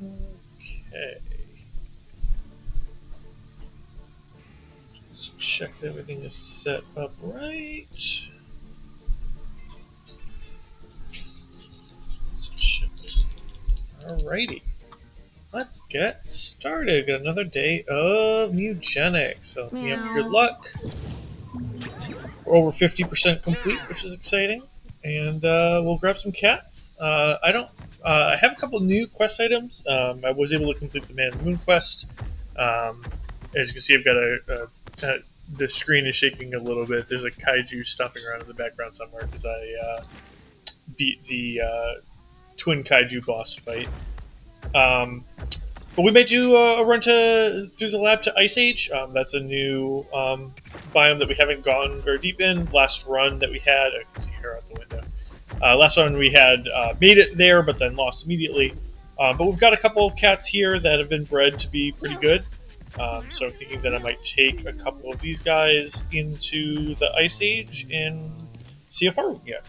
Okay. Let's check that everything is set up right. Alrighty. Let's get started. Got another day of Mewgenics. So looking up your Meow. luck. We're over 50% complete, which is exciting. And we'll grab some cats. I don't. I have a couple new quest items. I was able to complete the Man in the Moon quest. As you can see, I've got the screen is shaking a little bit. There's a kaiju stomping around in the background somewhere because I beat the twin kaiju boss fight. But we may do a run through the lab to Ice Age. That's a new biome that we haven't gone very deep in. Last run that we had, I can see her out the window. Last run we had made it there, but then lost immediately. But we've got a couple of cats here that have been bred to be pretty good. So I'm thinking that I might take a couple of these guys into the Ice Age and see how far we can get.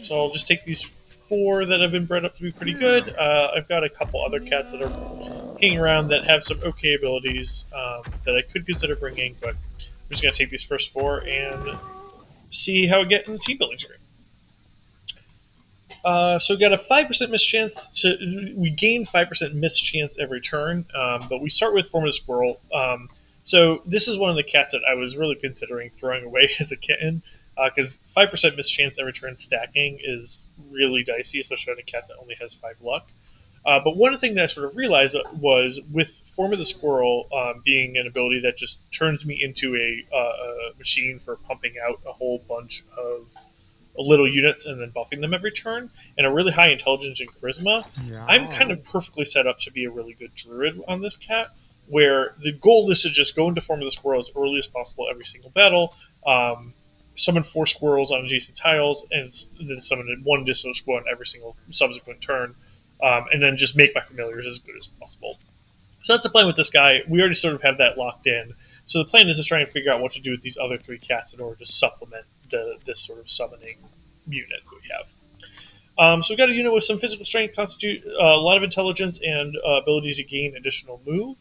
So I'll just take these four that have been bred up to be pretty good. I've got a couple other cats that are hanging around that have some okay abilities that I could consider bringing, but I'm just going to take these first four and see how we get in the team building screen. So we got a 5% miss chance we gain 5% miss chance every turn, but we start with Form of the Squirrel. So this is one of the cats that I was really considering throwing away as a kitten, because 5% miss chance every turn stacking is really dicey, especially on a cat that only has 5 luck. But one thing that I sort of realized was with Form of the Squirrel being an ability that just turns me into a machine for pumping out a whole bunch of little units and then buffing them every turn, and a really high intelligence and charisma, I'm kind of perfectly set up to be a really good druid on this cat, where the goal is to just go into Form of the Squirrel as early as possible every single battle, summon 4 squirrels on adjacent tiles, and then summon 1 additional squirrel on every single subsequent turn, and then just make my familiars as good as possible. So that's the plan with this guy. We already sort of have that locked in. So the plan is to try and figure out what to do with these other 3 cats in order to supplement this sort of summoning unit that we have. So we've got a unit with some physical strength, a lot of intelligence, and ability to gain additional move.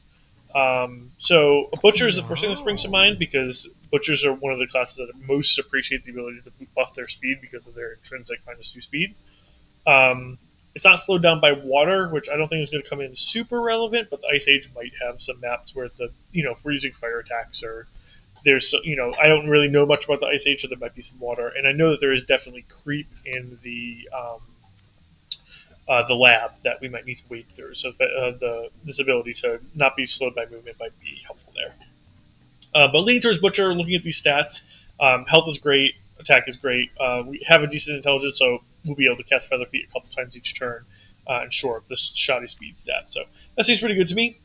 So a butcher is the first thing that springs to mind because butchers are one of the classes that most appreciate the ability to buff their speed because of their intrinsic -2 speed. It's not slowed down by water, which I don't think is going to come in super relevant, but the Ice Age might have some maps where if we're using fire attacks or there's, I don't really know much about the Ice Age, so there might be some water, and I know that there is definitely creep in the lab that we might need to wade through. So this ability to not be slowed by movement might be helpful there. But leaning towards Butcher, looking at these stats, health is great, attack is great. We have a decent intelligence, so we'll be able to cast Feather Feet a couple times each turn and shore up the shoddy speed stat. So that seems pretty good to me.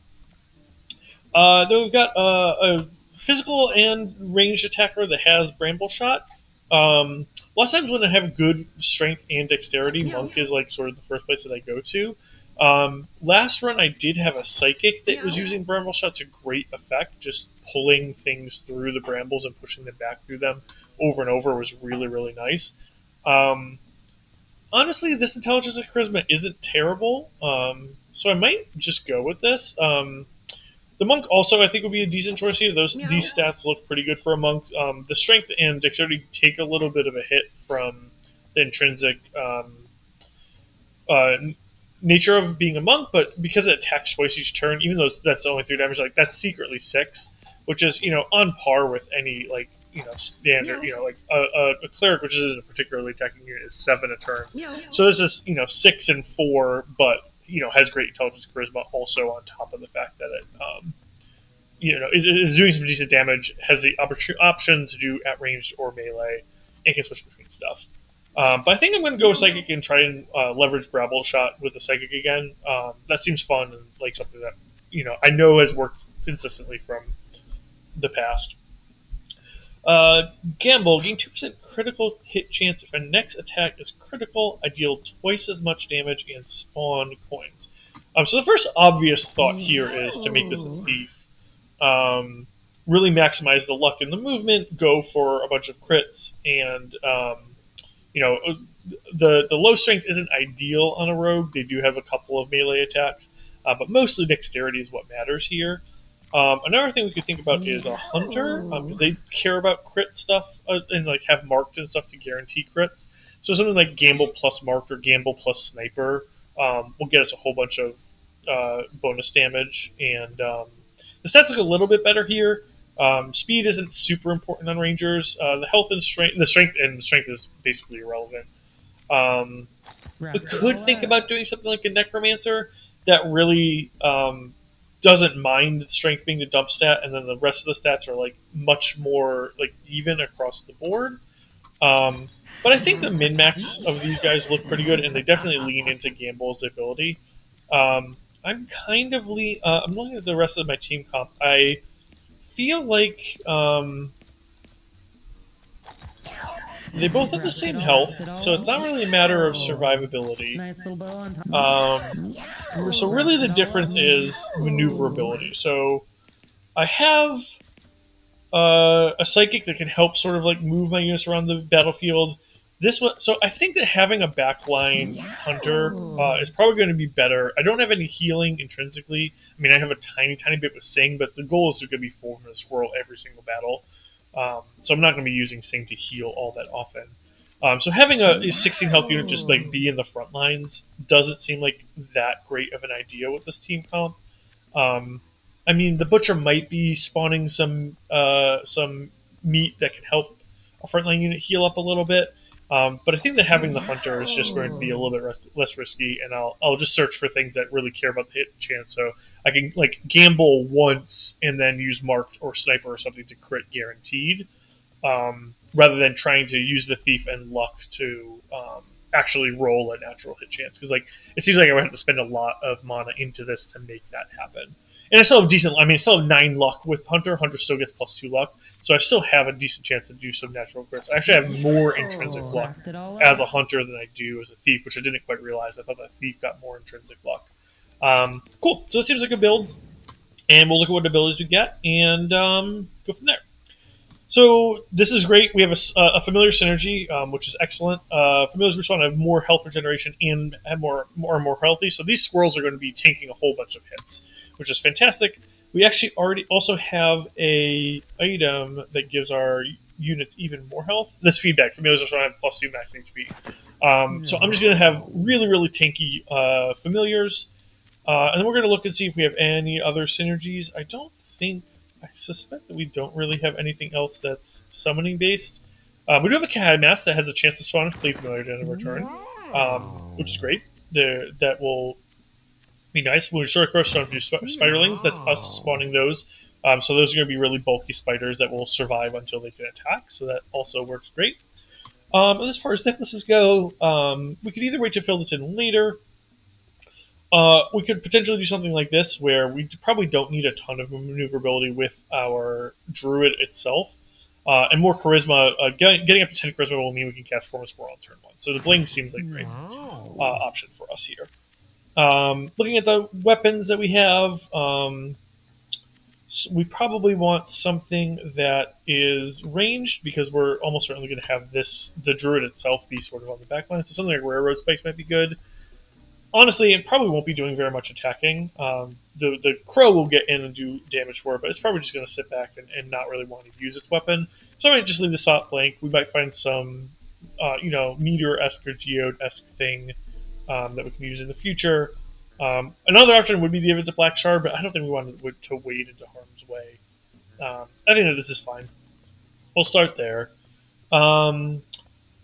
Then we've got a physical and ranged attacker that has Bramble Shot. Lots of times when I have good strength and dexterity, Monk is like sort of the first place that I go to. Last run I did have a Psychic that was using Bramble Shot to great effect. Just pulling things through the brambles and pushing them back through them over and over was really, really nice. Honestly, this intelligence and charisma isn't terrible, so I might just go with this. The monk also, I think, would be a decent choice here. These stats look pretty good for a monk. The strength and dexterity take a little bit of a hit from the intrinsic nature of being a monk, but because it attacks twice each turn, even though that's only 3 damage, like that's secretly 6, which is on par with any standard. Like a cleric, which isn't a particularly attacking unit, is 7 a turn. So this is 6 and 4, but has great intelligence charisma also on top of the fact that it is doing some decent damage, has the option to do at ranged or melee, and can switch between stuff. But I think I'm going to go with Psychic and try and leverage Bramble Shot with the Psychic again. That seems fun and like something that I know has worked consistently from the past. Gamble, gain 2% critical hit chance if a next attack is critical. I deal twice as much damage and spawn coins. So the first obvious thought here is to make this a thief. Really maximize the luck in the movement, go for a bunch of crits, and you know, the low strength isn't ideal on a rogue. They do have a couple of melee attacks, but mostly dexterity is what matters here. Another thing we could think about is a hunter, because they care about crit stuff and like have marked and stuff to guarantee crits. So something like gamble plus marked or gamble plus sniper will get us a whole bunch of bonus damage, and the stats look a little bit better here. Speed isn't super important on rangers. The health and strength, the strength is basically irrelevant. We could think about doing something like a necromancer that really doesn't mind strength being the dump stat, and then the rest of the stats are like much more like even across the board. But I think the min max of these guys look pretty good, and they definitely lean into Gamble's ability. I'm kind of I'm looking at the rest of my team comp. I feel like they both have the same health, so it's not really a matter of survivability. So really the difference is maneuverability. So I have a psychic that can help sort of like move my units around the battlefield. This one, so I think that having a backline hunter is probably going to be better. I don't have any healing intrinsically. I mean, I have a tiny bit with Sing, but the goal is to be form a squirrel every single battle. So I'm not going to be using Sing to heal all that often. So having a 16 health unit just like be in the front lines doesn't seem like that great of an idea with this team comp. I mean, the butcher might be spawning some meat that can help a frontline unit heal up a little bit. But I think that having the hunter is just going to be a little bit less risky, and I'll just search for things that really care about the hit chance. So I can like gamble once and then use marked or sniper or something to crit guaranteed, rather than trying to use the thief and luck to actually roll a natural hit chance. Because like it seems like I would have to spend a lot of mana into this to make that happen. And I still have decent. I mean, I still have 9 luck with Hunter. Hunter still gets +2 luck, so I still have a decent chance to do some natural crits. I actually have more intrinsic luck as a Hunter than I do as a Thief, which I didn't quite realize. I thought that Thief got more intrinsic luck. Cool. So it seems like a build, and we'll look at what abilities we get and go from there. So this is great. We have a familiar synergy, which is excellent. Familiars respond to have more health regeneration and have more healthy. So these squirrels are going to be tanking a whole bunch of hits, which is fantastic. We actually already also have a item that gives our units even more health. This feedback. Familiars respond to have +2 max HP. So I'm just going to have really tanky familiars, and then we're going to look and see if we have any other synergies. I suspect that we don't really have anything else that's summoning based. We do have a Cadmass that has a chance to spawn a Fleet Familiar at the end of our turn, which is great. That will be nice. When we short course, don't do Spiderlings. That's us spawning those. So those are going to be really bulky spiders that will survive until they can attack. So that also works great. And as far as necklaces go, we could either wait to fill this in later. We could potentially do something like this, where we probably don't need a ton of maneuverability with our druid itself, and more charisma. Getting up to 10 charisma will mean we can cast Form of Squirrel on turn 1. So the bling seems like a great option for us here. Looking at the weapons that we have, we probably want something that is ranged, because we're almost certainly going to have the druid itself be sort of on the back line. So something like railroad spikes might be good. Honestly, it probably won't be doing very much attacking. The crow will get in and do damage for it, but it's probably just going to sit back and not really want to use its weapon. So I might just leave the slot blank. We might find some, meteor-esque or geode-esque thing that we can use in the future. Another option would be to give it to Black Shard, but I don't think we want to wade into harm's way. I think that this is fine. We'll start there.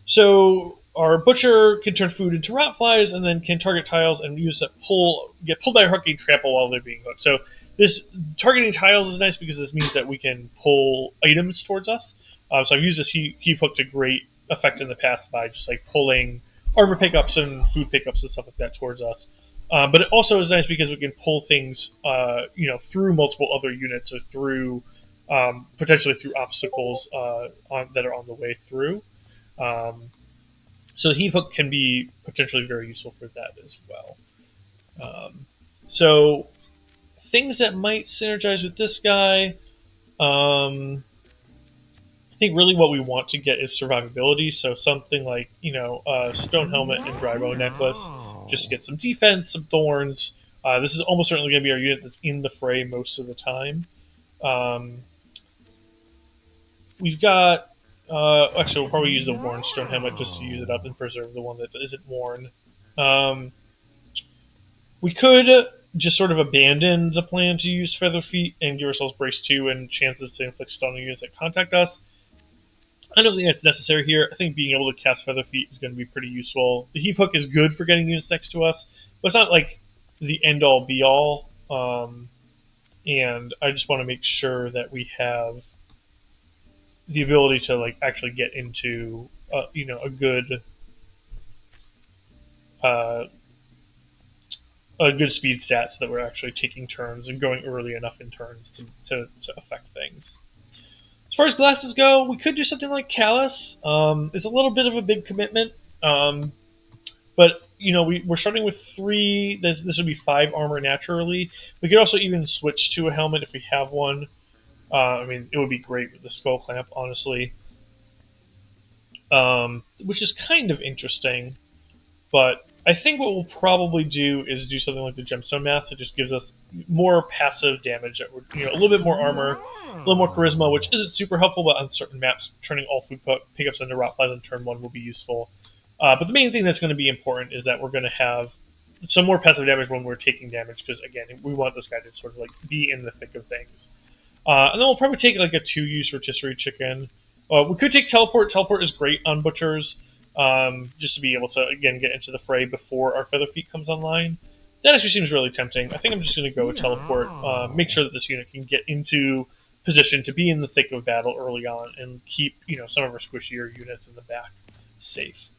So our butcher can turn food into rot flies, and then can target tiles and get pulled by a hurricane trample while they're being hooked. So this targeting tiles is nice because this means that we can pull items towards us. So I've used this heave hook to great effect in the past by just like pulling armor pickups and food pickups and stuff like that towards us. But it also is nice because we can pull things, through multiple other units, or through potentially through obstacles that are on the way through. So the heave hook can be potentially very useful for that as well. So things that might synergize with this guy. I think really what we want to get is survivability. So something like stone helmet and dry bone necklace, just to get some defense, some thorns. This is almost certainly going to be our unit that's in the fray most of the time. Um, we've got actually we'll probably use the worn stone helmet just to use it up and preserve the one that isn't worn. Um, we could just sort of abandon the plan to use Feather Feet and give ourselves Brace 2 and chances to inflict stun on units that contact us. I don't think that's necessary here. I think being able to cast Feather Feet is going to be pretty useful. The Heave Hook is good for getting units next to us, but it's not like the end-all be-all. And I just want to make sure that we have the ability to actually get into uh, a good speed stat so that we're actually taking turns and going early enough in turns to affect things. As far as glasses go, we could do something like Callus. It's a little bit of a big commitment, but we're starting with 3. This would be 5 armor naturally. We could also even switch to a helmet if we have one. It would be great with the skull clamp, honestly, which is kind of interesting. But I think what we'll probably do is do something like the Gemstone Mask. It just gives us more passive damage, that a little bit more armor, a little more charisma, which isn't super helpful, but on certain maps, turning all food pickups into rot flies on turn 1 will be useful. But the main thing that's going to be important is that we're going to have some more passive damage when we're taking damage, because again, we want this guy to sort of be in the thick of things. And then we'll probably take a 2-use rotisserie chicken. We could take teleport. Teleport is great on butchers. Just to be able to, again, get into the fray before our Feather Feet comes online. That actually seems really tempting. I think I'm just going to go with teleport, make sure that this unit can get into position to be in the thick of battle early on and keep some of our squishier units in the back safe.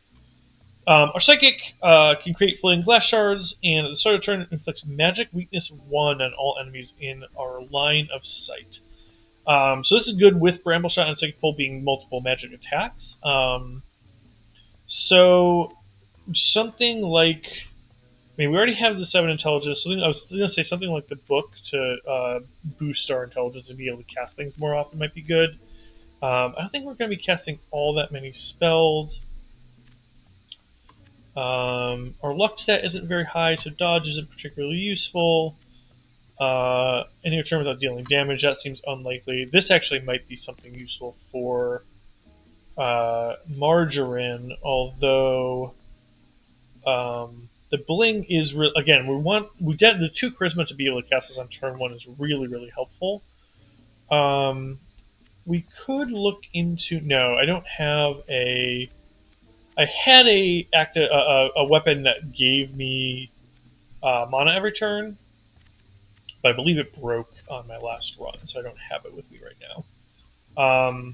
Our Psychic can create floating glass shards, and at the start of turn inflicts magic weakness 1 on all enemies in our line of sight. So this is good with Bramble Shot and Psychic Pull being multiple magic attacks. So something like, we already have the 7 intelligence. I was going to say something like the book to boost our intelligence and be able to cast things more often might be good. I don't think we're going to be casting all that many spells. Our luck stat isn't very high, so dodge isn't particularly useful. Any return without dealing damage, that seems unlikely. This actually might be something useful for Margarin, although the bling is again, we get the 2 charisma to be able to cast this on turn 1 is really, really helpful. We could look into, no, I don't have I had a weapon that gave me mana every turn, but I believe it broke on my last run, so I don't have it with me right now.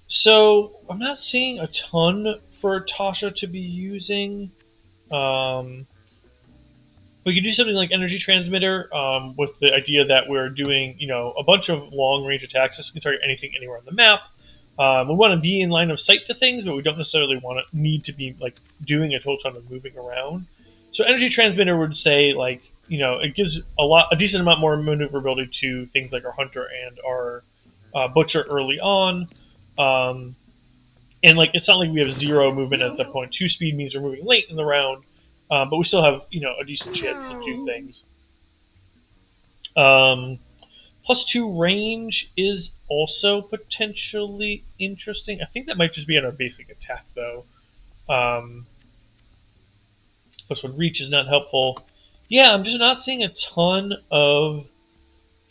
So I'm not seeing a ton for Tosha to be using. We could do something like Energy Transmitter, with the idea that we're doing a bunch of long range attacks. This can target anything anywhere on the map. We want to be in line of sight to things, but we don't necessarily need to be doing a total ton of moving around. So Energy Transmitter would say it gives a decent amount more maneuverability to things like our Hunter and our Butcher early on. And it's not like we have 0 movement at that point. 2 speed means we're moving late in the round, but we still have a decent chance to do things. +2 range is also potentially interesting. I think that might just be on our basic attack, though. +1 reach is not helpful. Yeah, I'm just not seeing a ton of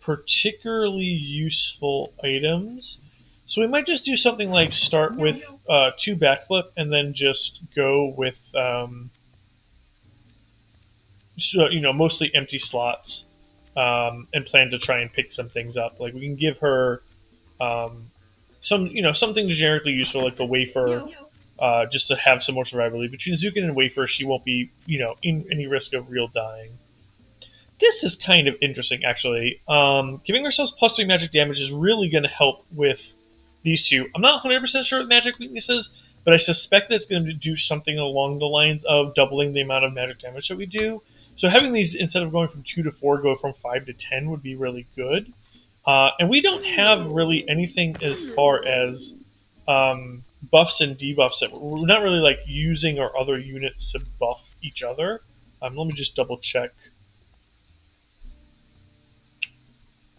particularly useful items. So we might just do something like start with 2 backflip and then just go with mostly empty slots. And plan to try and pick some things up. We can give her something generically useful, like the wafer, just to have some more survivability. Between Zukin and wafer, she won't be in any risk of real dying. This is kind of interesting, actually. Giving ourselves +3 magic damage is really going to help with these 2. I'm not 100% sure what magic weaknesses, but I suspect that it's going to do something along the lines of doubling the amount of magic damage that we do. So having these, instead of going from 2 to 4, go from 5 to 10 would be really good. And we don't have really anything as far as buffs and debuffs that we're not really like using our other units to buff each other. Let me just double check.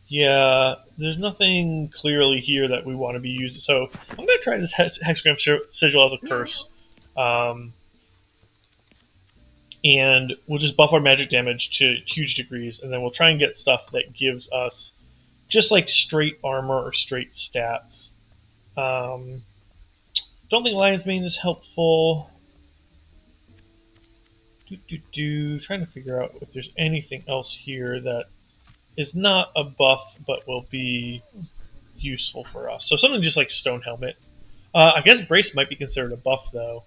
Yeah, there's nothing clearly here that we want to be using. So I'm going to try this hexagram sigil as a curse. And we'll just buff our magic damage to huge degrees, and then we'll try and get stuff that gives us just like straight armor or straight stats. Don't think Lion's Mane is helpful. Trying to figure out if there's anything else here that is not a buff but will be useful for us. So something just like Stone Helmet. I guess Brace might be considered a buff though.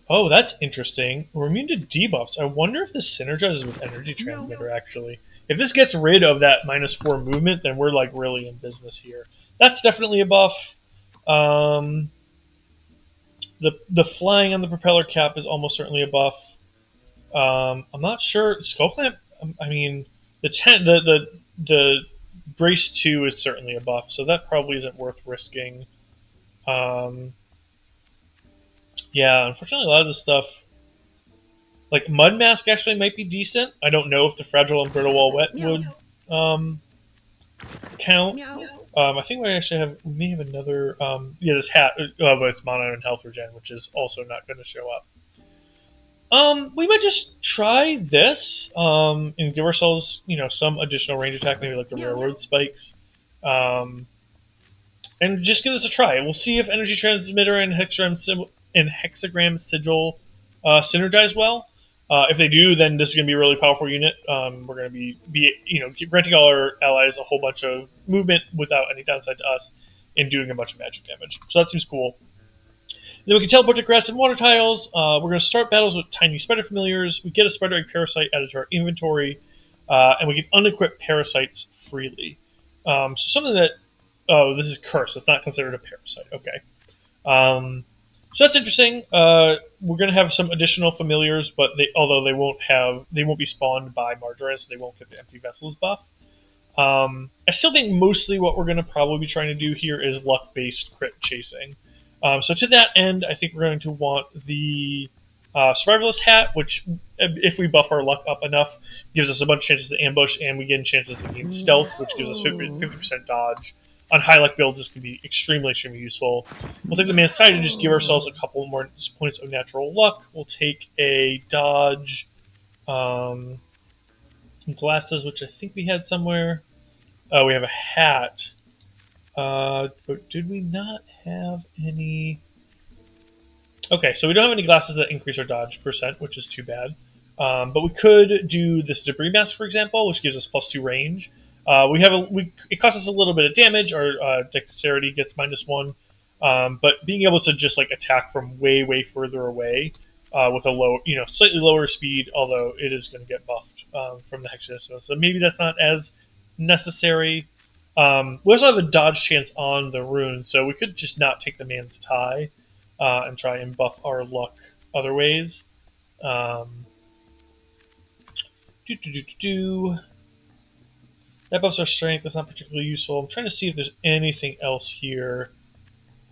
Oh, that's interesting. We're immune to debuffs. I wonder if this synergizes with Energy Transmitter, actually. If this gets rid of that -4 movement, then we're like really in business here. That's definitely a buff. The flying on the propeller cap is almost certainly a buff. I'm not sure. Skull Clamp, I mean, the Brace 2 is certainly a buff, so that probably isn't worth risking. Yeah, unfortunately, a lot of this stuff, like Mud Mask, actually might be decent. I don't know if the Fragile and Brittle Wall Wet would count. I think we may have another. Yeah, this hat, but it's Mono and Health Regen, which is also not going to show up. We might just try this and give ourselves, some additional range attack, maybe like the Railroad Spikes. And just give this a try. We'll see if Energy Transmitter and Hexagram Sigil synergize well. If they do, then this is going to be a really powerful unit. We're going to be granting all our allies a whole bunch of movement without any downside to us and doing a bunch of magic damage. So that seems cool. Then we can teleport to grass and water tiles. We're going to start battles with tiny spider familiars. We get a spider egg parasite added to our inventory, and we can unequip parasites freely. So something that this is curse. It's not considered a parasite. Okay. So that's interesting. We're going to have some additional familiars, but although they won't be spawned by Margarin, so they won't get the empty vessels buff. I still think mostly what we're going to probably be trying to do here is luck-based crit chasing. So to that end, I think we're going to want the Survivalist Hat, which, if we buff our luck up enough, gives us a bunch of chances to ambush, and we get chances to gain stealth, which gives us 50% dodge. On high luck builds, this can be extremely, extremely useful. We'll take the Man's Tide and just give ourselves a couple more points of natural luck. We'll take a dodge, glasses, which I think we had somewhere. We have a hat. But did we not have any? Okay, so we don't have any glasses that increase our dodge %, which is too bad. But we could do this Debris Mask, for example, which gives us +2 range. It costs us a little bit of damage. Our dexterity gets -1, but being able to just like attack from way, way further away with a low, slightly lower speed, although it is going to get buffed from the Hexagram. So maybe that's not as necessary. We also have a dodge chance on the rune, so we could just not take the Man's Tie and try and buff our luck other ways. That buffs our strength. That's not particularly useful. I'm trying to see if there's anything else here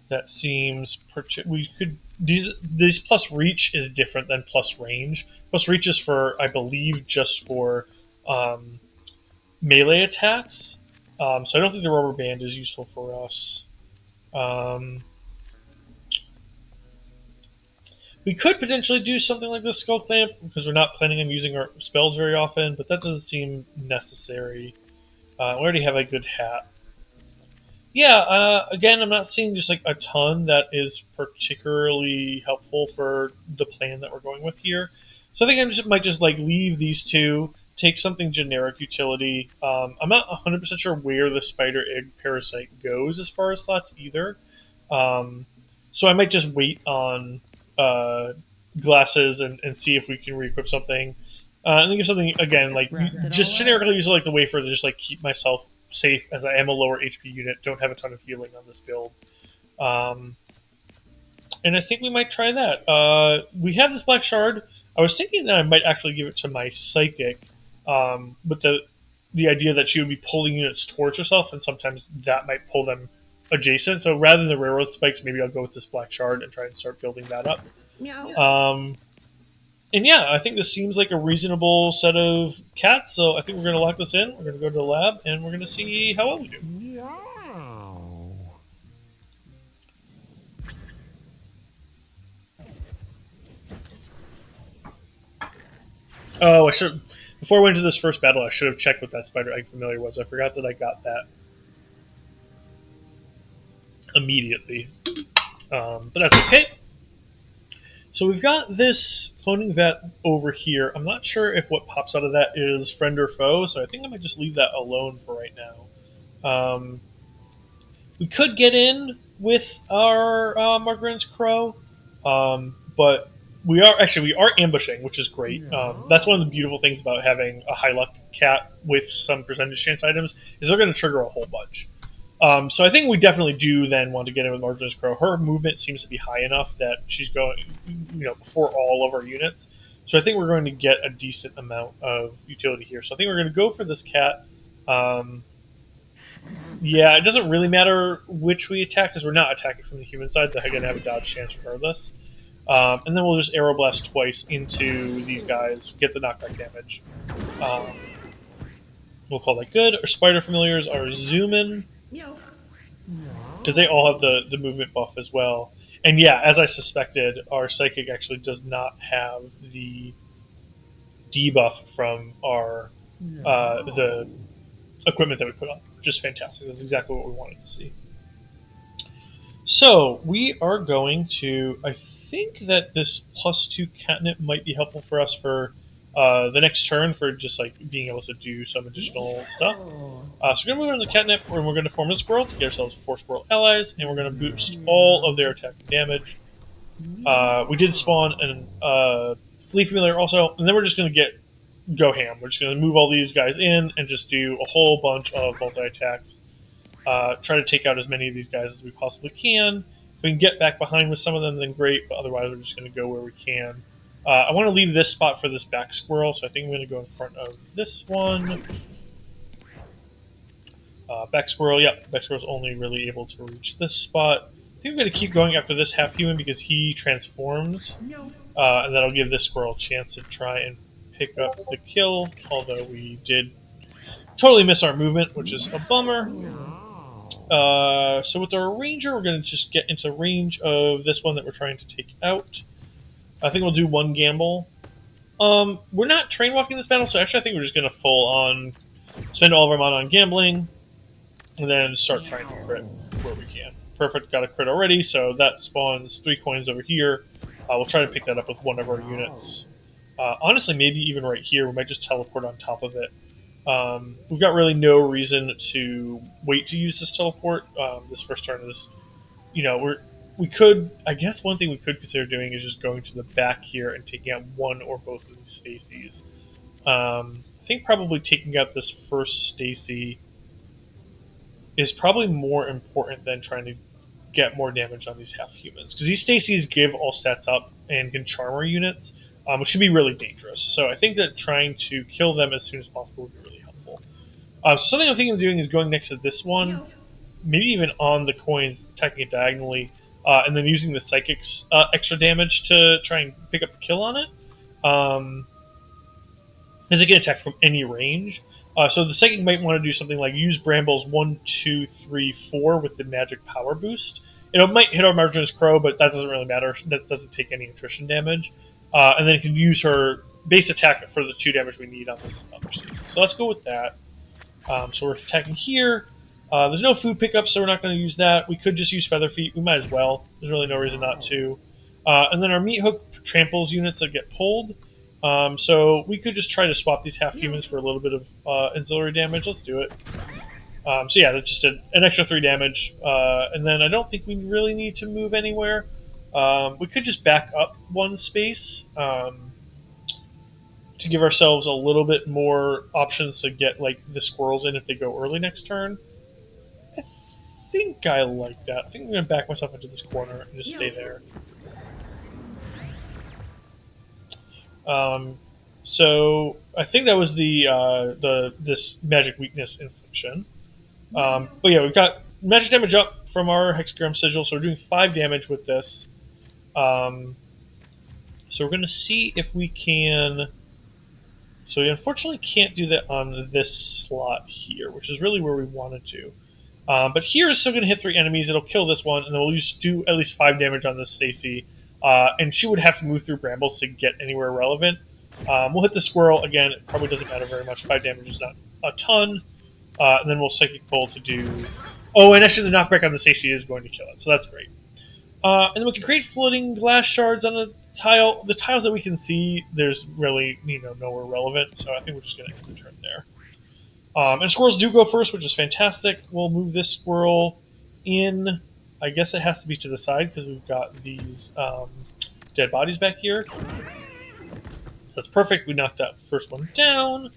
that seems we could. These plus reach is different than plus range. Plus reach is for, I believe, just for melee attacks. So I don't think the rubber band is useful for us. We could potentially do something like the Skull Clamp because we're not planning on using our spells very often, but that doesn't seem necessary. We already have a good hat. Yeah, again, I'm not seeing just like a ton that is particularly helpful for the plan that we're going with here. So I think I might just like leave these two, take something generic utility. I'm not 100% sure where the spider egg parasite goes as far as slots either. So I might just wait on glasses and see if we can re-equip something. I think of something again like just generically use like the wafer to just like keep myself safe, as I am a lower HP unit, don't have a ton of healing on this build. And I think we might try that. We have this Black Shard. I was thinking that I might actually give it to my psychic, with the idea that she would be pulling units towards herself, and sometimes that might pull them adjacent. So rather than the railroad spikes, maybe I'll go with this black shard and try and start building that up. And yeah, I think this seems like a reasonable set of cats, so I think we're going to lock this in. We're going to go to the lab, and we're going to see how well we do. Oh, I should. Before I went into this first battle, I should have checked what that spider egg familiar was. I forgot that I got that immediately, but that's okay. So we've got this cloning vet over here. I'm not sure if what pops out of that is friend or foe, so I think I might just leave that alone for right now. We could get in with our Margarin's crow, but we are ambushing, which is great. That's one of the beautiful things about having a high luck cat with some percentage chance items is they're going to trigger a whole bunch. So I think we definitely do then want to get in with Margarin's crow. Her movement seems to be high enough that she's going, before all of our units. So I think we're going to get a decent amount of utility here. So I think we're going to go for this cat. Yeah, it doesn't really matter which we attack because we're not attacking from the human side. They're going to have a dodge chance regardless. And then we'll just arrow blast twice into these guys, get the knockback damage. We'll call that good. Our spider familiars are zooming because they all have the movement buff as well. And yeah, as I suspected, our psychic actually does not have the debuff from our the equipment that we put on, which is fantastic. That's exactly what we wanted to see. So we are going to, I think that this +2 catnip might be helpful for us for the next turn for just like being able to do some additional stuff. So we're going to move on to the catnip, and we're going to form a squirrel to get ourselves 4 squirrel allies, and we're going to boost all of their attack and damage. We did spawn a flea familiar also, and then we're just going to go ham. We're just going to move all these guys in and just do a whole bunch of multi-attacks. Try to take out as many of these guys as we possibly can. If we can get back behind with some of them, then great, but otherwise we're just going to go where we can. I want to leave this spot for this back squirrel, so I think I'm going to go in front of this one. Back squirrel, back squirrel's only really able to reach this spot. I think I'm going to keep going after this half-human because he transforms, and that'll give this squirrel a chance to try and pick up the kill, although we did totally miss our movement, which is a bummer. So with our ranger, we're going to just get into range of this one that we're trying to take out. I think we'll do one gamble. We're not train walking this battle, so actually I think we're just going to full on spend all of our mana on gambling, and then start trying to crit where we can. Perfect, got a crit already, so that spawns 3 coins over here. We'll try to pick that up with one of our units. Honestly, maybe even right here, we might just teleport on top of it. We've got really no reason to wait to use this teleport. This first turn is, we could, I guess one thing we could consider doing is just going to the back here and taking out one or both of these Stacies. I think probably taking out this first Stacy is probably more important than trying to get more damage on these half-humans. Because these Stacies give all stats up and can charm our units, which can be really dangerous. So I think that trying to kill them as soon as possible would be really helpful. So something I'm thinking of doing is going next to this one, maybe even on the coins, attacking it diagonally, and then using the Psychic's extra damage to try and pick up the kill on it. As it can attack from any range. So the Psychic might want to do something like use Bramble's 1, 2, 3, 4 with the magic power boost. It might hit our Margarin's Crow, but that doesn't really matter. That doesn't take any attrition damage. And then it can use her base attack for the 2 damage we need on this other Stacy. So let's go with that. So we're attacking here. There's no food pickup, so we're not going to use that. We could just use Feather Feet. We might as well. There's really no reason not to. And then our Meat Hook tramples units that get pulled. So we could just try to swap these half-humans for a little bit of auxiliary damage. Let's do it. So yeah, that's just an extra 3 damage. And then I don't think we really need to move anywhere. We could just back up 1 space to give ourselves a little bit more options to get like the squirrels in if they go early next turn. I think I like that. I think I'm going to back myself into this corner and just stay there. So I think that was the this magic weakness infliction. But yeah, we've got magic damage up from our hexagram sigil, so we're doing 5 damage with this. Um, so we're going to see if we can. So we unfortunately can't do that on this slot here, which is really where we wanted to. But here is still going to hit 3 enemies. It'll kill this one, and then we'll just do at least 5 damage on this Stacy. And she would have to move through brambles to get anywhere relevant. We'll hit the squirrel again. It probably doesn't matter very much. 5 damage is not a ton. And then we'll Psychic Pull to do... Oh, and actually the knockback on the Stacy is going to kill it, so that's great. And then we can create floating glass shards on the tile. The tiles that we can see, there's really nowhere relevant, so I think we're just going to end the turn there. And squirrels do go first, which is fantastic. We'll move this squirrel in. I guess it has to be to the side because we've got these dead bodies back here. That's perfect. We knocked that first one down.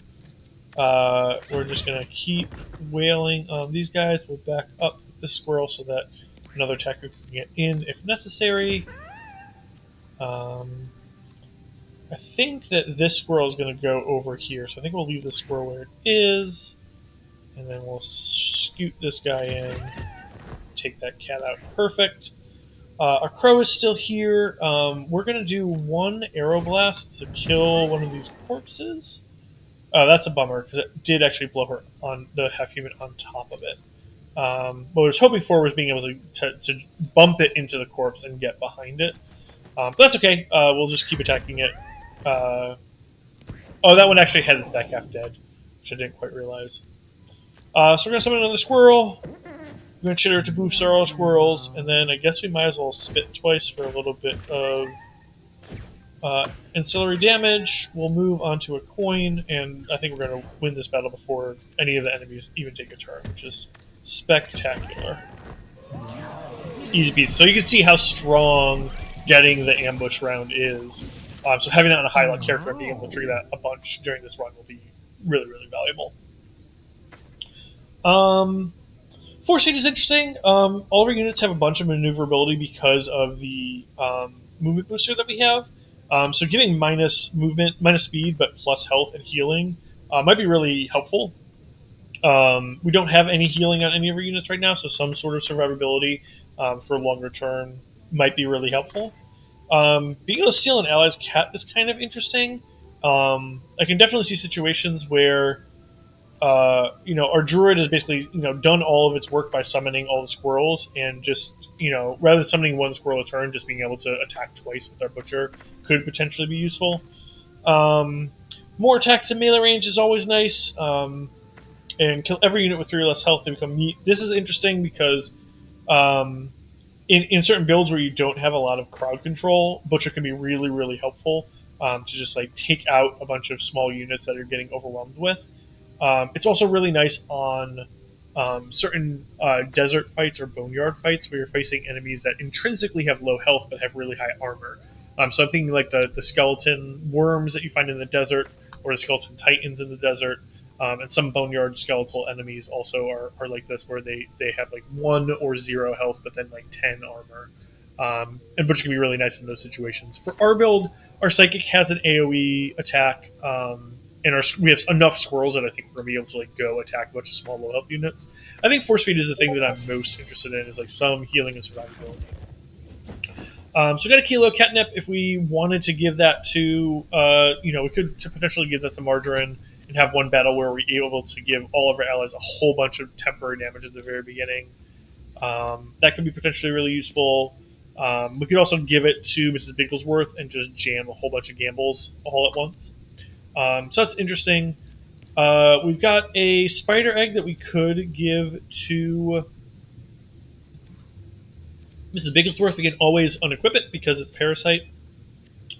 We're just going to keep wailing on these guys. We'll back up this squirrel so that another attacker can get in if necessary. I think that this squirrel is going to go over here, so I think we'll leave the squirrel where it is, and then we'll scoot this guy in, take that cat out. Perfect. Our crow is still here. We're going to do 1 arrow blast to kill one of these corpses. That's a bummer, because it did actually blow her on the half-human on top of it. What I was hoping for was being able to bump it into the corpse and get behind it. But that's okay. We'll just keep attacking it. Oh, that one actually had its back half dead, which I didn't quite realize. So we're going to summon another squirrel. We're going to chitter to boost our squirrels, and then I guess we might as well spit twice for a little bit of ancillary damage. We'll move onto a coin, and I think we're going to win this battle before any of the enemies even take a turn, which is spectacular. Easy peasy. So you can see how strong getting the ambush round is. So having that on a high luck character and being able to trigger that a bunch during this run will be really, really valuable. Force Feed is interesting. All of our units have a bunch of maneuverability because of the movement booster that we have. So giving minus movement, minus speed, but plus health and healing might be really helpful. We don't have any healing on any of our units right now, so some sort of survivability for a longer turn might be really helpful. Being able to steal an ally's cat is kind of interesting. I can definitely see situations where our druid has basically done all of its work by summoning all the squirrels, and just rather than summoning 1 squirrel a turn, just being able to attack twice with our butcher could potentially be useful. More attacks in melee range is always nice, and kill every unit with 3 or less health. They become meat. This is interesting because in certain builds where you don't have a lot of crowd control, butcher can be really, really helpful to just take out a bunch of small units that you're getting overwhelmed with. It's also really nice on certain desert fights or boneyard fights where you're facing enemies that intrinsically have low health but have really high armor. So I'm thinking like the skeleton worms that you find in the desert, or the skeleton titans in the desert. And some boneyard skeletal enemies also are like this, where they have 1 or 0 health, but then 10 armor. And Butcher can be really nice in those situations. For our build, our Psychic has an AoE attack, and we have enough squirrels that I think we're going to be able to go attack a bunch of small low health units. I think Force Feed is the thing that I'm most interested in, is some healing and survivability. So we got a kilo catnip. If we wanted to give that to, we could potentially give that to Margarin and have one battle where we're able to give all of our allies a whole bunch of temporary damage at the very beginning. That could be potentially really useful. We could also give it to Mrs. Bigglesworth and just jam a whole bunch of gambles all at once. So that's interesting. We've got a spider egg that we could give to Mrs. Bigglesworth. We can always unequip it because it's Parasite.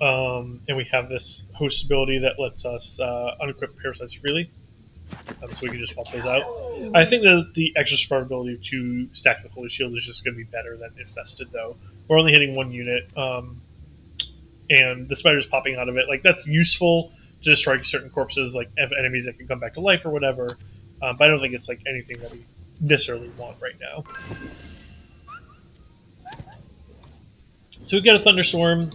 And we have this host ability that lets us unequip parasites freely. So we can just swap those out. I think that the extra survivability of 2 stacks of Holy Shield is just going to be better than Infested, though. We're only hitting 1 unit, and the spider's popping out of it. That's useful to strike certain corpses, enemies that can come back to life or whatever. But I don't think it's anything that we necessarily want right now. So we've got a Thunderstorm.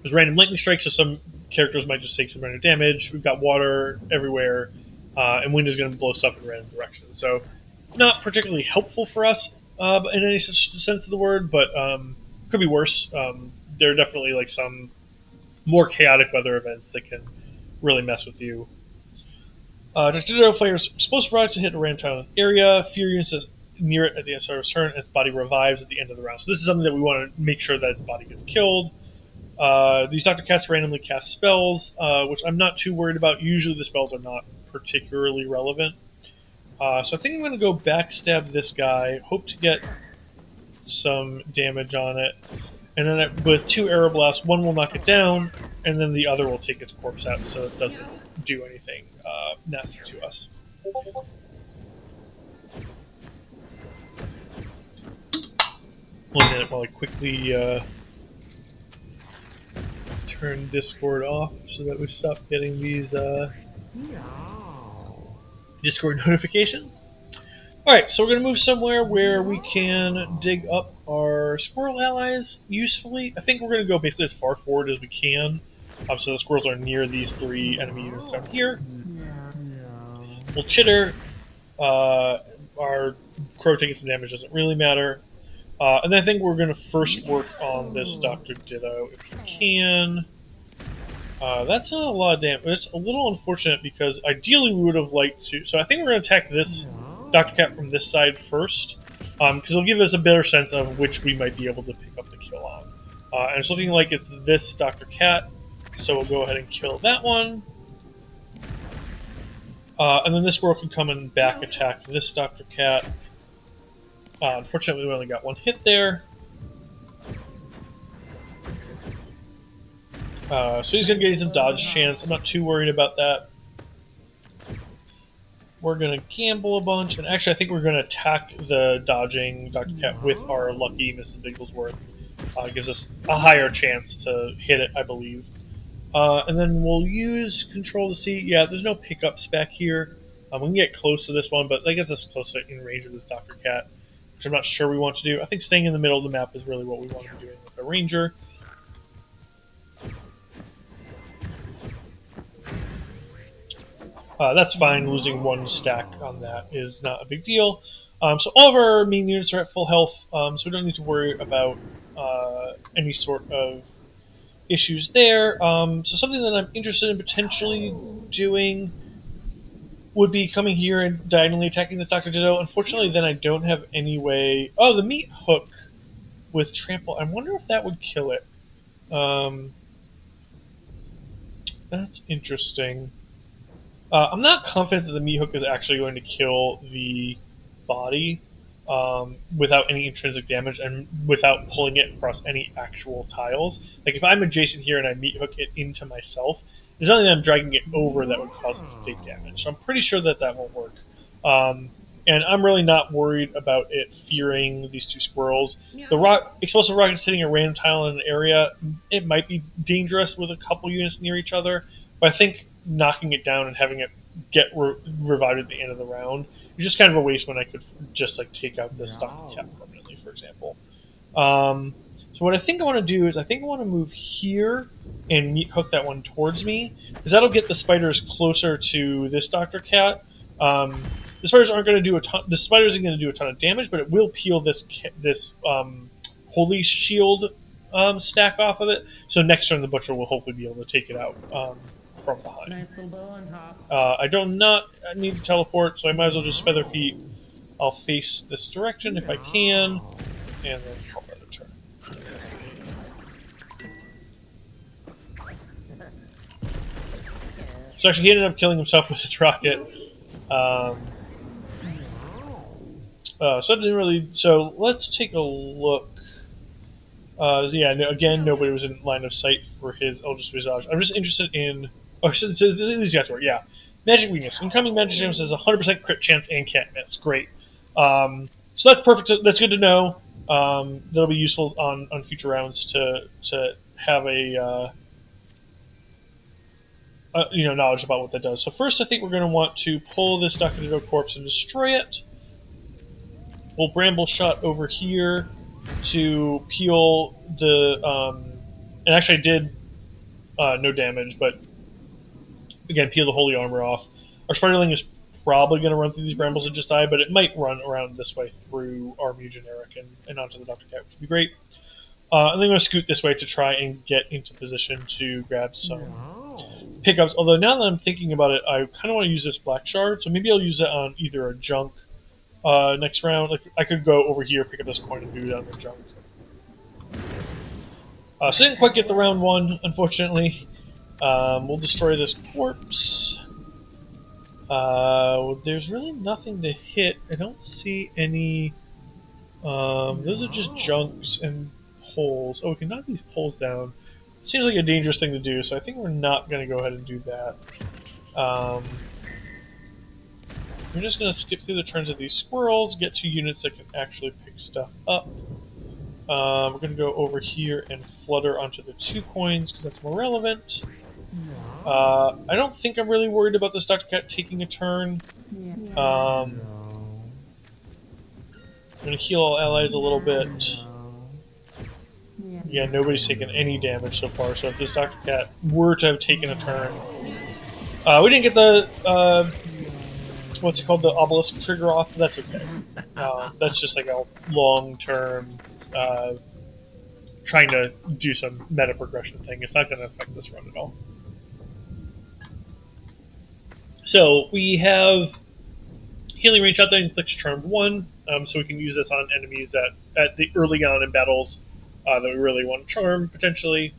There's There's random lightning strikes, so some characters might just take some random damage. We've got water everywhere, and wind is going to blow stuff in random directions. So not particularly helpful for us in any sense of the word, but could be worse. There are definitely like some more chaotic weather events that can really mess with you. Tornado fires explosive rocks to hit a random tile area. Fear units near it at the start of its turn, and its body revives at the end of the round. So this is something that we want to make sure that its body gets killed. These Dr. Cats randomly cast spells, which I'm not too worried about. Usually the spells are not particularly relevant. So I think I'm going to go backstab this guy, hope to get some damage on it. And then with 2 arrow blasts, one will knock it down, and then the other will take its corpse out so it doesn't do anything nasty to us. 1 minute while I quickly turn Discord off so that we stop getting these Discord notifications. Alright, so we're going to move somewhere where we can dig up our squirrel allies usefully. I think we're going to go basically as far forward as we can. So the squirrels are near these 3 enemy units down here. We'll chitter. Our crow taking some damage doesn't really matter. And I think we're going to first work on this Dr. Ditto if we can. That's not a lot of damage. It's a little unfortunate because ideally we would have liked to... So I think we're going to attack this Dr. Cat from this side first, because it'll give us a better sense of which we might be able to pick up the kill on. And it's looking like it's this Dr. Cat, so we'll go ahead and kill that one. And then this squirrel can come and back attack this Dr. Cat. Unfortunately, we only got 1 hit there. So he's going to get some dodge chance. I'm not too worried about that. We're going to gamble a bunch, and actually I think we're going to attack the dodging Dr. Cat with our lucky Mrs. Bigglesworth. It gives us a higher chance to hit it, I believe. And then we'll use Control to see. Yeah, there's no pickups back here. We can get close to this one, but that gets us close to in range of this Dr. Cat, which I'm not sure we want to do. I think staying in the middle of the map is really what we want to be doing with a ranger. That's fine. Losing 1 stack on that is not a big deal. So all of our main units are at full health, so we don't need to worry about any sort of issues there. So something that I'm interested in potentially doing would be coming here and diagonally attacking this Dr. Ditto. Unfortunately, then I don't have any way... Oh, the meat hook with trample. I wonder if that would kill it. That's interesting. I'm not confident that the meat hook is actually going to kill the body without any intrinsic damage and without pulling it across any actual tiles. Like, if I'm adjacent here and I meat hook it into myself, there's nothing that I'm dragging it over that would cause it to take damage. So I'm pretty sure that that won't work. And I'm really not worried about it fearing these 2 squirrels. The explosive rockets hitting a random tile in an area, it might be dangerous with a couple units near each other, but I think knocking it down and having it get revived at the end of the round is just kind of a waste when I could just like take out this Dr. Cat permanently, for example. So what I think I want to do is I think I want to move here and meat hook that one towards me, because that'll get the spiders closer to this Dr. Cat. The spiders aren't going to do a ton. The spiders isn't going to do a ton of damage, but it will peel this holy shield stack off of it. So next turn the butcher will hopefully be able to take it out from behind. Nice little bow on top. I don't need to teleport, so I might as well just feather feet. I'll face this direction if I can, and then call that a turn. So actually, he ended up killing himself with his rocket. So I didn't really. So let's take a look. Yeah, again, nobody was in line of sight for his Eldritch Visage. I'm just interested in. Oh, so these guys were, yeah. Magic weakness. Incoming magic damage has a 100% crit chance and can't miss. Great. So that's perfect. That's good to know. That'll be useful on future rounds to have a knowledge about what that does. So first, I think we're going to want to pull this Dr. Ditto corpse and destroy it. We'll bramble shot over here to peel the. And actually, I did no damage, but again, peel the holy armor off. Our spiderling is probably going to run through these brambles and just die, but it might run around this way through our Mew Generic and onto the Dr. Cat, which would be great. And then I'm going to scoot this way to try and get into position to grab some pickups. Although now that I'm thinking about it, I kind of want to use this black shard, so maybe I'll use it on either a junk next round. Like I could go over here, pick up this coin, and do it on the junk. So I didn't quite get the round one, unfortunately. We'll destroy this corpse. There's really nothing to hit. I don't see any. Those are just junks and poles. Oh, we can knock these poles down. Seems like a dangerous thing to do, so I think we're not going to go ahead and do that. We're just going to skip through the turns of these squirrels, get 2 units that can actually pick stuff up. We're going to go over here and flutter onto the 2 coins, because that's more relevant. I don't think I'm really worried about this Dr. Cat taking a turn. I'm going to heal all allies a little bit. Yeah, nobody's taken any damage so far, so if this Dr. Cat were to have taken a turn... we didn't get the... what's it called? The obelisk trigger off, but that's okay. That's just like a long-term... trying to do some meta progression thing. It's not going to affect this run at all. So we have healing range out there, inflicts charmed 1, so we can use this on enemies that at the early on in battles that we really want to charm potentially.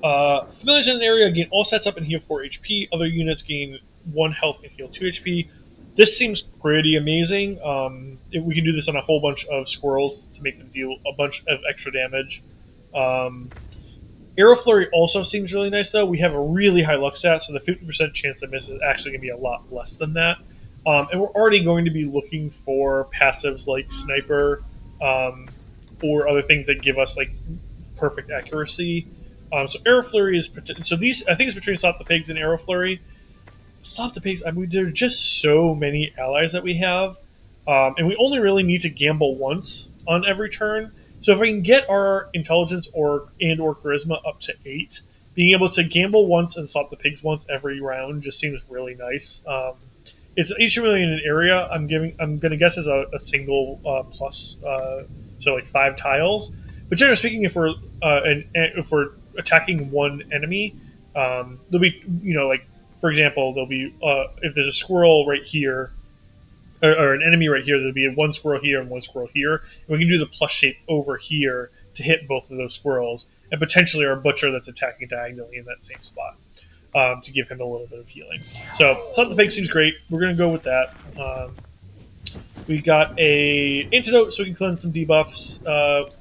Familiars in an area gain all stats up and heal 4 HP. Other units gain 1 health and heal 2 HP. This seems pretty amazing. We can do this on a whole bunch of squirrels to make them deal a bunch of extra damage. Arrow Flurry also seems really nice, though. We have a really high luck stat, so the 50% chance to miss is actually going to be a lot less than that. And we're already going to be looking for passives like Sniper or other things that give us like perfect accuracy. So Arrow Flurry is... So these, I think it's between Stop the Pigs and Arrow Flurry. Stop the Pigs, I mean, there are just so many allies that we have. And we only really need to gamble once on every turn. So if we can get our intelligence or charisma up to 8, being able to gamble once and stop the pigs once every round just seems really nice. It's each really in an area. I'm going to guess as a single plus, so like 5 tiles. But generally speaking, if we're attacking one enemy, there'll be like for example there'll be if there's a squirrel right here. Or an enemy right here, there'll be 1 squirrel here and 1 squirrel here. And we can do the plus shape over here to hit both of those squirrels, and potentially our butcher that's attacking diagonally in that same spot to give him a little bit of healing. So, Stop the Pig seems great. We're going to go with that. We got a antidote so we can cleanse some debuffs.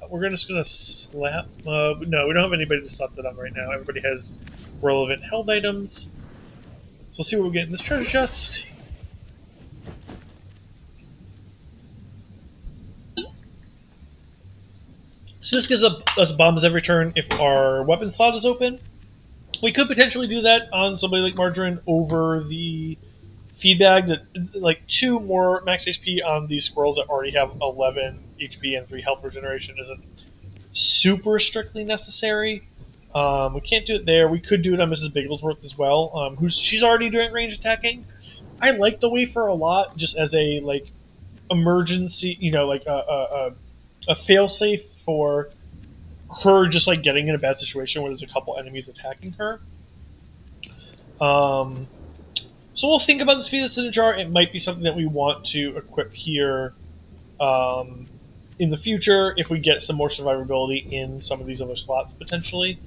We're just going to slap... no, we don't have anybody to slap that on right now. Everybody has relevant held items. So let's see what we get in this treasure chest. So this gives us bombs every turn if our weapon slot is open. We could potentially do that on somebody like Margarin over the feed bag. That like 2 more max HP on these squirrels that already have 11 HP and 3 health regeneration isn't super strictly necessary. We can't do it there. We could do it on Mrs. Bigglesworth as well. She's already doing range attacking. I like the wafer a lot, just as a like emergency, like a failsafe for her just like getting in a bad situation where there's a couple enemies attacking her. So we'll think about the speed that's in a jar. It might be something that we want to equip here in the future if we get some more survivability in some of these other slots potentially.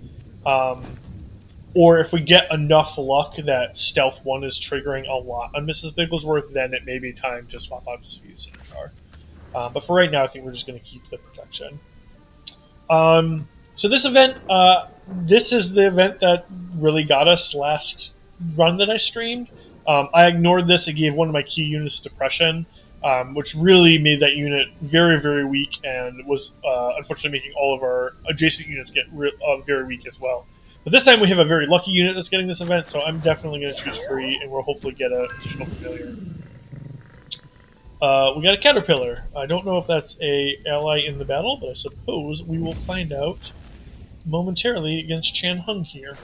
Or if we get enough luck that Stealth 1 is triggering a lot on Mrs. Bigglesworth, then it may be time to swap out the speed in a jar. But for right now, I think we're just going to keep the protection. So this event, this is the event that really got us last run that I streamed. I ignored this. It gave one of my key units depression, which really made that unit very, very weak and was unfortunately making all of our adjacent units get very weak as well. But this time we have a very lucky unit that's getting this event, so I'm definitely going to choose free, and we'll hopefully get an additional familiar. We got a caterpillar. I don't know if that's a ally in the battle, but I suppose we will find out momentarily against Chan Hung here.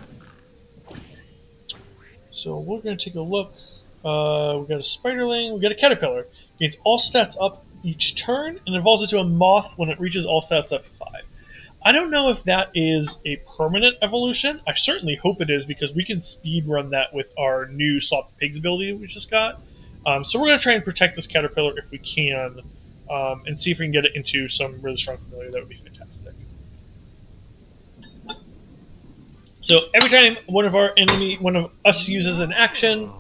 So we're going to take a look. We got a Spiderling, we got a Caterpillar. Gains all stats up each turn and evolves into a moth when it reaches all stats up 5. I don't know if that is a permanent evolution. I certainly hope it is because we can speed run that with our new Swap the Pigs ability we just got. So we're going to try and protect this Caterpillar if we can, and see if we can get it into some really strong familiar. That would be fantastic. So every time one of us uses an action,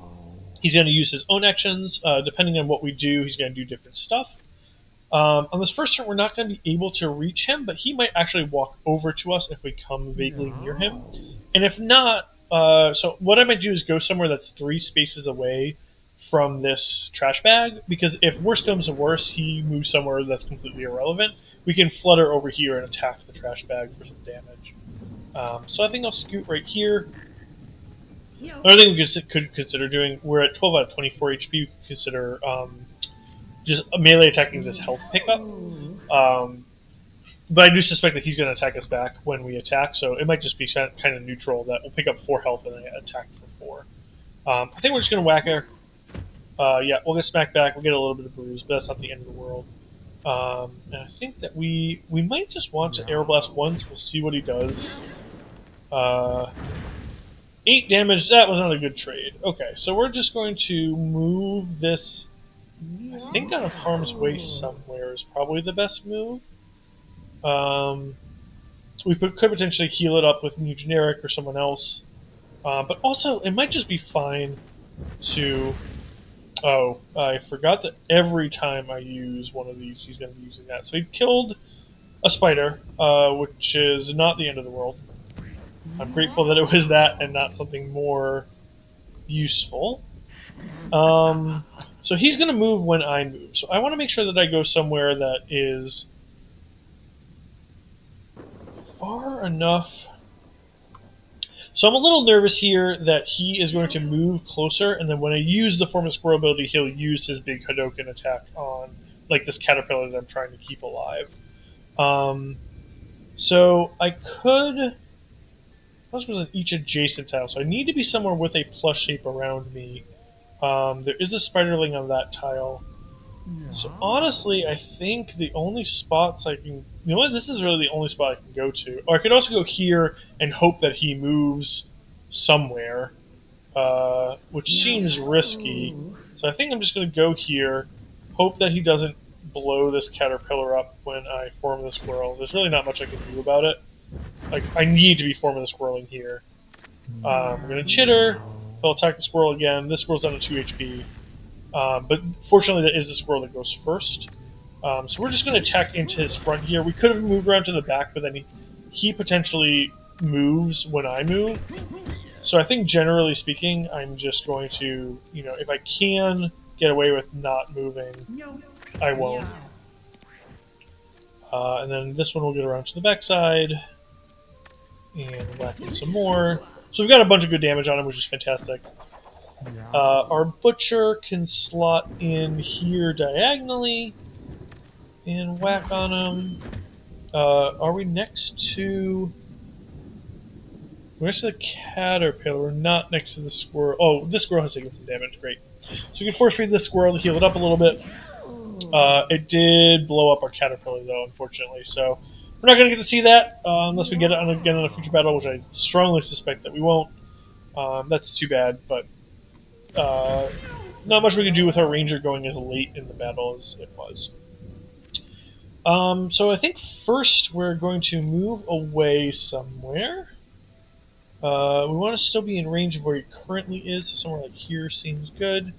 he's going to use his own actions. Depending on what we do, he's going to do different stuff. On this first turn, we're not going to be able to reach him, but he might actually walk over to us if we come vaguely near him. And if not, so what I might do is go somewhere that's 3 spaces away from this trash bag, because if worse comes to worse, he moves somewhere that's completely irrelevant, we can flutter over here and attack the trash bag for some damage. So I think I'll scoot right here. Another thing we could consider doing, we're at 12 out of 24 HP, we could consider just melee attacking this health pickup. But I do suspect that he's going to attack us back when we attack, so it might just be kind of neutral that we'll pick up 4 health and then attack for 4. I think we're just going to whack her. Yeah, we'll get smacked back, we'll get a little bit of bruise, but that's not the end of the world. And I think that we might just want to Aeroblast once, we'll see what he does. 8 damage, that was not a good trade. Okay, so we're just going to move this, I think out of harm's way somewhere is probably the best move. We could potentially heal it up with Mew Generic or someone else. But also, it might just be fine to... Oh, I forgot that every time I use one of these, he's going to be using that. So he killed a spider, which is not the end of the world. I'm grateful that it was that and not something more useful. So he's going to move when I move. So I want to make sure that I go somewhere that is far enough. So I'm a little nervous here that he is going to move closer, and then when I use the Form of Squirrel ability, he'll use his big Hadouken attack on like this Caterpillar that I'm trying to keep alive. So I could... This was on each adjacent tile, so I need to be somewhere with a plus shape around me. There is a Spiderling on that tile. So honestly, I think the only spots I can... You know what? This is really the only spot I can go to. Or I could also go here and hope that he moves somewhere, which seems risky. So I think I'm just going to go here, hope that he doesn't blow this Caterpillar up when I form the squirrel. There's really not much I can do about it. Like, I need to be forming the squirrel in here. I'm going to chitter. He'll attack the squirrel again. This squirrel's down to 2 HP. But fortunately, that is the squirrel that goes first. So we're just going to attack into his front here. We could have moved around to the back, but then he potentially moves when I move. So I think, generally speaking, I'm just going to, if I can get away with not moving, I won't. And then this one will get around to the backside. And whack in some more. So we've got a bunch of good damage on him, which is fantastic. Our Butcher can slot in here diagonally and whack on him. Are we next to... We're next to the Caterpillar. We're not next to the squirrel. Oh, this squirrel has taken some damage. Great. So we can force feed this squirrel to heal it up a little bit. It did blow up our Caterpillar, though, unfortunately. So we're not going to get to see that unless we get it again in a future battle, which I strongly suspect that we won't. That's too bad, but not much we can do with our Ranger going as late in the battle as it was. So I think first we're going to move away somewhere. We want to still be in range of where he currently is, so somewhere like here seems good.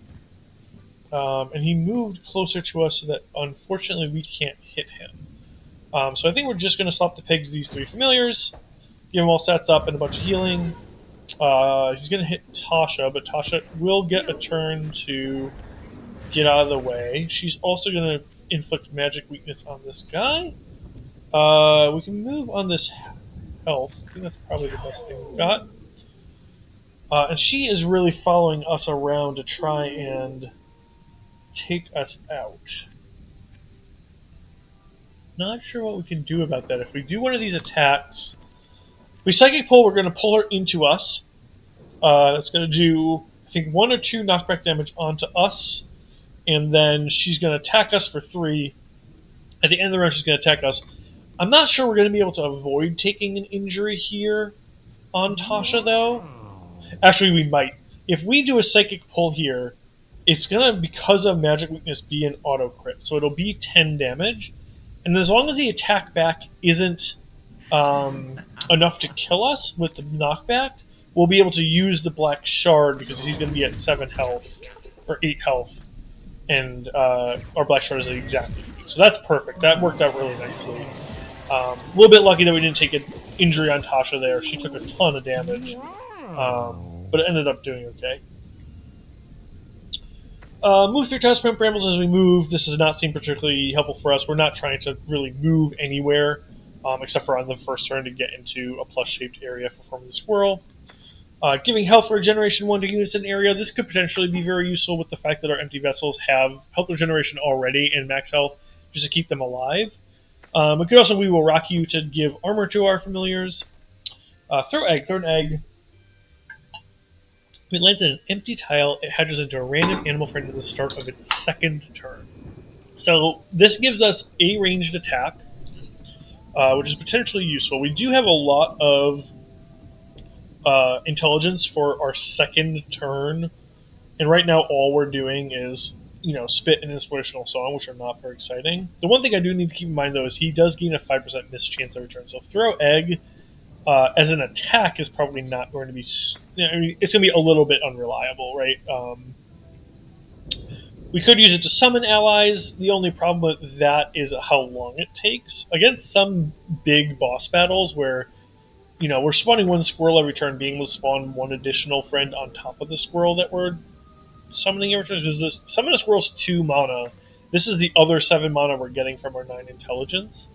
And he moved closer to us so that unfortunately we can't hit him. So I think we're just going to swap the pigs these 3 familiars, give him all stats up and a bunch of healing. He's going to hit Tosha, but Tosha will get a turn to get out of the way. She's also going to inflict magic weakness on this guy. We can move on this health. I think that's probably the best thing we've got. And she is really following us around to try and take us out. Not sure what we can do about that. If we do one of these attacks, We Psychic Pull, we're going to pull her into us. It's going to do, I think, 1 or 2 knockback damage onto us, and then she's going to attack us for 3. At the end of the round, she's going to attack us. I'm not sure we're going to be able to avoid taking an injury here on Tosha, though. Actually, we might. If we do a Psychic Pull here, it's going to, because of Magic Weakness, be an auto crit. So it'll be 10 damage. And as long as the attack back isn't enough to kill us with the knockback, we'll be able to use the Black Shard because he's going to be at 7 health, or 8 health. And our Black Shard is exactly. So that's perfect. That worked out really nicely. A little bit lucky that we didn't take an injury on Tosha there. She took a ton of damage. But it ended up doing okay. Move through Test Brambles as we move. This does not seem particularly helpful for us. We're not trying to really move anywhere, except for on the first turn to get into a plus-shaped area for Form of the Squirrel. Giving health regeneration 1 to units in an area. This could potentially be very useful with the fact that our empty vessels have health regeneration already and max health, just to keep them alive. It could also, we will rock you to give armor to our familiars. Throw an egg. If it lands in an empty tile, it hatches into a random animal friend at the start of its second turn. So this gives us a ranged attack, which is potentially useful. We do have a lot of intelligence for our second turn, and right now all we're doing is, spit an inspirational song, which are not very exciting. The one thing I do need to keep in mind, though, is he does gain a 5% miss chance every turn. So throw egg as an attack is probably not going to be... it's going to be a little bit unreliable, right? We could use it to summon allies. The only problem with that is how long it takes. Against some big boss battles where, we're spawning 1 squirrel every turn, being able to spawn 1 additional friend on top of the squirrel that we're summoning every turn, because this summon a squirrel's 2 mana. This is the other 7 mana we're getting from our 9 intelligence.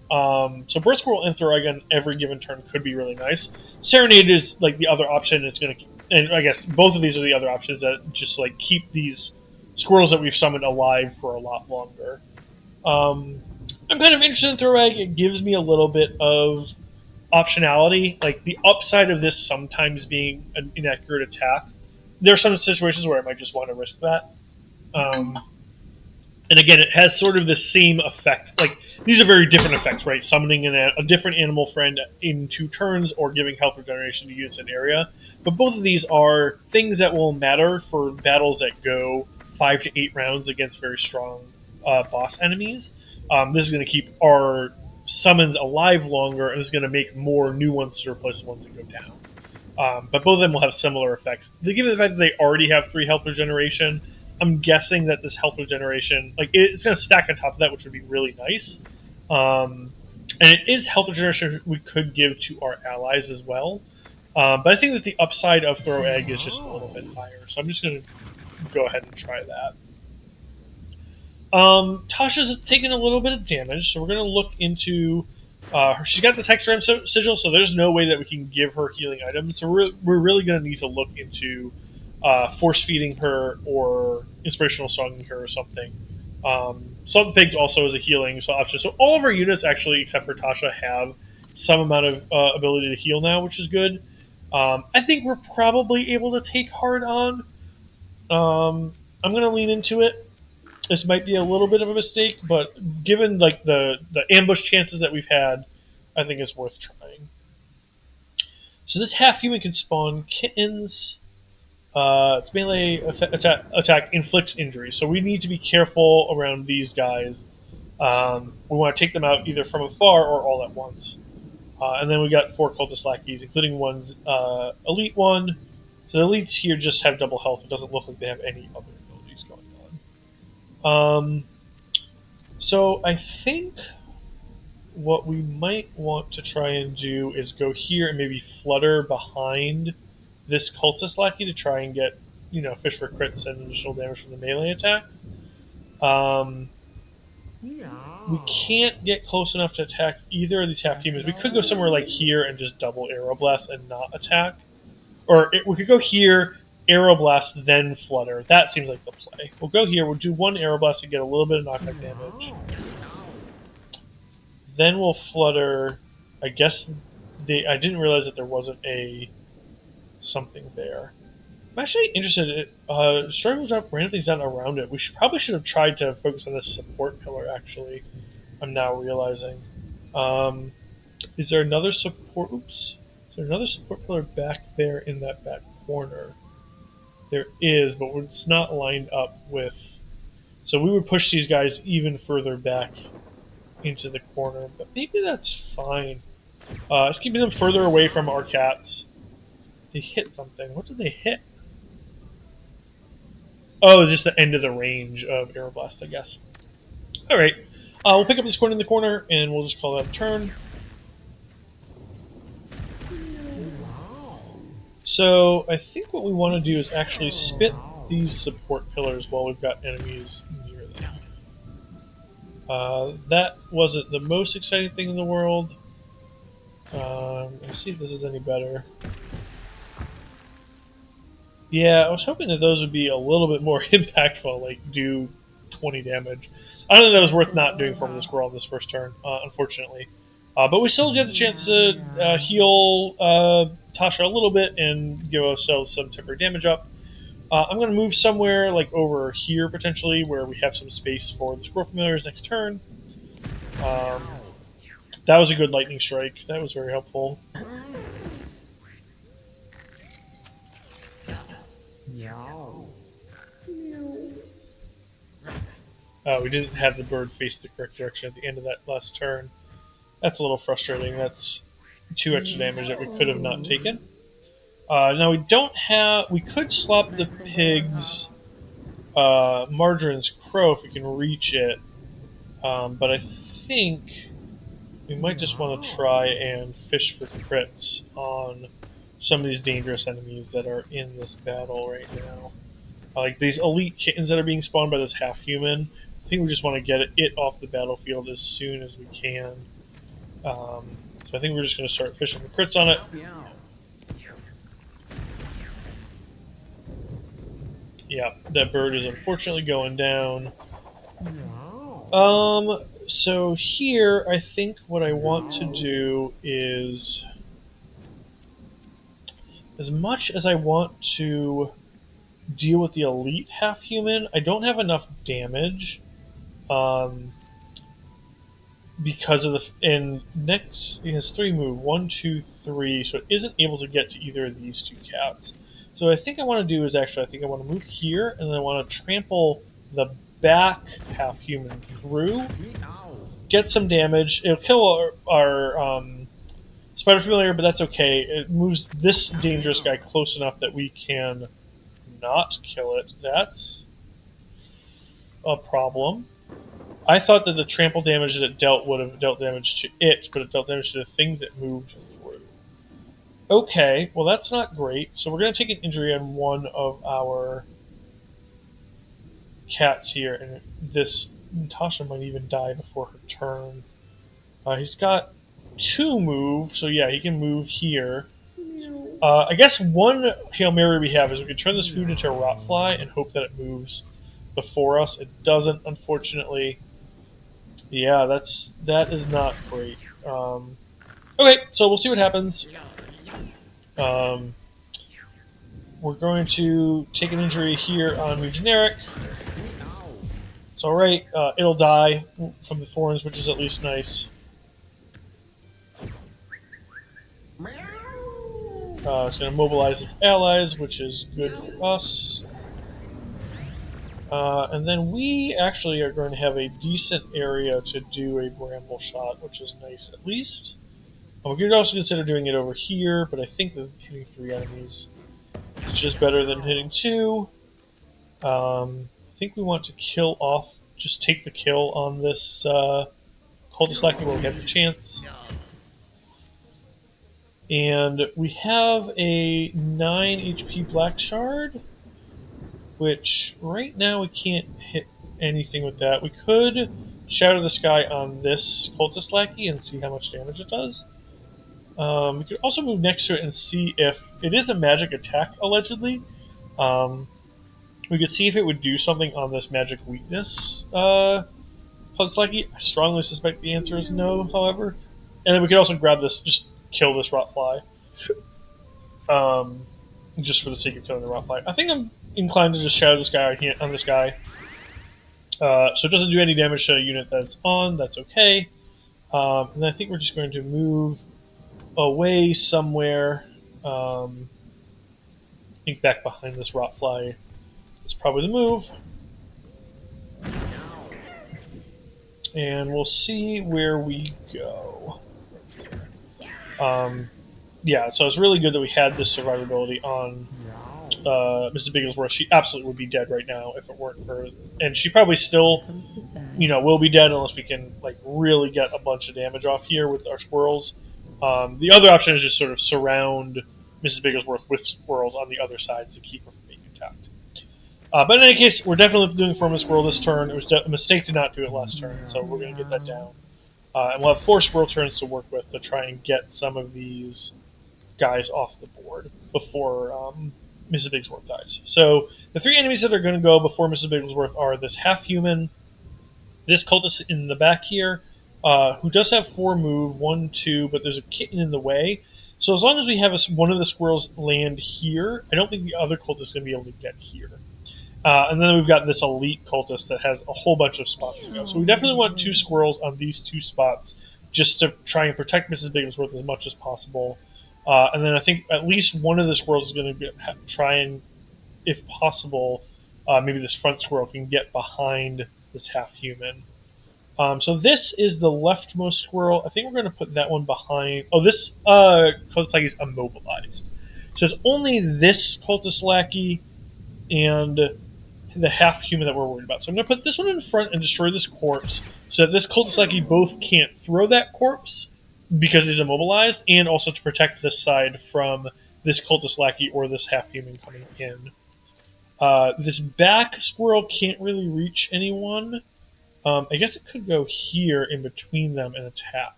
So Bird Squirrel and Throw Egg on every given turn could be really nice. Serenade is like the other option. It's going to, and I guess both of these are the other options that just like keep these squirrels that we've summoned alive for a lot longer. I'm kind of interested in Throw Egg. It gives me a little bit of optionality. Like the upside of this sometimes being an inaccurate attack. There are some situations where I might just want to risk that. And again, it has sort of the same effect. Like, these are very different effects, right? Summoning a different animal friend in 2 turns or giving health regeneration to units in an area. But both of these are things that will matter for battles that go 5 to 8 rounds against very strong boss enemies. This is going to keep our summons alive longer, and is going to make more new ones to replace the ones that go down. But both of them will have similar effects. Given the fact that they already have 3 health regeneration, I'm guessing that this health regeneration, it's going to stack on top of that, which would be really nice. And it is health regeneration we could give to our allies as well. But I think that the upside of Throw Egg is just a little bit higher. So I'm just going to go ahead and try that. Tasha's taken a little bit of damage, so we're going to look into... she's got this Hexagram Sigil, so there's no way that we can give her healing items. So we're really going to need to look into... force feeding her or inspirational songing her or something. Some pigs also is a healing option. So all of our units, actually, except for Tosha, have some amount of ability to heal now, which is good. I think we're probably able to take hard on. I'm going to lean into it. This might be a little bit of a mistake, but given the ambush chances that we've had, I think it's worth trying. So this half-human can spawn kittens. Its melee attack inflicts injury, so we need to be careful around these guys. We want to take them out either from afar or all at once. And then we got 4 cultist lackeys, including one's elite one. So the elites here just have double health. It doesn't look like they have any other abilities going on. So I think what we might want to try and do is go here and maybe flutter behind this cultist lackey to try and get, fish for crits and additional damage from the melee attacks. We can't get close enough to attack either of these half-humans. We could go somewhere like here and just double Arrow Blast and not attack. Or we could go here, Arrow Blast, then Flutter. That seems like the play. We'll go here, we'll do 1 Arrow Blast to get a little bit of knockback damage. Then we'll Flutter, I guess, I didn't realize that there wasn't a something there. I'm actually interested. Struggles up random things down around it. We probably should have tried to focus on this support pillar. Actually, I'm now realizing. Is there another support? Oops. Is there another support pillar back there in that back corner? There is, but it's not lined up with. So we would push these guys even further back into the corner, but maybe that's fine. It's keeping them further away from our cats. They hit something. What did they hit? Oh, just the end of the range of Aeroblast, I guess. Alright. We'll pick up this corner in the corner, and we'll just call that a turn. So, I think what we want to do is actually spit these support pillars while we've got enemies near them. That wasn't the most exciting thing in the world. Let's see if this is any better. Yeah, I was hoping that those would be a little bit more impactful, like do 20 damage. I don't think that was worth not doing Form of the Squirrel on this first turn, unfortunately. But we still get the chance to heal Tosha a little bit and give ourselves some temporary damage up. I'm going to move somewhere like over here, potentially, where we have some space for the Squirrel Familiars next turn. That was a good lightning strike. That was very helpful. We didn't have the bird face the correct direction at the end of that last turn. That's a little frustrating. That's 2 extra damage that we could have not taken. Now we don't have... We could swap the pig's Margarin's crow if we can reach it. But I think we might just want to try and fish for crits on some of these dangerous enemies that are in this battle right now. Like these elite kittens that are being spawned by this half-human. I think we just want to get it off the battlefield as soon as we can. So I think we're just going to start fishing for crits on it. Yeah, that bird is unfortunately going down. So here, I think what I want to do is, as much as I want to deal with the elite half-human, I don't have enough damage. Because of the... And next, it has 3 move. 1, 2, 3. So it isn't able to get to either of these 2 cats. So I think I want to do is actually, I think I want to move here, and then I want to trample the back half-human through. Get some damage. It'll kill our Spider Familiar, but that's okay. It moves this dangerous guy close enough that we can not kill it. That's a problem. I thought that the trample damage that it dealt would have dealt damage to it, but it dealt damage to the things it moved through. Okay, well that's not great. So we're going to take an injury on one of our cats here, and this Tosha might even die before her turn. He's got 2 move, so yeah, he can move here. I guess one Hail Mary we have is we can turn this food into a Rotfly and hope that it moves before us. It doesn't, unfortunately. Yeah, that is not great. Okay, so we'll see what happens. We're going to take an injury here on Mew Generic. It's alright. It'll die from the thorns, which is at least nice. It's going to mobilize its allies, which is good for us. And then we actually are going to have a decent area to do a bramble shot, which is nice at least. We could also consider doing it over here, but I think that hitting 3 enemies is just better than hitting 2. I think we want to kill off, just take the kill on this Cultist Lackey while we have the chance. And we have a 9 HP Black Shard, which right now we can't hit anything with that. We could Shatter the Sky on this Cultist Lackey and see how much damage it does. We could also move next to it and see if it is a magic attack, allegedly. We could see if it would do something on this magic weakness. Cultist Lackey, I strongly suspect the answer is no, however. And then we could also grab this, just kill this rotfly. Just for the sake of killing the rotfly. I think I'm inclined to just shadow this guy on this guy. So it doesn't do any damage to a unit that's on. That's okay. And I think we're just going to move away somewhere. I think back behind this rotfly is probably the move. And we'll see where we go. Yeah, so it's really good that we had this survivability on Mrs. Bigglesworth. She absolutely would be dead right now if it weren't for... And she probably still, will be dead unless we can really get a bunch of damage off here with our squirrels. The other option is just sort of surround Mrs. Bigglesworth with squirrels on the other side to keep her from being attacked. But in any case, we're definitely doing Foreman Squirrel this turn. It was a mistake to not do it last turn, so we're going to get that down. And we'll have 4 squirrel turns to work with to try and get some of these guys off the board before Mrs. Bigglesworth dies. So the 3 enemies that are going to go before Mrs. Bigglesworth are this half-human, this cultist in the back here, who does have 4 move, 1, 2, but there's a kitten in the way. So as long as we have one of the squirrels land here, I don't think the other cultist is going to be able to get here. And then we've got this elite cultist that has a whole bunch of spots to go. So we definitely want 2 squirrels on these 2 spots just to try and protect Mrs. Bigglesworth as much as possible. And then I think at least one of the squirrels is going to try and, if possible, maybe this front squirrel can get behind this half-human. So this is the leftmost squirrel. I think we're going to put that one behind... Oh, this cultist lackey is immobilized. So it's only this cultist lackey and the half-human that we're worried about. So I'm going to put this one in front and destroy this corpse so that this cultist lackey both can't throw that corpse because he's immobilized, and also to protect this side from this cultist lackey or this half-human coming in. This back squirrel can't really reach anyone. I guess it could go here in between them and attack.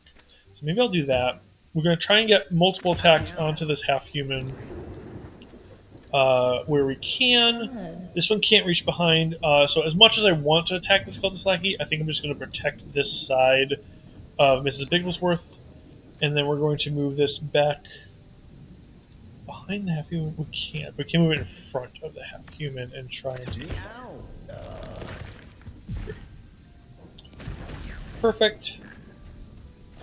So maybe I'll do that. We're going to try and get multiple attacks onto this half-human where we can. This one can't reach behind. So as much as I want to attack this cultist lackey, I think I'm just going to protect this side of Mrs. Bigglesworth. And then we're going to move this back behind the half-human. We can't. We can move it in front of the half-human and try and do Perfect.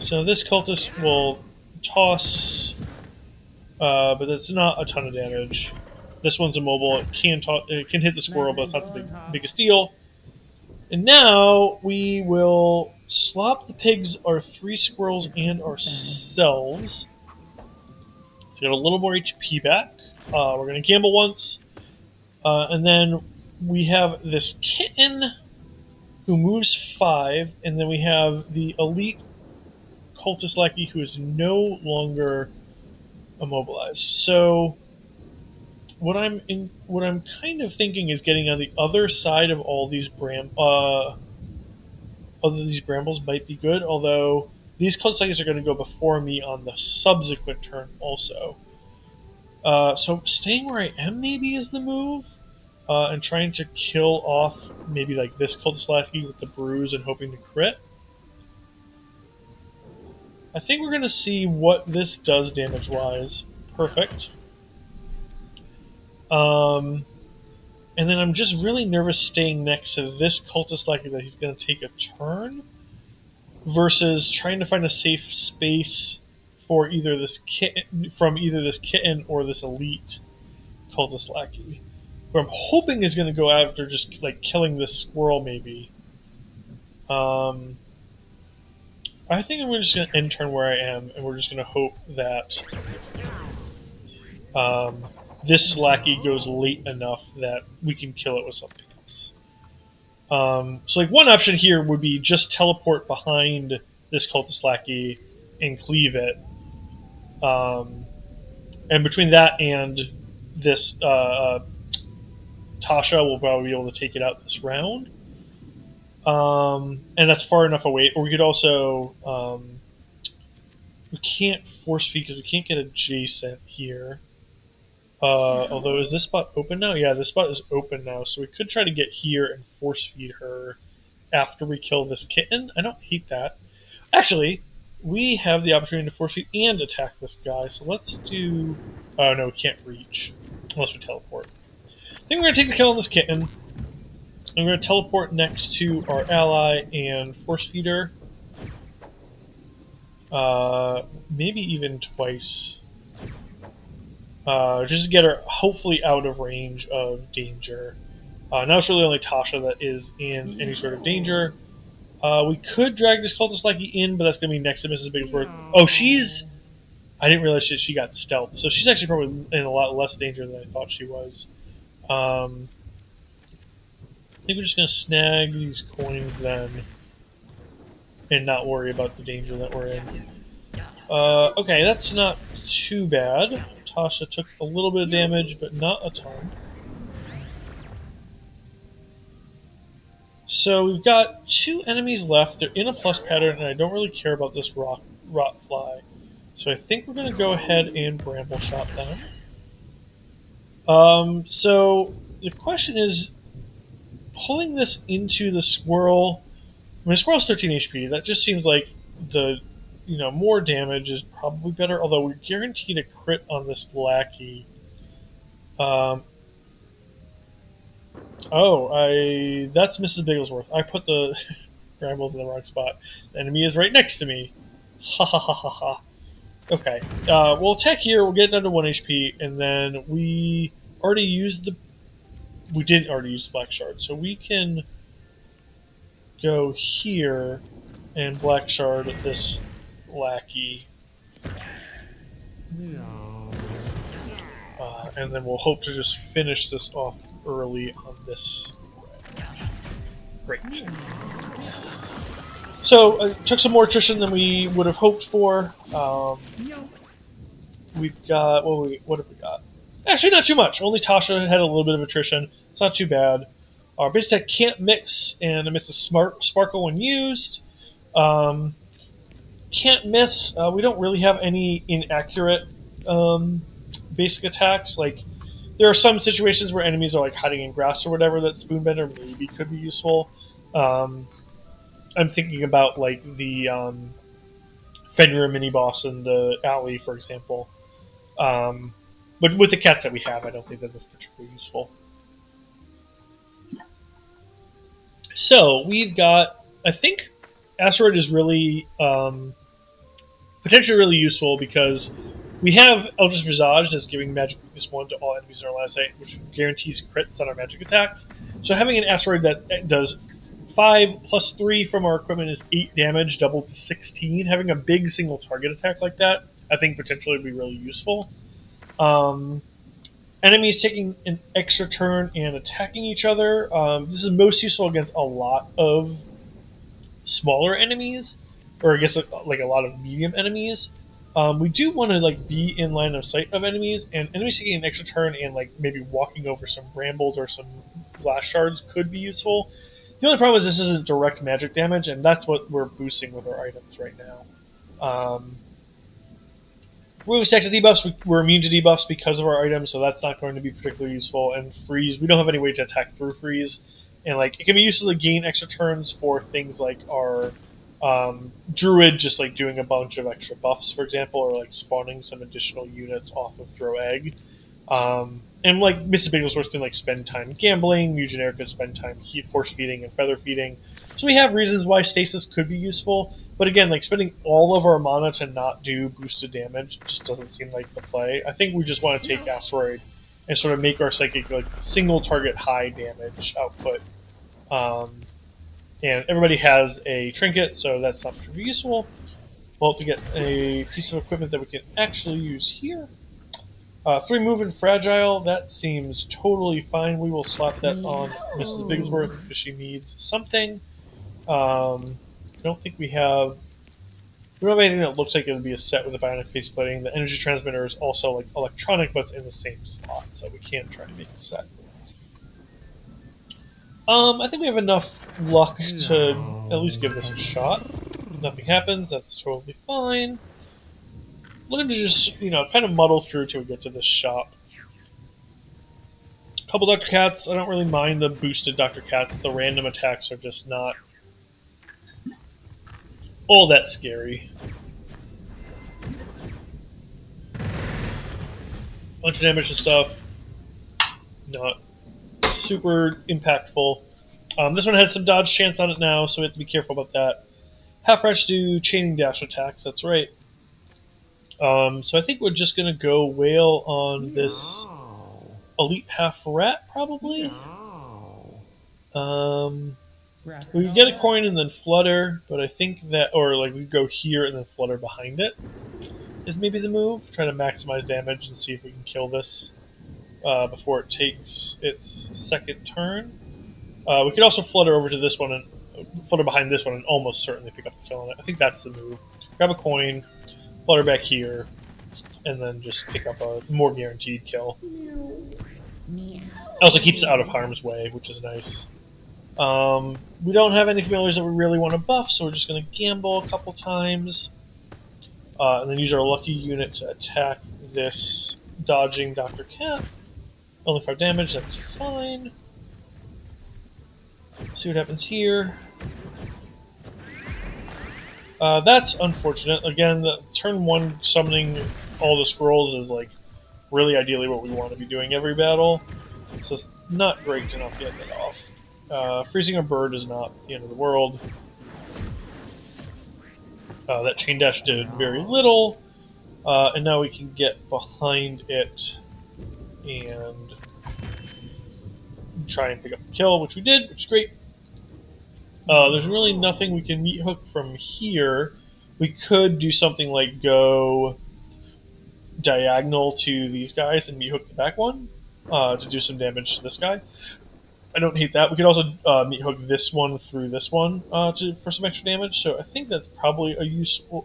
So this cultist will toss, but that's not a ton of damage. This one's immobile. It can hit the squirrel, but it's not the biggest deal. And now we will slop the pigs, our 3 squirrels, and ourselves. So get a little more HP back. We're going to gamble once. And then we have this kitten who moves 5, and then we have the elite cultist lackey who is no longer immobilized. So what I'm kind of thinking is getting on the other side of all these brambles might be good, although these cultist lackeys are going to go before me on the subsequent turn also. So staying where I am maybe is the move. And trying to kill off maybe like this cultist lackey with the bruise and hoping to crit. I think we're going to see what this does damage-wise. Perfect. And then I'm just really nervous staying next to this cultist lackey that he's going to take a turn versus trying to find a safe space for either this kitten or this elite cultist lackey. Who I'm hoping is going to go after just like killing this squirrel, maybe. I think I'm just going to end turn where I am, and we're just going to hope that this lackey goes late enough that we can kill it with something else. So, like one option here would be just teleport behind this cultist lackey and cleave it. And between that and this Tosha will probably be able to take it out this round. And that's far enough away. Or we could also... we can't force feed because we can't get adjacent here. Although, is this spot open now? Yeah, this spot is open now. So we could try to get here and force feed her after we kill this kitten. I don't hate that. Actually, we have the opportunity to force feed and attack this guy. So let's do... Oh, no, we can't reach. Unless we teleport. I think we're going to take the kill on this kitten. And we're going to teleport next to our ally and force feed her. Maybe even twice. Just to get her hopefully out of range of danger. Now it's really only Tosha that is in any sort of danger. We could drag this cultist lackey in, but that's going to be next to Mrs. Bigglesworth. Oh, she's... I didn't realize she got stealth, so she's actually probably in a lot less danger than I thought she was. I think we're just going to snag these coins then, and not worry about the danger that we're in. Okay, that's not too bad. Tosha took a little bit of damage, but not a ton. So we've got 2 enemies left. They're in a plus pattern, and I don't really care about this rot fly. So I think we're going to go ahead and bramble shot them. So the question is, pulling this into the squirrel... I mean, the squirrel's 13 HP. That just seems like the... more damage is probably better, although we're guaranteed a crit on this lackey. That's Mrs. Bigglesworth. I put the brambles in the wrong spot. The enemy is right next to me. Ha ha ha ha ha. Okay, we'll attack here, we'll get it down to 1 HP, and then we already used the... We didn't already use the black shard, so we can go here and black shard this lackey. And then we'll hope to just finish this off early on this. Great. So, took some more attrition than we would have hoped for. We've got... What have we got? Actually, not too much. Only Tosha had a little bit of attrition. It's not too bad. Our base attack can't mix and emits a sparkle when used. Can't miss. We don't really have any inaccurate basic attacks. Like, there are some situations where enemies are like hiding in grass or whatever that Spoonbender maybe could be useful. I'm thinking about like the Fenrir mini boss in the alley, for example. But with the cats that we have, I don't think that that's particularly useful. So we've got, I think, Asteroid is really potentially really useful because we have Eldritch Visage that's giving magic weakness 1 to all enemies in our line of sight, which guarantees crits on our magic attacks. So having an Asteroid that does 5 plus 3 from our equipment is 8 damage, doubled to 16. Having a big single target attack like that, I think potentially would be really useful. Enemies taking an extra turn and attacking each other. This is most useful against a lot of smaller enemies, or I guess like a lot of medium enemies. We do want to like be in line of sight of enemies, and enemies taking an extra turn and like maybe walking over some brambles or some glass shards could be useful. The only problem is this isn't direct magic damage, and that's what we're boosting with our items right now. Moving stacks of debuffs, we're immune to debuffs because of our items, so that's not going to be particularly useful. And freeze, we don't have any way to attack through freeze, and like it can be useful to gain extra turns for things like our druid, just like doing a bunch of extra buffs, for example, or like spawning some additional units off of throw egg. And like Mrs. Bigglesworth can like spend time gambling, Mew Generic can spend time force feeding and feather feeding. So we have reasons why stasis could be useful, but again, like spending all of our mana to not do boosted damage just doesn't seem like the play. I think we just want to take Asteroid and sort of make our psychic like single target high damage output. And everybody has a trinket, so that's not particularly useful. We'll have to get a piece of equipment that we can actually use here. 3 move and fragile, that seems totally fine. We will slap that on Mrs. Bigglesworth because she needs something. I don't think we have anything that looks like it would be a set with a bionic faceplating. The energy transmitter is also like electronic, but it's in the same slot, so we can't try to make a set. I think we have enough luck to at least give this a shot. If nothing happens, that's totally fine. Looking to just, kind of muddle through till we get to this shop. Couple Dr. Cats. I don't really mind the boosted Dr. Cats. The random attacks are just not all that scary. Bunch of damage and stuff. Not super impactful. This one has some dodge chance on it now, so we have to be careful about that. Half rats do chaining dash attacks, that's right. So I think we're just going to go whale on this elite half rat, probably. We can get a coin and then flutter, but I think that, or like we go here and then flutter behind it, is maybe the move. Try to maximize damage and see if we can kill this before it takes its second turn. We could also flutter over to this one and flutter behind this one and almost certainly pick up the kill on it. I think that's the move. Grab a coin, flutter back here, and then just pick up a more guaranteed kill. It also keeps it out of harm's way, which is nice. We don't have any familiars that we really want to buff, so we're just going to gamble a couple times. And then use our lucky unit to attack this dodging Dr. Cat. Only 5 damage, that's fine. See what happens here. That's unfortunate. Again, the turn 1 summoning all the squirrels is like really ideally what we want to be doing every battle. So it's not great to not get that off. Freezing a bird is not the end of the world. That chain dash did very little. And now we can get behind it and try and pick up the kill, which we did, which is great. There's really nothing we can meat hook from here. We could do something like go diagonal to these guys and meat hook the back one to do some damage to this guy. I don't hate that. We could also meat hook this one through this one for some extra damage. So I think that's probably a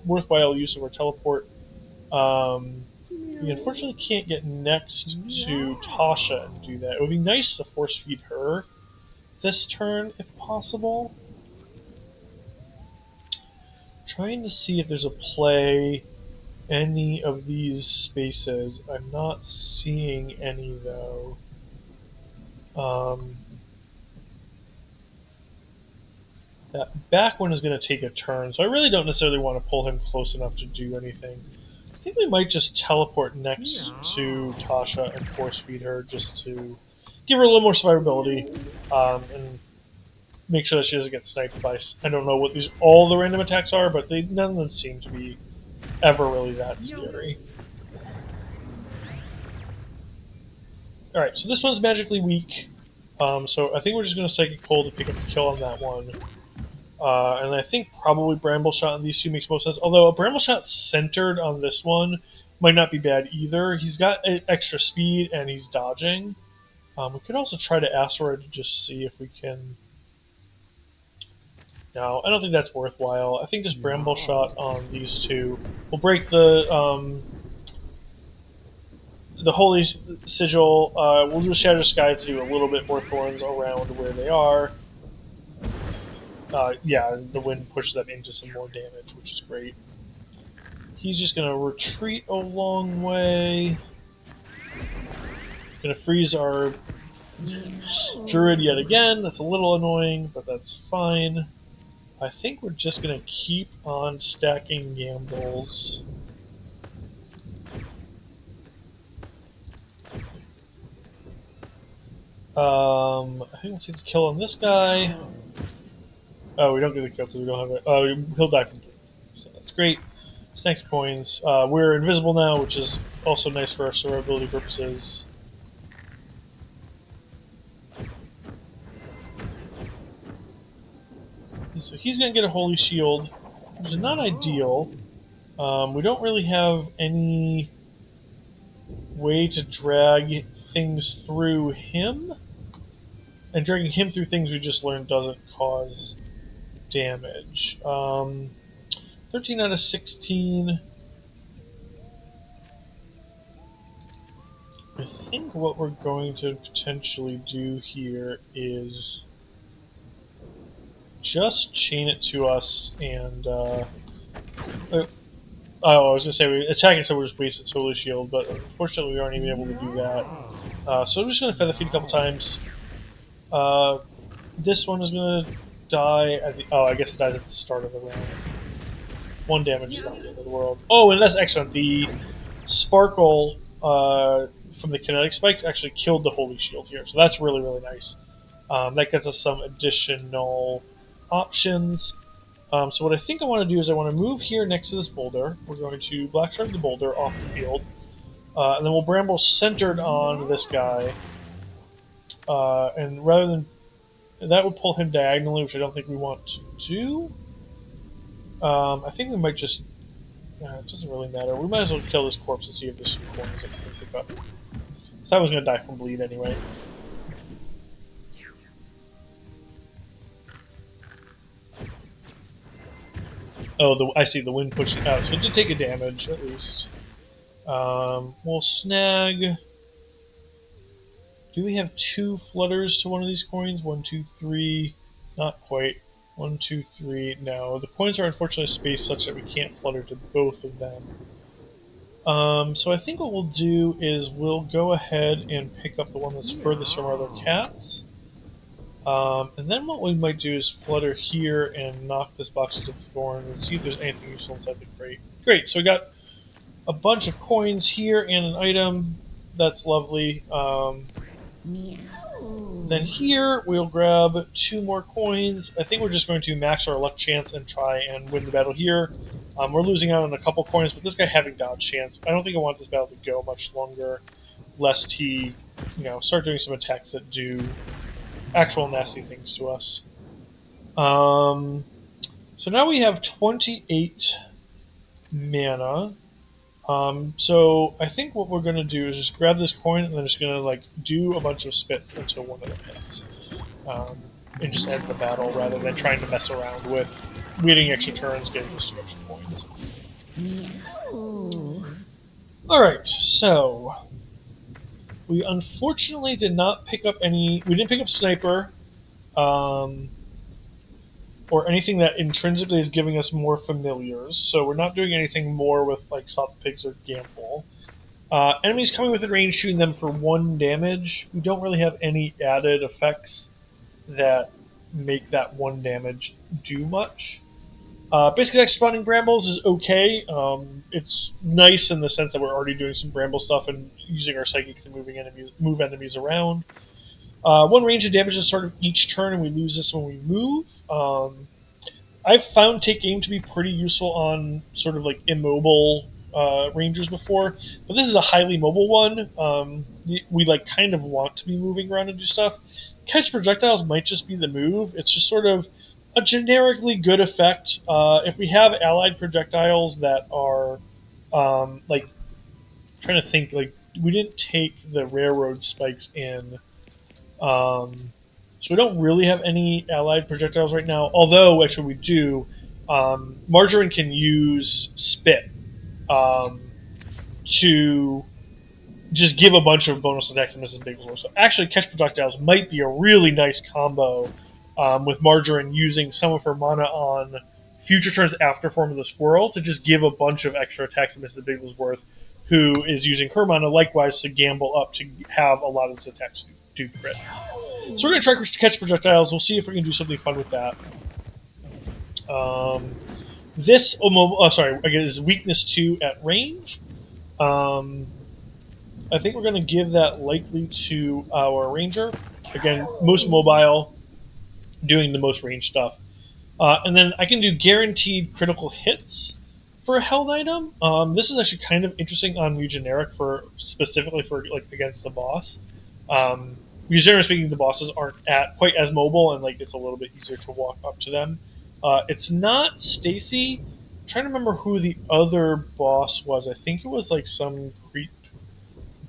worthwhile use of our teleport. We unfortunately can't get next to Tosha and do that. It would be nice to force feed her this turn if possible. Trying to see if there's a play any of these spaces. I'm not seeing any though. That back one is going to take a turn, so I really don't necessarily want to pull him close enough to do anything. I think we might just teleport next to Tosha and force feed her just to give her a little more survivability and make sure that she doesn't get sniped by. I don't know what all the random attacks are, but none of them seem to be ever really that scary. Alright, so this one's magically weak. So I think we're just going to Psychic Pull to pick up the kill on that one. And I think probably Bramble Shot on these two makes most sense. Although a Bramble Shot centered on this one might not be bad either. He's got extra speed and he's dodging. We could also try to Asteroid to just see if we can... No, I don't think that's worthwhile. I think just Bramble Shot on these two will break the Holy Sigil. We'll do a Shatter Sky to do a little bit more thorns around where they are. Yeah, the wind pushes them into some more damage, which is great. He's just going to retreat a long way. Going to freeze our Druid yet again. That's a little annoying, but that's fine. I think we're just going to keep on stacking gambles. I think we'll take the kill on this guy. Oh, we don't get the kill because we don't have it. Oh, he'll die from bleed. So that's great. Snacks coins. We're invisible now, which is also nice for our survivability purposes. So he's going to get a Holy Shield, which is not ideal. We don't really have any way to drag things through him. And dragging him through things we just learned doesn't cause damage. 13 out of 16. I think what we're going to potentially do here is just chain it to us and I was going to say attacking so we're just wasted Solar Shield, but unfortunately we aren't even able to do that. So I'm just going to Feather Feed a couple times. This one is going to die at the... Oh, I guess it dies at the start of the round. 1 damage is not the end of the world. Oh, and that's excellent. The Sparkle from the kinetic spikes actually killed the holy shield here, so that's really, really nice. That gets us some additional options. So what I think I want to do is I want to move here next to this boulder. We're going to black shark the boulder off the field, and then we'll bramble centered on this guy. And rather than that would pull him diagonally, which I don't think we want to do. I think we might just. It doesn't really matter. We might as well kill this corpse and see if there's some coins that we can pick up. So I was going to die from bleed anyway. Oh, I see the wind pushed it out, so it did take a damage at least. We'll snag. Do we have 2 flutters to one of these coins? 1, 2, 3. Not quite. 1, 2, 3. No, the coins are unfortunately spaced such that we can't flutter to both of them. So I think what we'll do is we'll go ahead and pick up the one that's furthest from our other cats. And then what we might do is flutter here and knock this box into the thorn and see if there's anything useful inside the crate. Great, so we got a bunch of coins here and an item. That's lovely. Then here we'll grab 2 more coins. I think we're just going to max our luck chance and try and win the battle here. We're losing out on a couple coins, but this guy having dodge chance. I don't think I want this battle to go much longer, lest he, start doing some attacks that do actual nasty things to us. So now we have 28 mana. So I think what we're going to do is just grab this coin and then just going to do a bunch of spits until one of them hits. And just end the battle rather than trying to mess around with waiting extra turns, getting destruction coins. Alright, so we unfortunately did not pick up we didn't pick up Sniper, or anything that intrinsically is giving us more familiars, so we're not doing anything more with Stop Pigs or Gamble. Enemies coming within range, shooting them for 1 damage. We don't really have any added effects that make that 1 damage do much. Basic attack spawning brambles is okay. It's nice in the sense that we're already doing some bramble stuff and using our psychic to move enemies around. 1 range of damage at the start of each turn, and we lose this when we move. I've found Take Aim to be pretty useful on sort of immobile rangers before, but this is a highly mobile one. We kind of want to be moving around and do stuff. Catch projectiles might just be the move. It's just sort of a generically good effect. If we have allied projectiles that are trying to think, we didn't take the railroad spikes in. So we don't really have any allied projectiles right now, although actually we do. Margarin can use Spit to just give a bunch of bonus attacks to Mrs. Bigglesworth. So actually Catch Projectiles might be a really nice combo with Margarin using some of her mana on future turns after Form of the Squirrel to just give a bunch of extra attacks to Mrs. Bigglesworth, who is using her mana likewise to gamble up to have a lot of his attacks do crits. So we're going to try to catch projectiles. We'll see if we can do something fun with that. This again, is weakness 2 at range. I think we're going to give that likely to our ranger. Again, most mobile, doing the most range stuff. And then I can do guaranteed critical hits for a held item. This is actually kind of interesting on Mew Generic specifically for against the boss. Generally speaking, the bosses aren't quite as mobile, and it's a little bit easier to walk up to them. It's not Stacy. I'm trying to remember who the other boss was. I think it was some creep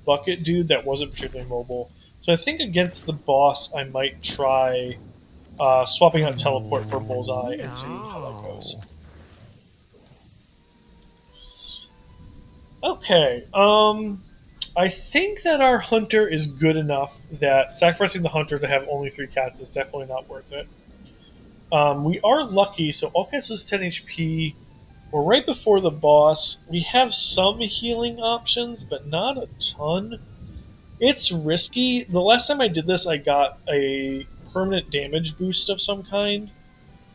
bucket dude that wasn't particularly mobile. So I think against the boss, I might try swapping out teleport for Bullseye and see how that goes. Okay. I think that our hunter is good enough that sacrificing the hunter to have only 3 cats is definitely not worth it. We are lucky, so all cats lose 10 HP. We're right before the boss. We have some healing options, but not a ton. It's risky. The last time I did this, I got a permanent damage boost of some kind.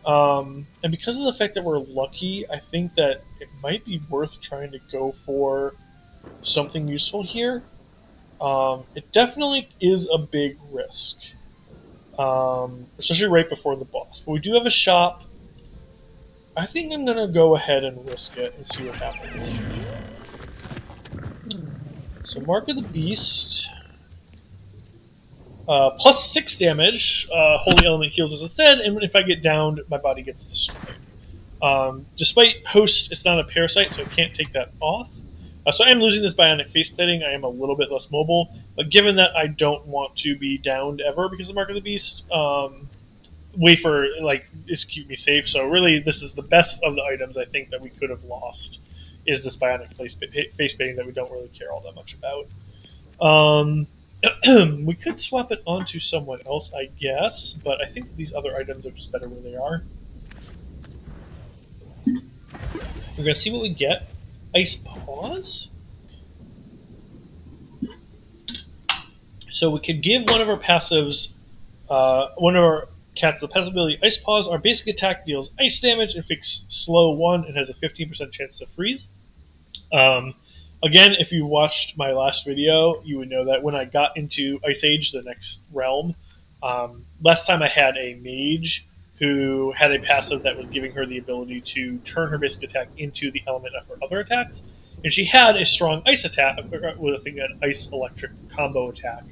And because of the fact that we're lucky, I think that it might be worth trying to go for something useful here. It definitely is a big risk, especially right before the boss. But we do have a shop. I think I'm going to go ahead and risk it and see what happens. So Mark of the Beast. Plus 6 damage. Holy Element heals as I said, and if I get downed, my body gets destroyed. Despite Host, it's not a parasite, so I can't take that off. So I am losing this bionic face plating. I am a little bit less mobile, but given that I don't want to be downed ever because of Mark of the Beast, wafer is keep me safe. So really, this is the best of the items I think that we could have lost. Is this bionic face plating that we don't really care all that much about? We could swap it onto someone else, I guess, but I think these other items are just better where they are. We're gonna see what we get. Ice Paws. So we could give one of our passives, one of our cats, the passive ability Ice Paws. Our basic attack deals ice damage, inflicts slow 1, and has a 15% chance to freeze. Again, if you watched my last video, you would know that when I got into Ice Age, the next realm, last time I had a mage who had a passive that was giving her the ability to turn her basic attack into the element of her other attacks. And she had a strong ice attack with a thing, an ice electric combo attack.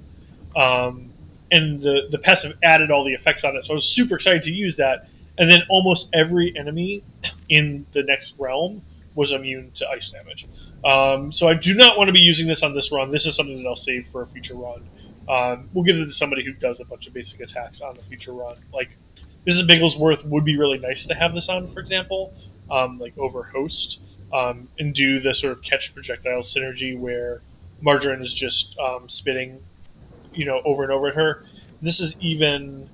And the passive added all the effects on it, so I was super excited to use that. And then almost every enemy in the next realm was immune to ice damage. So I do not want to be using this on this run. This is something that I'll save for a future run. We'll give it to somebody who does a bunch of basic attacks on the future run. Like, Mrs. Bigglesworth would be really nice to have this on, for example, like over Host, and do the sort of catch projectile synergy where Margarin is just spitting, over and over at her. This is even.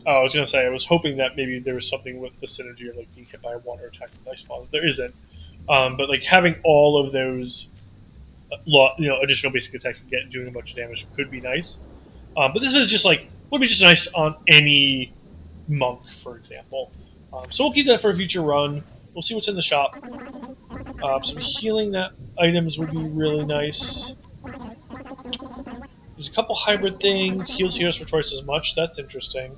Oh, I was going to say, I was hoping that maybe there was something with the synergy of like being hit by a water attack with ice ball. There isn't. But like having all of those, additional basic attacks and doing a bunch of damage could be nice. But this is just would be just nice on any monk, for example. So we'll keep that for a future run. We'll see what's in the shop. Some healing items would be really nice. There's a couple hybrid things. Heals heroes for twice as much. That's interesting.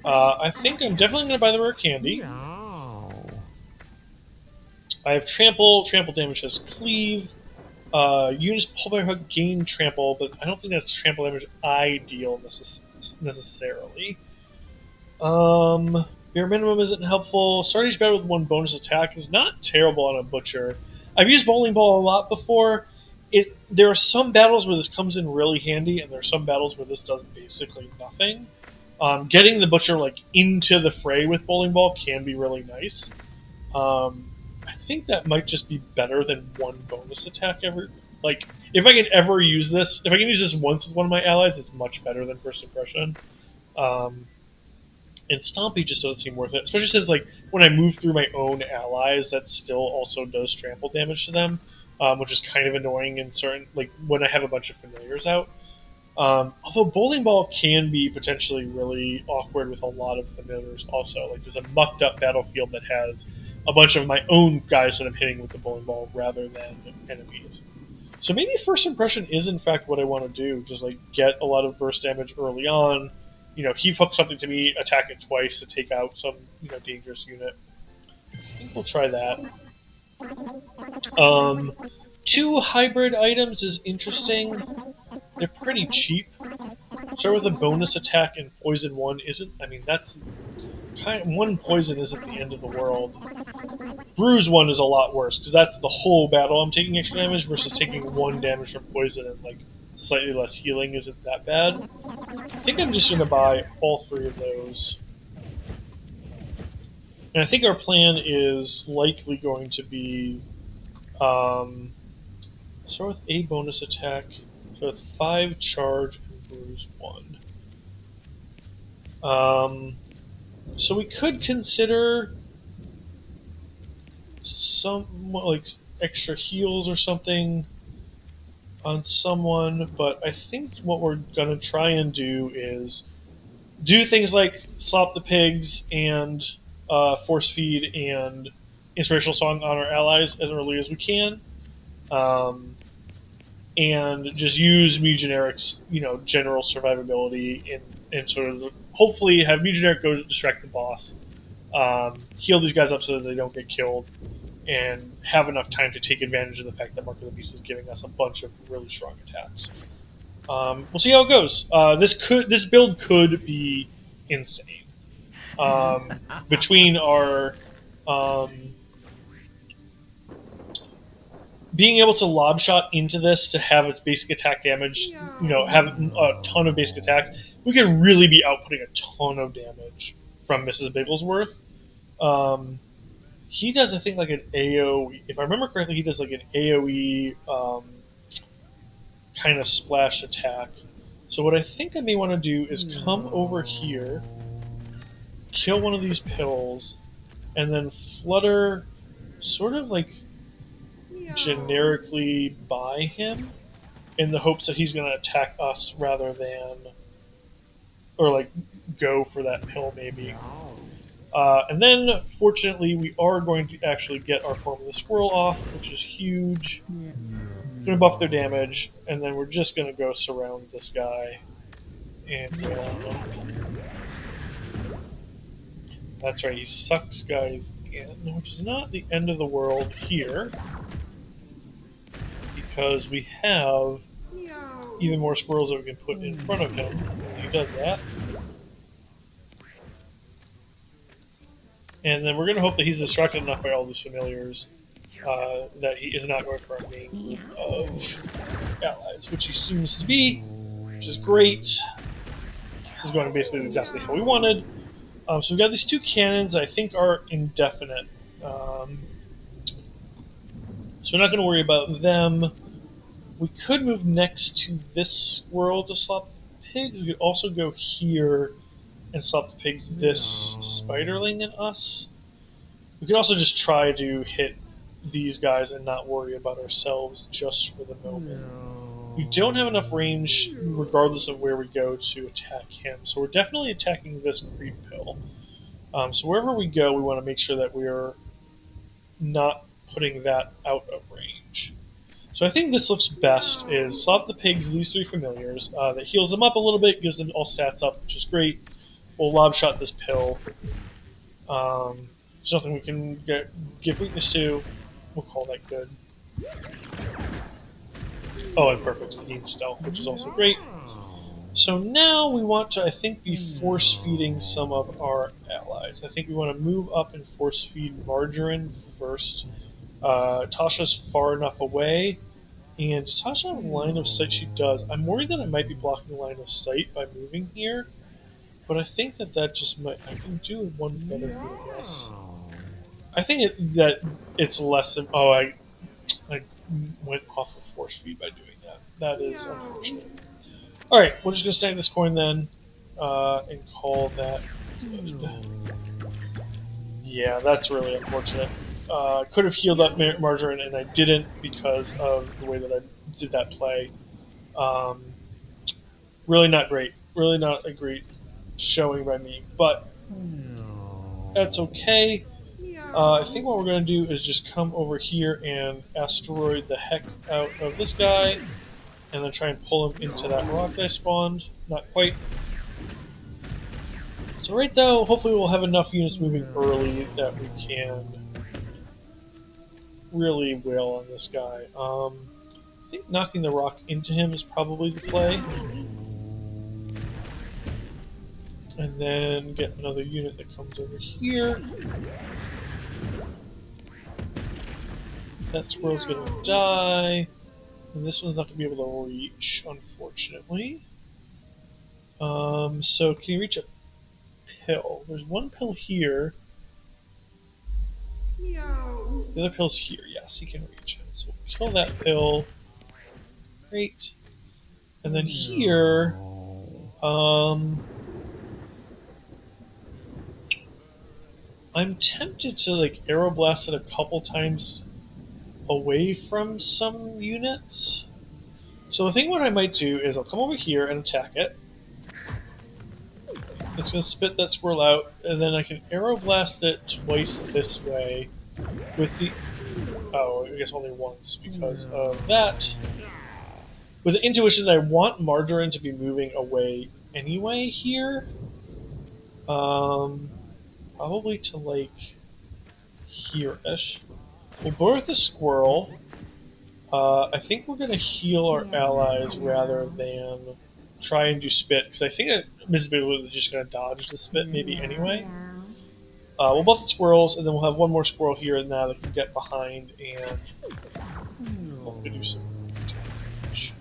I think I'm definitely going to buy the rare candy. I have Trample. Trample damage has Cleave. Units pulled by hook gain Trample, but I don't think that's Trample damage I deal necessarily. Bare minimum isn't helpful. Starting each battle with 1 bonus attack is not terrible on a Butcher. I've used Bowling Ball a lot before. There are some battles where this comes in really handy, and there are some battles where this does basically nothing. Getting the Butcher into the fray with Bowling Ball can be really nice. I think that might just be better than 1 bonus attack ever. If I can ever use this, if I can use this once with one of my allies, it's much better than First Impression. And Stompy just doesn't seem worth it, especially since when I move through my own allies, that still also does trample damage to them, which is kind of annoying in certain when I have a bunch of familiars out. Although Bowling Ball can be potentially really awkward with a lot of familiars also. There's a mucked up battlefield that has a bunch of my own guys that I'm hitting with the Bowling Ball rather than enemies. So maybe First Impression is in fact what I want to do. Just get a lot of burst damage early on. He hooks something to me, attack it twice to take out some dangerous unit. I think we'll try that. 2 hybrid items is interesting. They're pretty cheap. Start with a bonus attack and poison 1 isn't. I mean, that's kind of, 1 poison isn't the end of the world. Bruise 1 is a lot worse because that's the whole battle. I'm taking extra damage versus taking 1 damage from poison and slightly less healing isn't that bad. I think I'm just going to buy all 3 of those. And I think our plan is likely going to be start with a bonus attack, start with 5 charge and bruise 1. So we could consider some extra heals or something on someone, but I think what we're gonna try and do is do things like slop the pigs and force feed and inspirational song on our allies as early as we can. and just use Mew Generic's general survivability and sort of hopefully have Mew Generic go distract the boss, heal these guys up so that they don't get killed, and have enough time to take advantage of the fact that Mark of the Beast is giving us a bunch of really strong attacks. We'll see how it goes. This build could be insane. Between our being able to lob shot into this to have its basic attack damage, have a ton of basic attacks, we could really be outputting a ton of damage from Mrs. Bigglesworth. He does, I think, like an AoE. If I remember correctly, he does like an AoE kind of splash attack. So what I think I may want to do is come over here, kill one of these pills, and then flutter sort of like generically by him in the hopes that he's going to attack us rather than, or like go for that pill maybe. And then, fortunately, we are going to actually get our form of the squirrel off, which is huge. Going to buff their damage, and then we're just going to go surround this guy. And that's right, he sucks guys again, which is not the end of the world here, because we have even more squirrels that we can put in front of him. He does that. And then we're going to hope that he's distracted enough by all these familiars that he is not going for a main of allies, which he seems to be, which is great. This is going basically exactly how we wanted. So we've got these two cannons that I think are indefinite. So we're not going to worry about them. We could move next to this squirrel to slap the pigs. We could also go here and slap the pigs this spiderling and us. We could also just try to hit these guys and not worry about ourselves just for the moment. We don't have enough range, regardless of where we go, to attack him. So we're definitely attacking this creep pill. So wherever we go, we want to make sure that we're not putting that out of range. So I think this looks best is slap the pigs, these three familiars. That heals them up a little bit, gives them all stats up, which is great. We'll lob shot this pill. There's nothing we can give weakness to. We'll call that good. Oh, and perfect. It needs stealth, which is also great. So now we want to, I think, be force-feeding some of our allies. I think we want to move up and force-feed Margarin first. Tosha's far enough away. And does Tosha have line of sight? She does. I'm worried that I might be blocking line of sight by moving here. But I think that just might... I can do one feather here, I guess. I think that it's less than... Oh, I went off of force feed by doing that. That is unfortunate. Alright, we're just going to snag this coin then, and call that good. Yeah, that's really unfortunate. I could have healed up Margarin, and I didn't because of the way that I did that play. Really not great. Really not a great showing by me, but that's okay. I think what we're going to do is just come over here and asteroid the heck out of this guy, and then try and pull him into that rock I spawned. Not quite. So right though, hopefully we'll have enough units moving early that we can really wail on this guy. I think knocking the rock into him is probably the play. And then get another unit that comes over here. That squirrel's gonna die. And this one's not gonna be able to reach, unfortunately. So can you reach a pill? There's one pill here. The other pill's here. Yes, he can reach it. So we'll kill that pill. Great. And then here, I'm tempted to like arrow blast it a couple times away from some units. So I think what I might do is I'll come over here and attack it. It's going to spit that squirrel out, and then I can arrow blast it twice this way with the... Oh, I guess only once because of that. With the intuition that I want Margarin to be moving away anyway here. Probably to like here-ish. We'll birth a squirrel. I think we're going to heal our allies rather than try and do spit, because I think that Mrs. Bigglesworth is just going to dodge the spit maybe anyway. We'll buff the squirrels, and then we'll have one more squirrel here and now that can get behind and hopefully do some damage.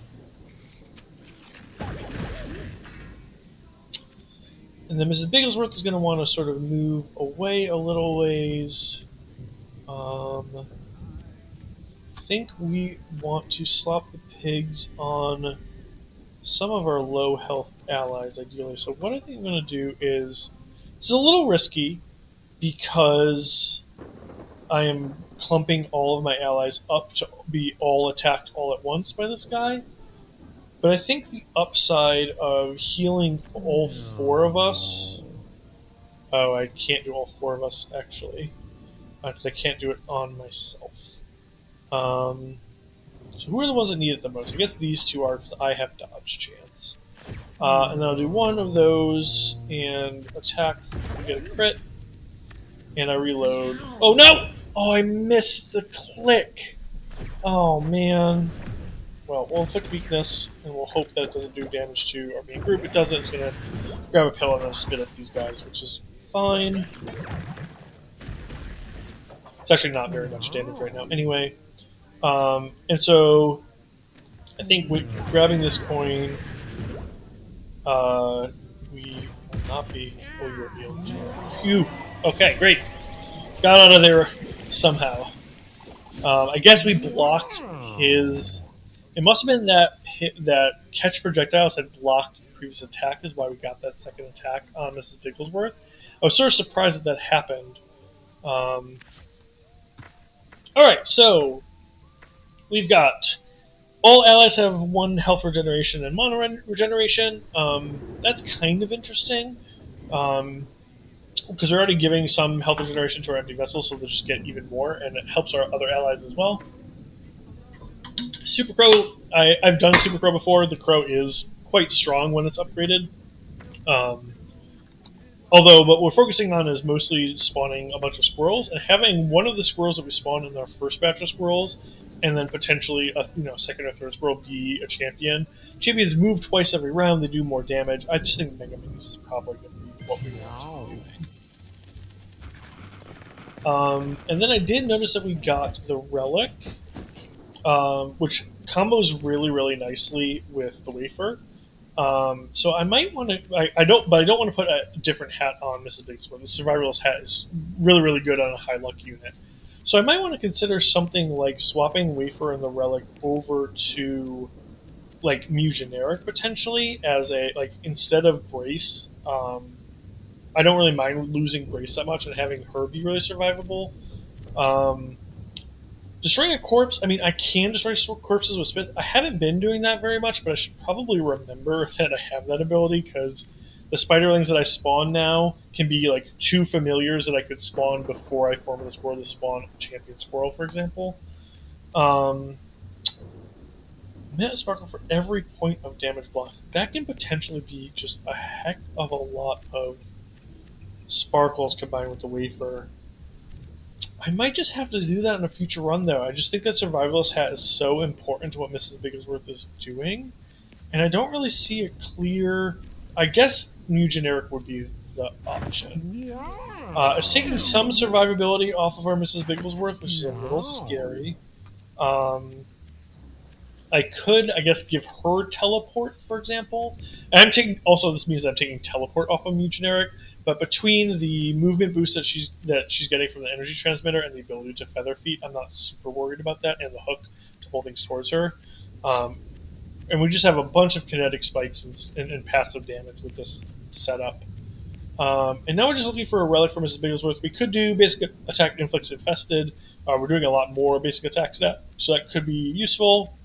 And then Mrs. Bigglesworth is going to want to sort of move away a little ways. I think we want to slop the pigs on some of our low health allies, ideally. So what I think I'm going to do is, it's a little risky because I am clumping all of my allies up to be all attacked all at once by this guy. But I think the upside of healing all four of us... Oh, I can't do all four of us, actually. Because I can't do it on myself. So who are the ones that need it the most? I guess these two are, because I have dodge chance. And then I'll do one of those and attack to get a crit. And I reload. Oh no! Oh, I missed the click! Oh man. Well, we'll inflict weakness, and we'll hope that it doesn't do damage to our main group. It doesn't, it's going to grab a pillow and then spit at these guys, which is fine. It's actually not very much damage right now anyway. And so, I think with grabbing this coin, we will not be... Oh, you're healed. Phew! Okay, great. Got out of there somehow. I guess we blocked his... It must have been that catch projectiles had blocked the previous attack is why we got that second attack on Mrs. Bigglesworth. I was sort of surprised that happened. Alright, so we've got all allies have 1 health regeneration and mono regeneration. That's kind of interesting. Because they're already giving some health regeneration to our empty vessels, so they'll just get even more, and it helps our other allies as well. Super Crow, I've done Super Crow before. The Crow is quite strong when it's upgraded. Although what we're focusing on is mostly spawning a bunch of squirrels, and having one of the squirrels that we spawned in our first batch of squirrels, and then potentially a second or third squirrel be a champion. Champions move twice every round, they do more damage. I just think Mega Minis is probably going to be what we want to be doing. And then I did notice that we got the Relic, which combos really, really nicely with the wafer. So I might want to. I don't want to put a different hat on Mrs. Bigglesworth. The survivalist hat is really, really good on a high luck unit. So I might want to consider something like swapping wafer and the relic over to like Mew Generic potentially as a instead of brace. I don't really mind losing brace that much and having her be really survivable. Destroying a corpse, I mean, I can destroy corpses with Smith. I haven't been doing that very much, but I should probably remember that I have that ability, because the spiderlings that I spawn now can be, 2 familiars that I could spawn before I form the squirrel to spawn a champion squirrel, for example. Meta Sparkle for every point of damage block. That can potentially be just a heck of a lot of sparkles combined with the wafer. I might just have to do that in a future run, though. I just think that Survivalist Hat is so important to what Mrs. Bigglesworth is doing, and I don't really see a clear... I guess Mew Generic would be the option. It's taking some survivability off of our Mrs. Bigglesworth, which is a little scary. I could, I guess, give her Teleport, for example. And I'm taking... Also, this means that I'm taking Teleport off of Mew Generic. But between the movement boost that she's getting from the energy transmitter and the ability to feather feet, I'm not super worried about that, and the hook to pull things towards her. And we just have a bunch of kinetic spikes and passive damage with this setup. And now we're just looking for a relic for Mrs. Bigglesworth. We could do basic attack inflicts infested. We're doing a lot more basic attacks now, so that could be useful.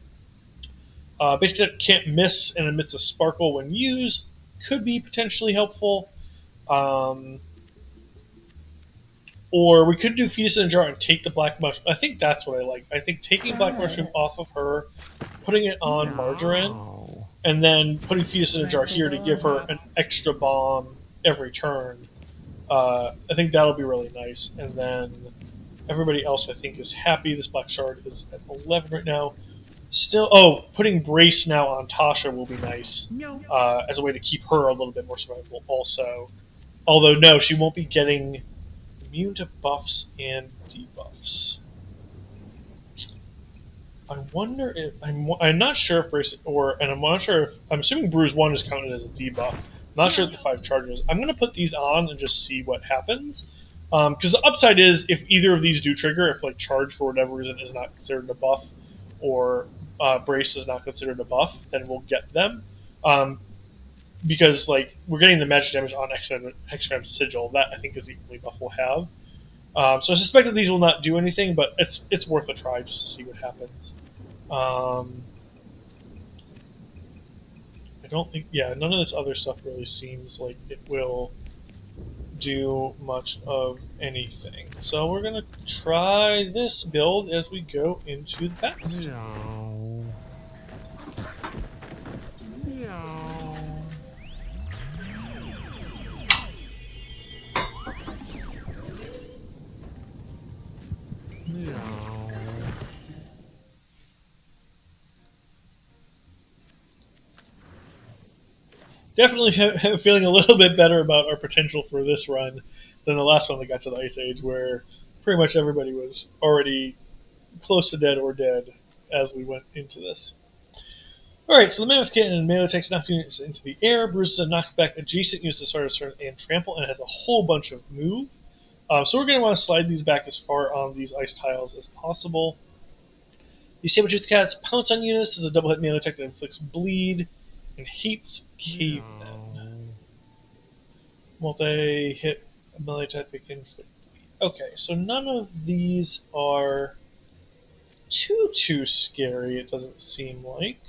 Basic attack can't miss and emits a sparkle when used. Could be potentially helpful. Or we could do Fetus in a Jar and take the Black Mushroom. I think that's what I like. I think taking Black Mushroom off of her, putting it on Margarin, and then putting Fetus in a Jar here to give her an extra bomb every turn. I think that'll be really nice. And then everybody else, I think, is happy. This Black Shard is at 11 right now. Still, putting Brace now on Tosha will be nice as a way to keep her a little bit more survivable also. Although, no, she won't be getting immune to buffs and debuffs. I wonder if I'm not sure if Brace and I'm not sure if I'm assuming Bruise 1 is counted as a debuff. I'm not sure if the 5 charges. I'm going to put these on and just see what happens. Because the upside is if either of these do trigger, if like Charge for whatever reason is not considered a buff, or Brace is not considered a buff, then we'll get them. Because like we're getting the magic damage on Hexagram's Sigil, that I think is the only buff we'll have. So I suspect that these will not do anything, but it's worth a try just to see what happens. I don't think, none of this other stuff really seems like it will do much of anything. So we're gonna try this build as we go into the battle. Definitely feeling a little bit better about our potential for this run than the last one that got to the Ice Age, where pretty much everybody was already close to dead or dead as we went into this. Alright, so the Mammoth Kitten melee takes knocked units into the air, bruises and knocks back adjacent units to start a turn and trample, and it has a whole bunch of move. So we're going to want to slide these back as far on these ice tiles as possible. These saber-toothed cats pounce on units as a double hit melee attack that inflicts bleed and hates cavemen. Multi-hit melee attack that can inflict bleed. Okay, so none of these are too scary, it doesn't seem like.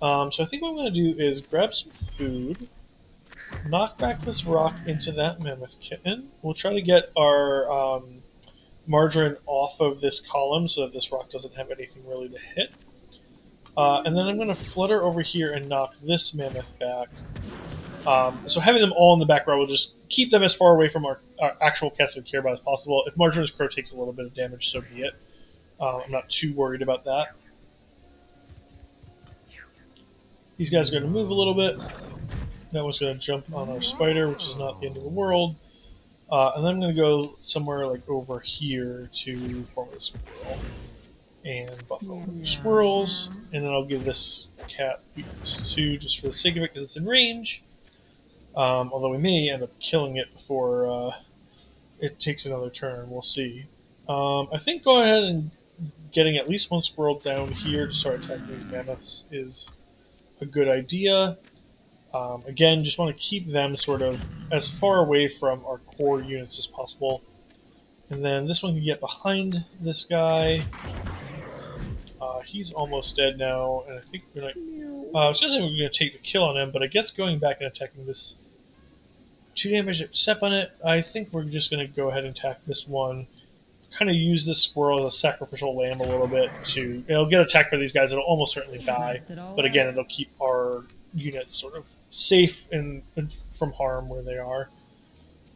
So I think what I'm going to do is grab some food, knock back this rock into that Mammoth Kitten. We'll try to get our Margarin off of this column so that this rock doesn't have anything really to hit. And then I'm going to flutter over here and knock this Mammoth back. So having them all in the back row will just keep them as far away from our actual cats we care about as possible. If Margarin's Crow takes a little bit of damage, so be it. I'm not too worried about that. These guys are going to move a little bit. That one's going to jump on our spider, which is not the end of the world. And then I'm going to go somewhere like over here to form a squirrel. And buff over the squirrels. And then I'll give this cat weakness 2 just for the sake of it because it's in range. Although we may end up killing it before it takes another turn. We'll see. I think go ahead and getting at least one squirrel down here to start attacking these mammoths is a good idea. Again, just want to keep them sort of as far away from our core units as possible. And then this one can get behind this guy. He's almost dead now, and I think we're not... it doesn't mean we're going to take the kill on him, but I guess going back and attacking this 2 damage step on it, I think we're just going to go ahead and attack this one. Kind of use this squirrel as a sacrificial lamb a little bit to... It'll get attacked by these guys, it'll almost certainly die, but again, it'll keep our units sort of safe and from harm where they are.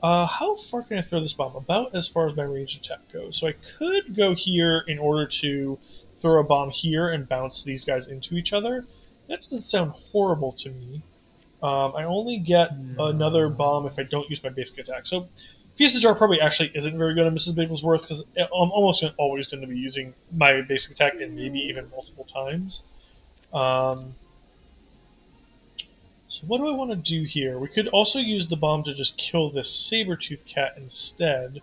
How far can I throw this bomb? About as far as my ranged attack goes. So I could go here in order to throw a bomb here and bounce these guys into each other. That doesn't sound horrible to me. I only get another bomb if I don't use my basic attack. So Feast the Jar probably actually isn't very good on Mrs. Bigglesworth because I'm almost always going to be using my basic attack and maybe even multiple times. So what do I want to do here? We could also use the bomb to just kill this saber-toothed cat instead.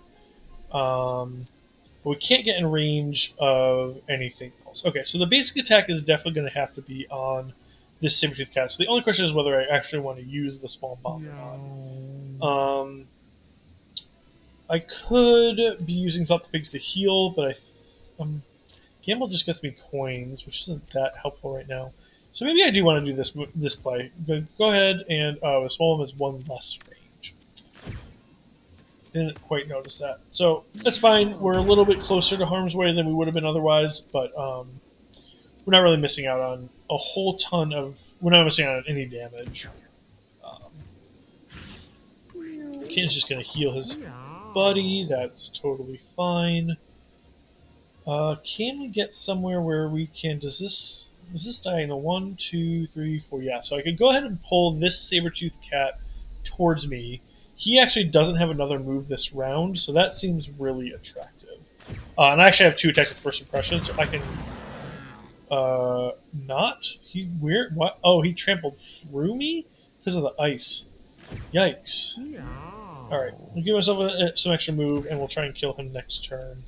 But we can't get in range of anything else. Okay, so the basic attack is definitely going to have to be on this saber-toothed cat. So the only question is whether I actually want to use the small bomb or not. I could be using Zop Pigs to heal, but Gamble just gets me coins, which isn't that helpful right now. So maybe I do want to do this play. Go ahead and the small one is 1 less range. Didn't quite notice that. So that's fine. We're a little bit closer to harm's way than we would have been otherwise, but we're not really missing out on a whole ton of. We're not missing out on any damage. Kitten's just going to heal his buddy. That's totally fine. Can we get somewhere where we can? Does this diagonal? 1, 2, 3, 4. Yeah. So I could go ahead and pull this saber-toothed cat towards me. He actually doesn't have another move this round, so that seems really attractive. And I actually have 2 attacks with first impression, so I can. Not. He weird. What? Oh, he trampled through me because of the ice. Yikes. Alright, we'll give myself some extra move, and we'll try and kill him next turn.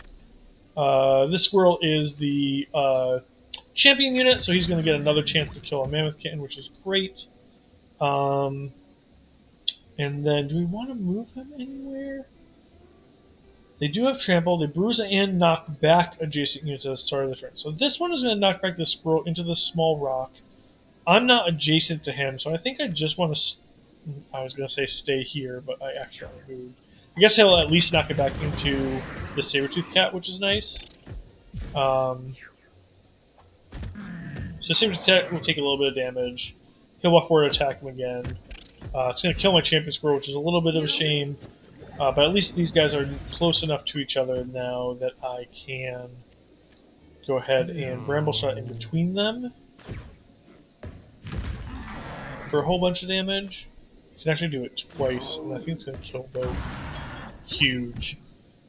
This squirrel is the champion unit, so he's going to get another chance to kill a mammoth kitten, which is great. And then, do we want to move him anywhere? They do have trample. They bruise and knock back adjacent units at the start of the turn. So this one is going to knock back this squirrel into this small rock. I'm not adjacent to him, so I think I just want to... I was going to say stay here, but I actually moved. I guess he'll at least knock it back into the saber-toothed cat, which is nice. So saber-toothed cat will take a little bit of damage. He'll walk forward and attack him again. It's going to kill my champion squirrel, which is a little bit of a shame. But at least these guys are close enough to each other now that I can go ahead and bramble shot in between them for a whole bunch of damage. You can actually do it twice, and I think it's going to kill both. Huge.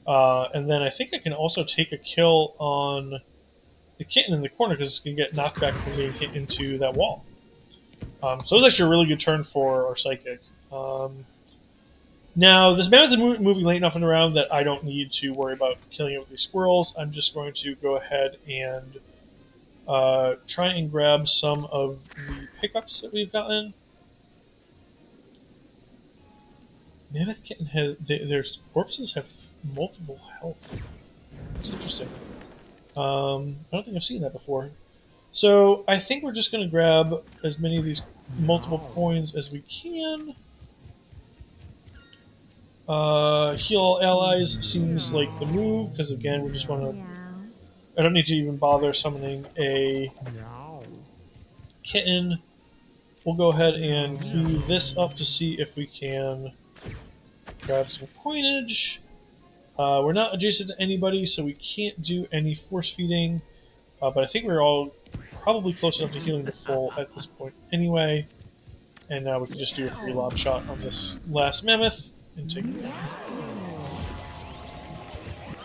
And then I think I can also take a kill on the kitten in the corner because it's going to get knocked back from being hit into that wall. So that was actually a really good turn for our psychic. Now, this mammoth is moving late enough in the round that I don't need to worry about killing it with these squirrels. I'm just going to go ahead and try and grab some of the pickups that we've gotten. Mammoth kitten has... Their corpses have multiple health. That's interesting. I don't think I've seen that before. So, I think we're just going to grab as many of these multiple coins as we can. Heal all allies seems like the move, because again, we just want to... I don't need to even bother summoning a kitten. We'll go ahead and queue this up to see if we can grab some coinage. We're not adjacent to anybody, so we can't do any force feeding. But I think we're all probably close enough to healing to full at this point anyway. And now we can just do a free lob shot on this last mammoth and take it down.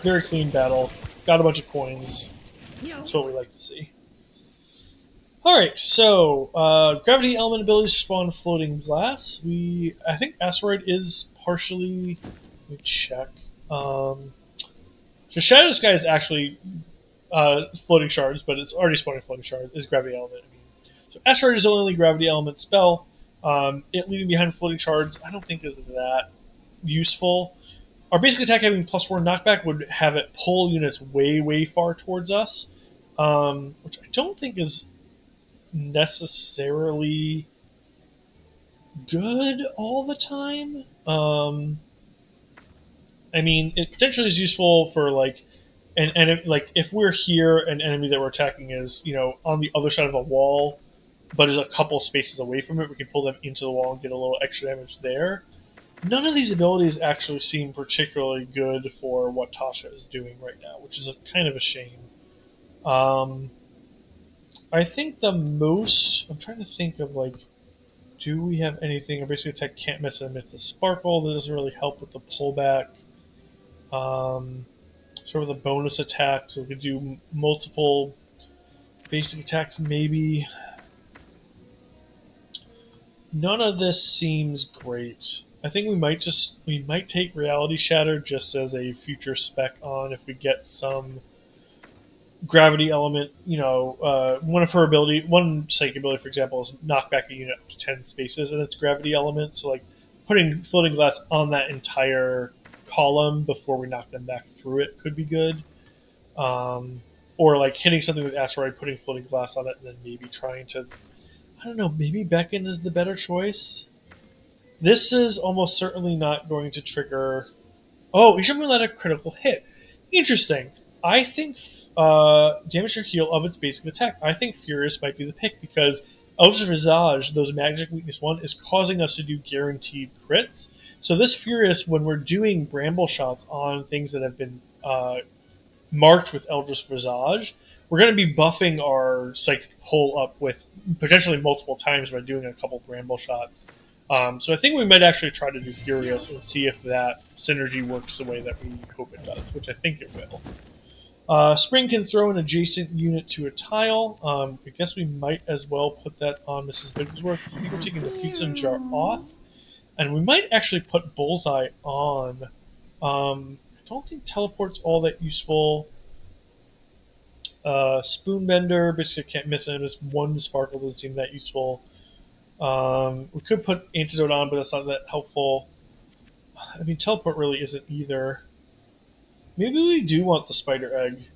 Very clean battle. Got a bunch of coins. That's what we like to see. Alright, so gravity element abilities spawn floating glass. I think asteroid is partially... Let me check. So Shadow's guy is actually floating shards, but it's already spawning floating shards. Is gravity element. So asteroid is the only gravity element spell. It leaving behind floating shards I don't think is that useful. Our basic attack having +4 knockback would have it pull units way, way far towards us, which I don't think is necessarily good all the time. I mean, it potentially is useful for like, if we're here, an enemy that we're attacking is on the other side of a wall, but is a couple spaces away from it, we can pull them into the wall and get a little extra damage there. None of these abilities actually seem particularly good for what Tosha is doing right now, which is kind of a shame. I think the most... I'm trying to think of, do we have anything? Our basic attack can't miss and amidst the sparkle. That doesn't really help with the pullback. Sort of the bonus attack, so we could do multiple basic attacks maybe. None of this seems great. I think we might take Reality Shatter just as a future spec on if we get some gravity element. One psychic ability, for example, is knock back a unit up to 10 spaces, and it's gravity element. So putting floating glass on that entire column before we knock them back through it could be good. Or hitting something with asteroid, putting floating glass on it, and then maybe trying to, I don't know, maybe Beckon is the better choice. This is almost certainly not going to trigger Oh, each time we let a critical hit. Interesting. I think damage or heal of its basic attack. I think Furious might be the pick because Eldritch Visage, those magic weakness 1, is causing us to do guaranteed crits. So this Furious, when we're doing bramble shots on things that have been marked with Eldritch Visage, we're going to be buffing our psychic pull up with potentially multiple times by doing a couple bramble shots. So I think we might actually try to do Furious and see if that synergy works the way that we hope it does, which I think it will. Spring can throw an adjacent unit to a tile. I guess we might as well put that on Mrs. Bigglesworth. I think we're taking the Fusion Jar off. And we might actually put Bullseye on. I don't think Teleport's all that useful. Spoonbender, basically can't miss it. Just one Sparkle doesn't seem that useful. We could put Antidote on, but that's not that helpful. I mean, Teleport really isn't either. Maybe we do want the Spider Egg,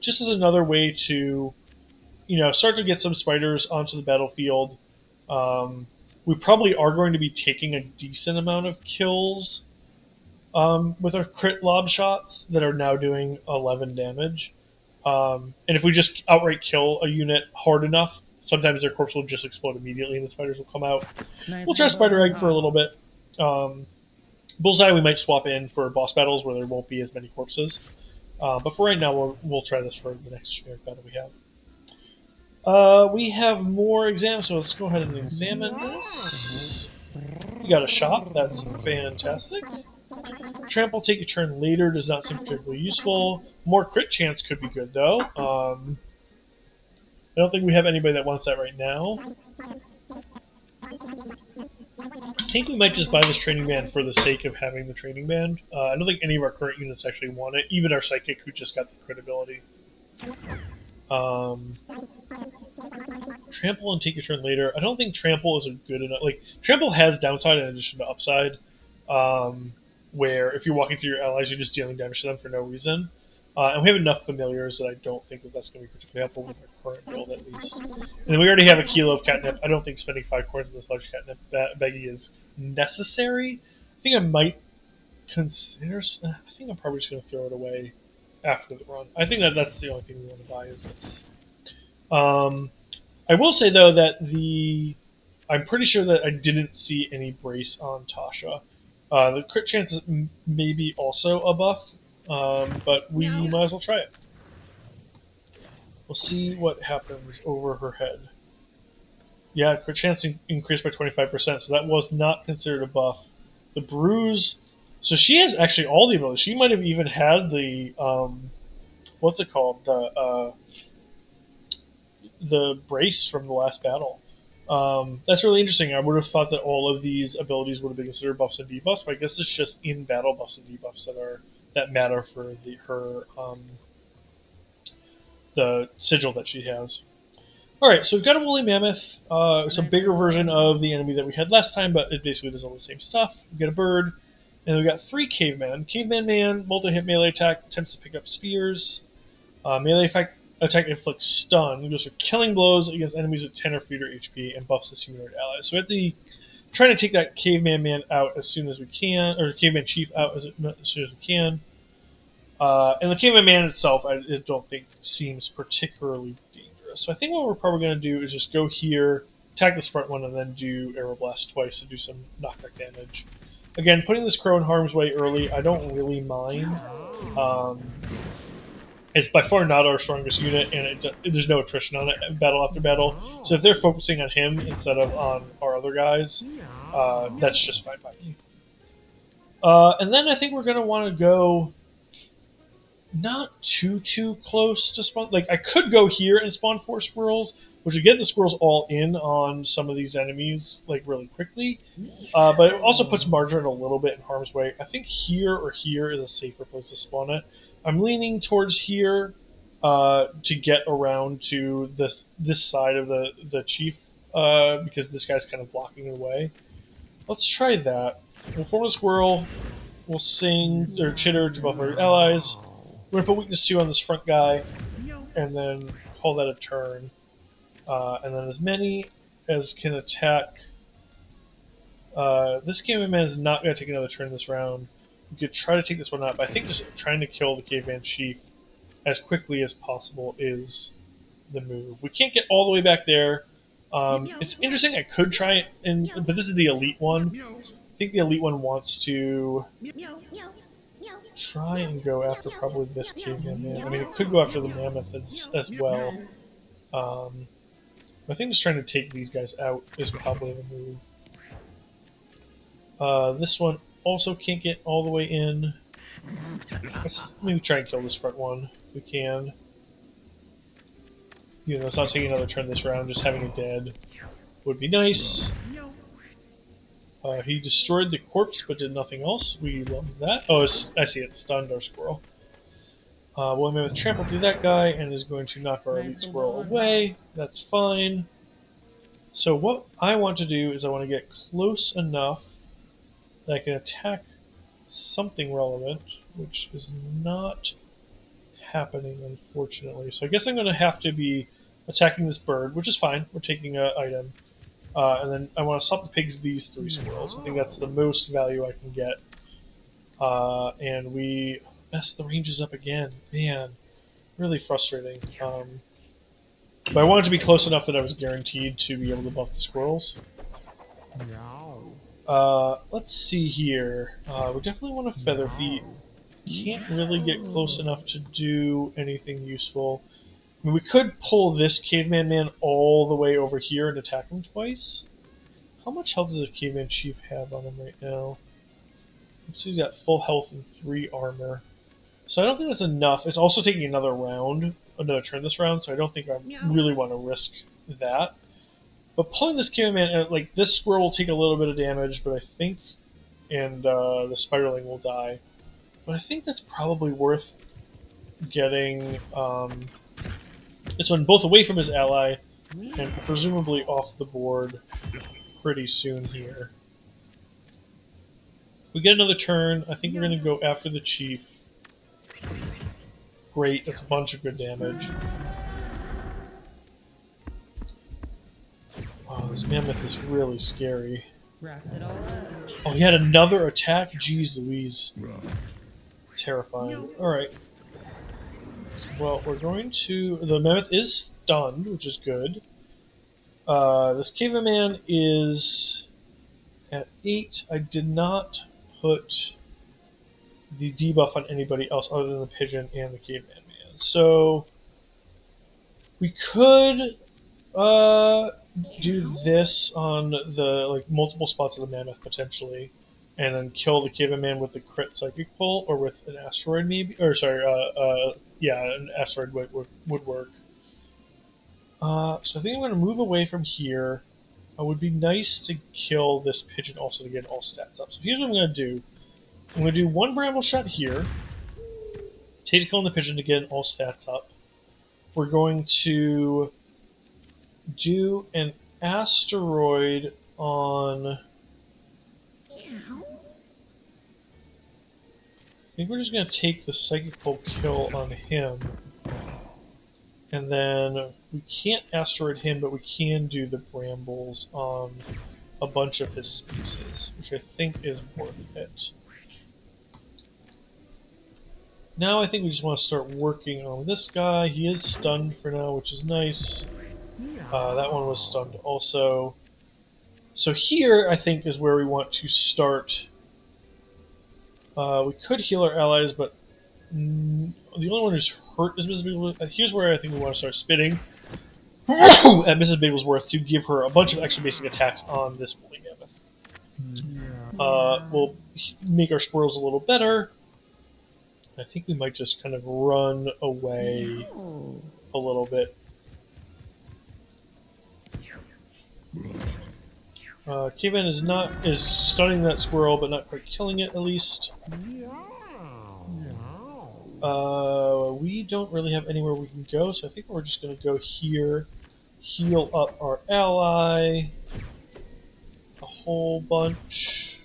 just as another way to, start to get some spiders onto the battlefield. We probably are going to be taking a decent amount of kills with our crit lob shots that are now doing 11 damage. And if we just outright kill a unit hard enough, sometimes their corpse will just explode immediately and the spiders will come out. We'll try Spider Egg for a little bit. Bullseye we might swap in for boss battles where there won't be as many corpses. But for right now, we'll try this for the next generic battle we have. We have more exams, so let's go ahead and examine this. You got a shot. That's fantastic. Trample, take a turn later, does not seem particularly useful. More crit chance could be good, though. I don't think we have anybody that wants that right now. I think we might just buy this training band for the sake of having the training band. I don't think any of our current units actually want it, even our Psychic, who just got the crit ability. Trample and take a turn later. I don't think Trample is a good enough... Trample has downside in addition to upside, where if you're walking through your allies, you're just dealing damage to them for no reason. And we have enough familiars that I don't think that's going to be particularly helpful with our current build, at least. And then we already have a kilo of catnip. I don't think spending 5 coins on this large catnip baggie is necessary. I think I might consider... I think I'm probably just going to throw it away after the run. I think that's the only thing we want to buy is this. I will say, though, that I'm pretty sure that I didn't see any brace on Tosha. The crit chance is maybe also a buff, but we might as well try it. We'll see what happens over her head. Yeah, crit chance increased by 25%, so that was not considered a buff. The bruise... So she has actually all the abilities. She might have even had the... what's it called? The brace from the last battle. That's really interesting. I would have thought that all of these abilities would have been considered buffs and debuffs, but I guess it's just in battle buffs and debuffs that matter for the sigil that she has. Alright, so we've got a woolly mammoth. It's a bigger version of the enemy that we had last time, but it basically does all the same stuff. We get a bird, and we've got 3 cavemen. Caveman man, multi-hit melee attack, attempts to pick up spears. Melee attack inflicts stun. It goes for killing blows against enemies with 10 or fewer HP and buffs his humanoid allies. So we have to try to take that caveman man out as soon as we can, or caveman chief out as soon as we can. And the caveman man itself, I don't think seems particularly dangerous. So I think what we're probably going to do is just go here, attack this front one, and then do Arrow Blast twice to do some knockback damage. Again, putting this crow in harm's way early, I don't really mind. It's by far not our strongest unit, and there's no attrition on it battle after battle. So if they're focusing on him instead of on our other guys, that's just fine by me. And then I think we're going to want to go not too close to spawn. I could go here and spawn 4 squirrels, which would get the squirrels all in on some of these enemies really quickly. But it also puts Margarin a little bit in harm's way. I think here or here is a safer place to spawn it. I'm leaning towards here to get around to this side of the chief because this guy's kind of blocking the way. Let's try that. We'll form a squirrel. We'll sing or chitter to buff our allies. We're going to put weakness 2 on this front guy and then call that a turn. And then as many as can attack. This caveman man is not going to take another turn this round. We could try to take this one out, but I think just trying to kill the caveman chief as quickly as possible is the move. We can't get all the way back there. It's interesting. I could try it, but this is the elite one. I think the elite one wants to try and go after probably this caveman man. I mean, it could go after the mammoth as well. I think just trying to take these guys out is probably the move. This one also can't get all the way in. Let's maybe try and kill this front one if we can. You know, it's not taking another turn this round, just having it dead would be nice. He destroyed the corpse but did nothing else. We love that. Oh, I see, it stunned our squirrel. Well, Mammoth trampled through that guy and is going to knock our elite squirrel away. That's fine. So what I want to do is I want to get close enough that I can attack something relevant, which is not happening, unfortunately. So I guess I'm going to have to be attacking this bird, which is fine. We're taking an item. And then I want to swap the pigs these 3 squirrels. I think that's the most value I can get. And we messed the ranges up again. Man, really frustrating. But I wanted to be close enough that I was guaranteed to be able to buff the squirrels. Let's see here. We definitely want a feather feet. Can't really get close enough to do anything useful. I mean, we could pull this caveman man all the way over here and attack him twice. How much health does a caveman chief have on him right now? Looks like he's got full health and 3 armor. So I don't think that's enough. It's also taking another turn this round, so I don't think I really want to risk that. But pulling this caveman man, like, this squirrel will take a little bit of damage, but I think, and the spiraling will die. But I think that's probably worth getting this one both away from his ally and presumably off the board pretty soon here. We get another turn. I think we're going to go after the chief. Great, that's a bunch of good damage. Oh, this mammoth is really scary. Oh, he had another attack? Jeez Louise. Terrifying. Alright. Well, we're going to... The mammoth is stunned, which is good. This caveman man is at 8. I did not put the debuff on anybody else other than the pigeon and the caveman man. So we could do this on the multiple spots of the mammoth potentially, and then kill the caveman man with the crit psychic pull, or with an asteroid maybe, or sorry, yeah, an asteroid would work. So I think I'm going to move away from here. It would be nice to kill this pigeon also to get all stats up. So here's what I'm going to do. I'm going to do 1 bramble shot here. Take killing the pigeon to get all stats up. We're going to do an asteroid on... I think we're just going to take the psychic pull kill on him. And then we can't asteroid him, but we can do the brambles on a bunch of his spaces, which I think is worth it. Now I think we just want to start working on this guy. He is stunned for now, which is nice. That one was stunned also. So here, I think, is where we want to start. We could heal our allies, but the only one who's hurt is Mrs. Bigglesworth. Here's where I think we want to start spitting at Mrs. Bigglesworth to give her a bunch of extra basic attacks on this woolly mammoth. We'll make our squirrels a little better. I think we might just kind of run away a little bit. Caveman is stunning that squirrel, but not quite killing it, at least. We don't really have anywhere we can go, so I think we're just going to go here, heal up our ally a whole bunch,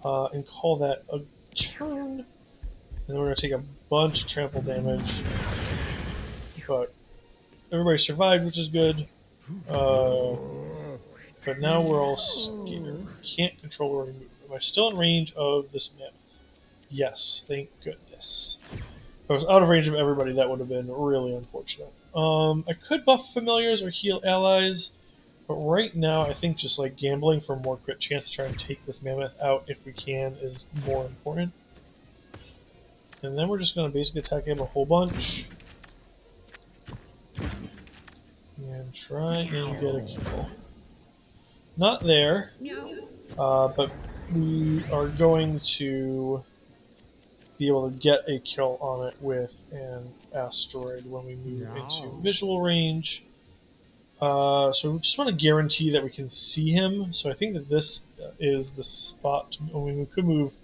and call that a turn. And then we're going to take a bunch of trample damage. But everybody survived, which is good. But now we're all scared. Can't control where we move. Am I still in range of this mammoth? Yes, thank goodness. If I was out of range of everybody, that would have been really unfortunate. I could buff familiars or heal allies, but right now I think just like gambling for more crit chance to try and take this mammoth out if we can is more important. And then we're just going to basically attack him a whole bunch. And try and get a kill. Not there, but we are going to be able to get a kill on it with an asteroid when we move into visual range. So we just want to guarantee that we can see him. So I think that this is the spot. We could move.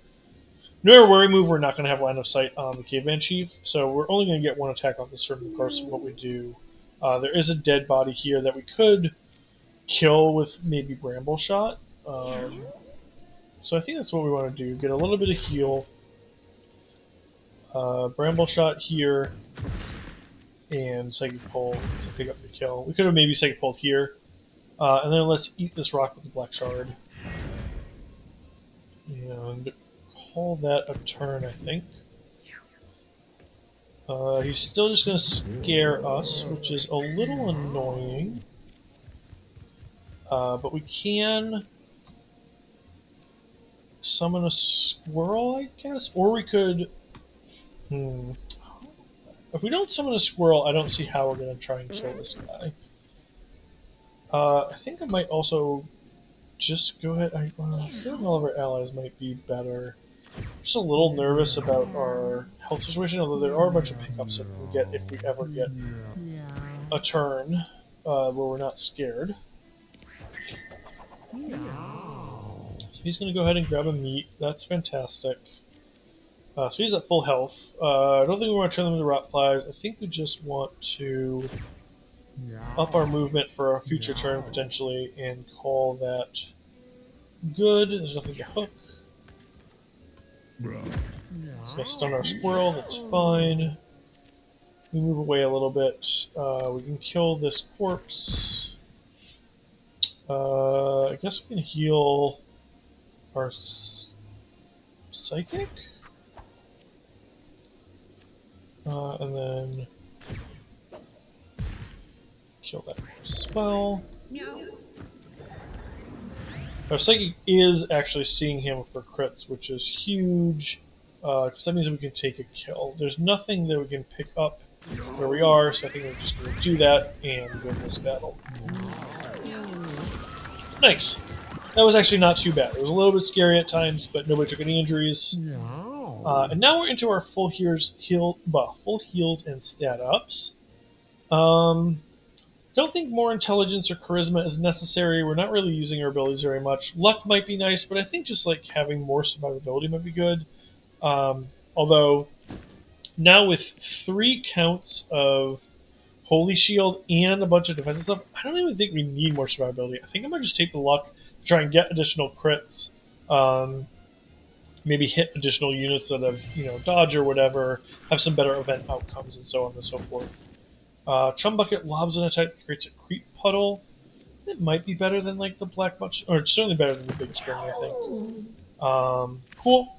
No matter where we move, we're not going to have line of sight on the Caveman Chief. So we're only going to get one attack off this turn regardless of what we do. There is a dead body here that we could kill with maybe Bramble Shot. So I think that's what we want to do. Get a little bit of heal. Bramble Shot here. And Psychic Pull to pick up the kill. We could have maybe Psychic Pulled here. And then let's eat this rock with the Black Shard. And call that a turn, I think. He's still just going to scare us, which is a little annoying. But we can summon a squirrel, I guess? Or we could... If we don't summon a squirrel, I don't see how we're going to try and kill this guy. I think I might also just go ahead... Killing all of our allies might be better. I'm just a little nervous about our health situation, although there are a bunch of pickups that we can get if we ever get a turn where we're not scared. So he's going to go ahead and grab a meat. That's fantastic. So he's at full health. I don't think we want to turn them into rot flies. I think we just want to up our movement for a future turn, potentially, and call that good. There's nothing to hook. So stun our squirrel, that's fine. We move away a little bit. We can kill this corpse. I guess we can heal our psychic? And then kill that corpse as well. Our psychic is actually seeing him for crits, which is huge, because that means that we can take a kill. There's nothing that we can pick up where we are, so I think we're just going to do that and win this battle. Nice. That was actually not too bad. It was a little bit scary at times, but nobody took any injuries. And now we're into our full heals and stat ups. Don't think more intelligence or charisma is necessary. We're not really using our abilities very much. Luck might be nice, but I think just like having more survivability might be good. Although now with 3 counts of Holy Shield and a bunch of defensive stuff, I don't even think we need more survivability. I think I'm gonna just take the luck to try and get additional crits. Maybe hit additional units that have, dodge or whatever, have some better event outcomes and so on and so forth. Chum Bucket lobs an attack that creates a creep puddle. It might be better than like the Black Butcher, or it's certainly better than the Big Spring, I think. Cool.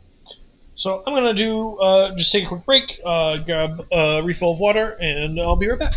So I'm gonna do just take a quick break, grab a refill of water, and I'll be right back.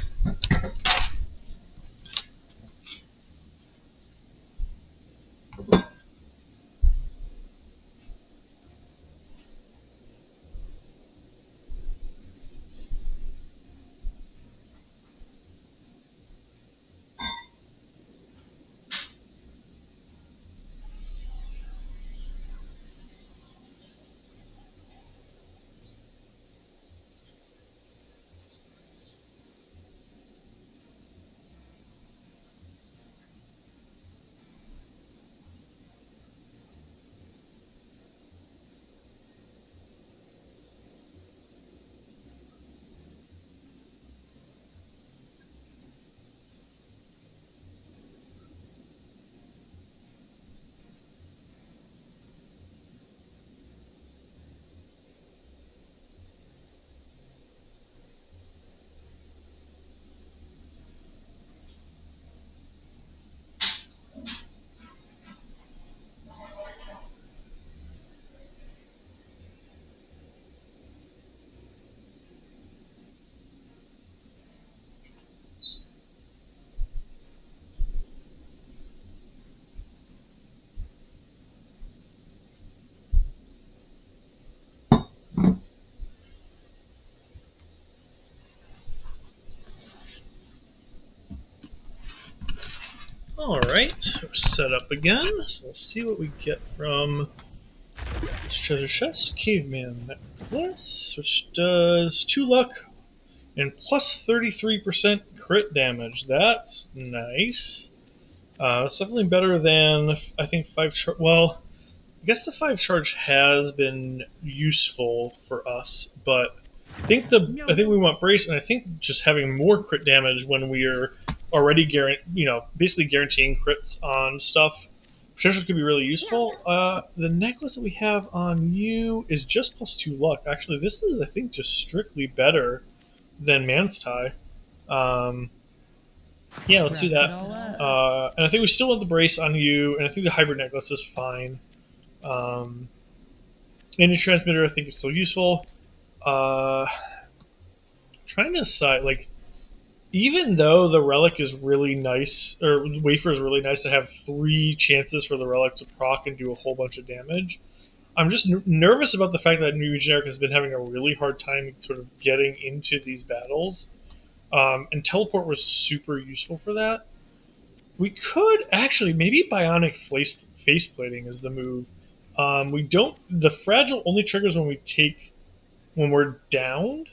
Alright, we're set up again. So let's see what we get from this treasure chest. Caveman necklace, which does 2 luck and plus 33% crit damage. That's nice. It's definitely better than, I think, 5 charge. Well, I guess the 5 charge has been useful for us, but I think we want brace, and I think just having more crit damage when we are already basically guaranteeing crits on stuff potentially could be really useful. The necklace that we have on you is just plus 2 luck. Actually, this is, I think, just strictly better than Man's Tie. Yeah, let's do that. And I think we still want the brace on you, and I think the hybrid necklace is fine. Energy transmitter, I think, is still useful. Trying to decide, like, even though the relic is really nice, or wafer is really nice to have 3 chances for the relic to proc and do a whole bunch of damage, I'm just nervous about the fact that Mew Generic has been having a really hard time sort of getting into these battles. And teleport was super useful for that. We could actually, maybe bionic faceplating is the move. The fragile only triggers when we're downed.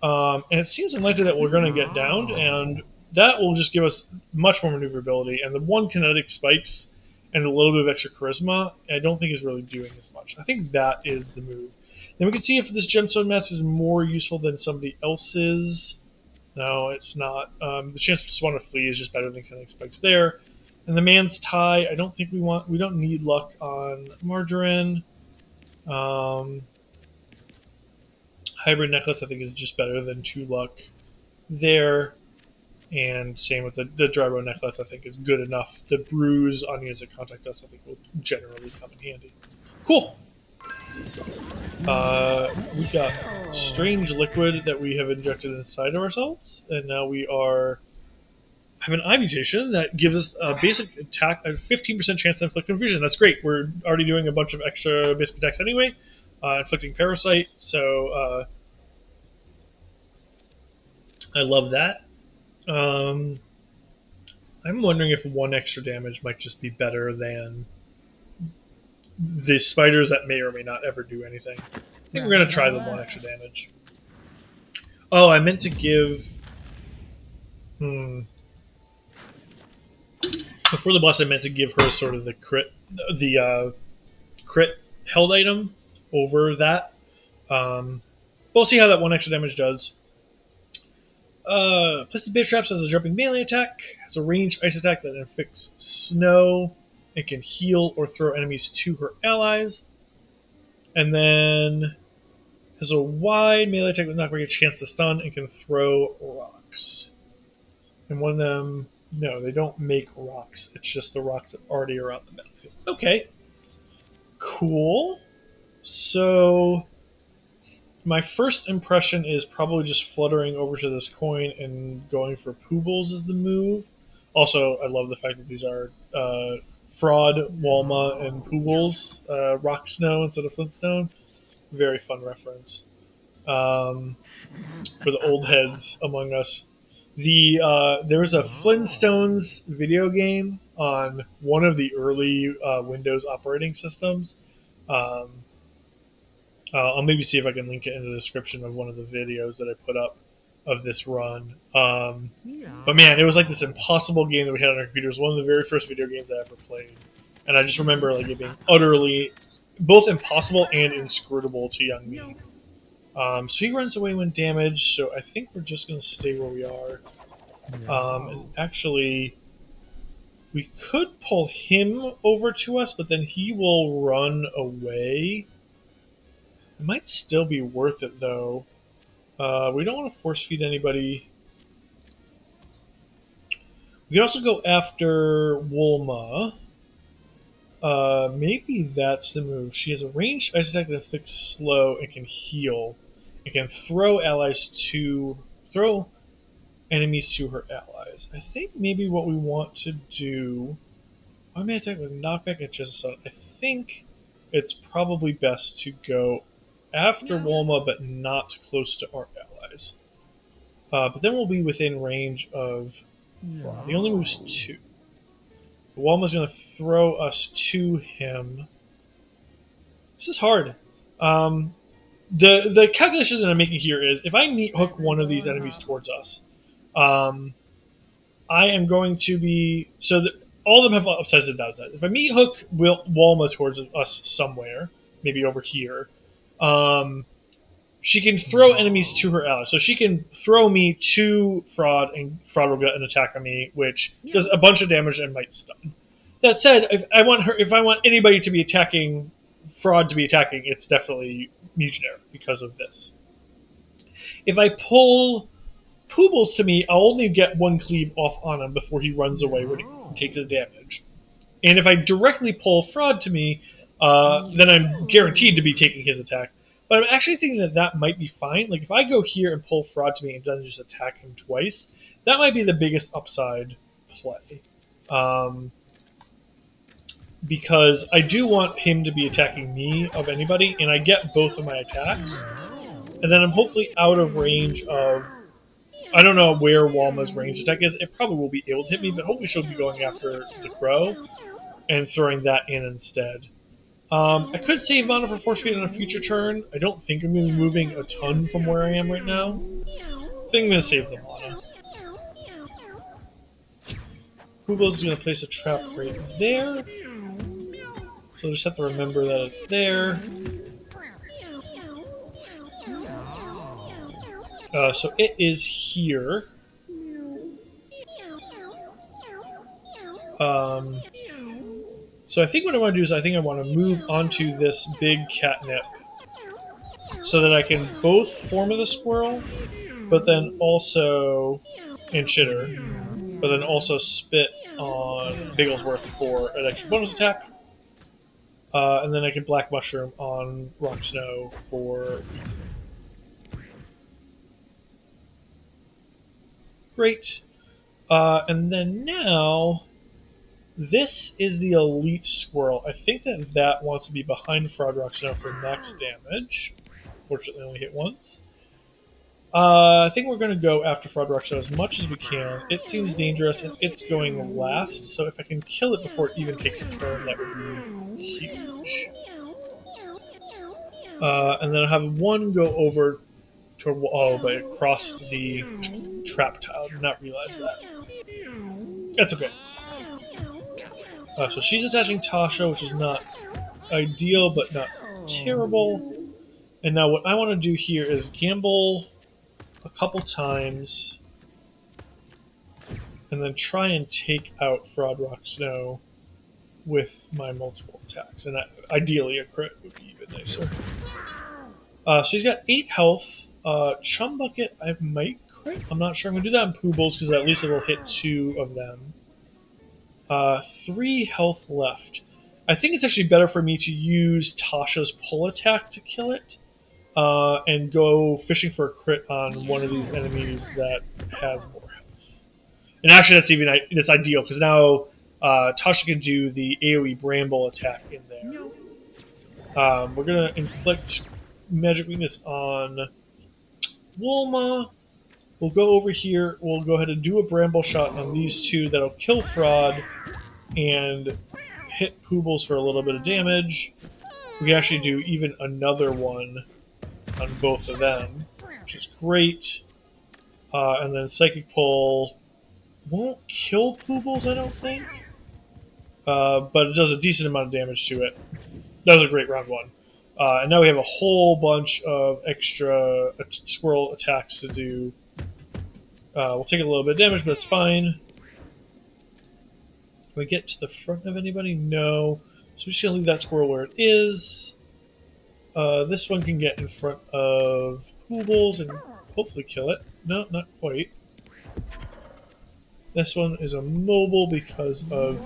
And it seems unlikely that we're going to get downed, and that will just give us much more maneuverability. And the 1 kinetic spikes and a little bit of extra charisma, I don't think is really doing as much. I think that is the move. Then we can see if this gemstone mask is more useful than somebody else's. No, it's not. The chance to spawn a flea is just better than kinetic spikes there. And the Man's Tie, I don't think we don't need luck on Margarin. Hybrid necklace, I think, is just better than 2 luck there. And same with the Drybo necklace, I think, is good enough. The bruise on units that contact us, I think, will generally come in handy. Cool! We got strange liquid that we have injected inside of ourselves, and now we have an eye mutation that gives us a basic attack, a 15% chance to inflict confusion. That's great. We're already doing a bunch of extra basic attacks anyway, inflicting parasite, so I love that. I'm wondering if 1 extra damage might just be better than the spiders that may or may not ever do anything. I think we're going to try the 1 extra damage. Oh, I meant to give... Before the boss, I meant to give her sort of the crit held item over that. We'll see how that 1 extra damage does. Places bait traps as a jumping melee attack. Has a ranged ice attack that inflicts snow. It can heal or throw enemies to her allies. And then has a wide melee attack with not very a chance to stun and can throw rocks. And one of them, no, they don't make rocks. It's just the rocks that already are on the battlefield. Okay. Cool. So my first impression is probably just fluttering over to this coin and going for Poobles is the move. Also, I love the fact that these are Fraud, Walma, and Poobles, Rocksnow instead of Flintstone. Very fun reference for the old heads among us. There was a Flintstones video game on one of the early Windows operating systems. I'll maybe see if I can link it in the description of one of the videos that I put up of this run. But man, it was like this impossible game that we had on our computers. One of the very first video games I ever played, and I just remember like it being utterly both impossible and inscrutable to young me. So he runs away when damaged. So I think we're just going to stay where we are. And actually, we could pull him over to us, but then he will run away. It might still be worth it, though. We don't want to force feed anybody. We can also go after Wolma. Maybe that's the move. She has a ranged ice attack that inflicts slow and can heal. It can throw enemies to her allies. I think maybe what we want to do. I may attack with knockback and just stun. I think it's probably best to go after Wolma, but not close to our allies. But then we'll be within range of. The only move's 2. Walma's going to throw us to him. This is hard. The calculation that I'm making here is if I meat hook one of these enemies towards us, I am going to be so that all of them have upsides and downsides. If I meat hook Walma towards us somewhere, maybe over here, she can throw enemies to her allies. So she can throw me to Fraud, and Fraud will get an attack on me, which does a bunch of damage and might stun. That said, if I want anybody to be attacking Fraud to be attacking, it's definitely Mew Generic because of this. If I pull Poobles to me, I'll only get one cleave off on him before he runs away when he takes the damage. And if I directly pull Fraud to me, then I'm guaranteed to be taking his attack. But I'm actually thinking that might be fine. Like, if I go here and pull Fraud to me and then just attack him twice, that might be the biggest upside play. Because I do want him to be attacking me of anybody, and I get both of my attacks. And then I'm hopefully out of range of... I don't know where Walma's range attack is. It probably will be able to hit me, but hopefully she'll be going after the crow and throwing that in instead. I could save mana for Force Feed on a future turn. I don't think I'm going to be moving a ton from where I am right now. I think I'm going to save the mana. Poobles is going to place a trap right there. So I'll just have to remember that it's there. So it is here. So I think what I want to do is I want to move onto this big catnip so that I can both form of the squirrel, but then also, and chitter, but then also spit on Bigglesworth for an extra bonus attack. And then I can Black Mushroom on Rocksnows for... Great. And then now, this is the elite squirrel. I think that wants to be behind Fraud Rocksnows for max damage. Fortunately, only hit once. I think we're going to go after Fraud Rocksnows as much as we can. It seems dangerous, and it's going last, so if I can kill it before it even takes a turn, that would be huge. And then I'll have one go over to but it crossed the trap tile. Did not realize that. That's okay. So she's attaching Tosha, which is not ideal, but not terrible. And now what I want to do here is gamble a couple times and then try and take out Fraud Rocksnows with my multiple attacks. And ideally a crit would be even nicer. She's got 8 health. Chum Bucket I might crit. I'm not sure. I'm going to do that on Poobles because at least it'll hit 2 of them. 3 health left. I think it's actually better for me to use Tasha's pull attack to kill it. And go fishing for a crit on one of these enemies that has more health. And actually, that's ideal because now Tosha can do the AoE Bramble attack in there. We're gonna inflict magic weakness on Walma. We'll go over here. We'll go ahead and do a Bramble shot on these two that'll kill Fraud and hit Poobles for a little bit of damage. We can actually do even another one on both of them, which is great. And then Psychic Pull won't kill Poobles, I don't think. But it does a decent amount of damage to it. That was a great round 1. And now we have a whole bunch of extra squirrel attacks to do. We'll take a little bit of damage, but it's fine. Can we get to the front of anybody? No. So we're just going to leave that squirrel where it is. This one can get in front of Poobles and hopefully kill it. No, not quite. This one is a mobile because of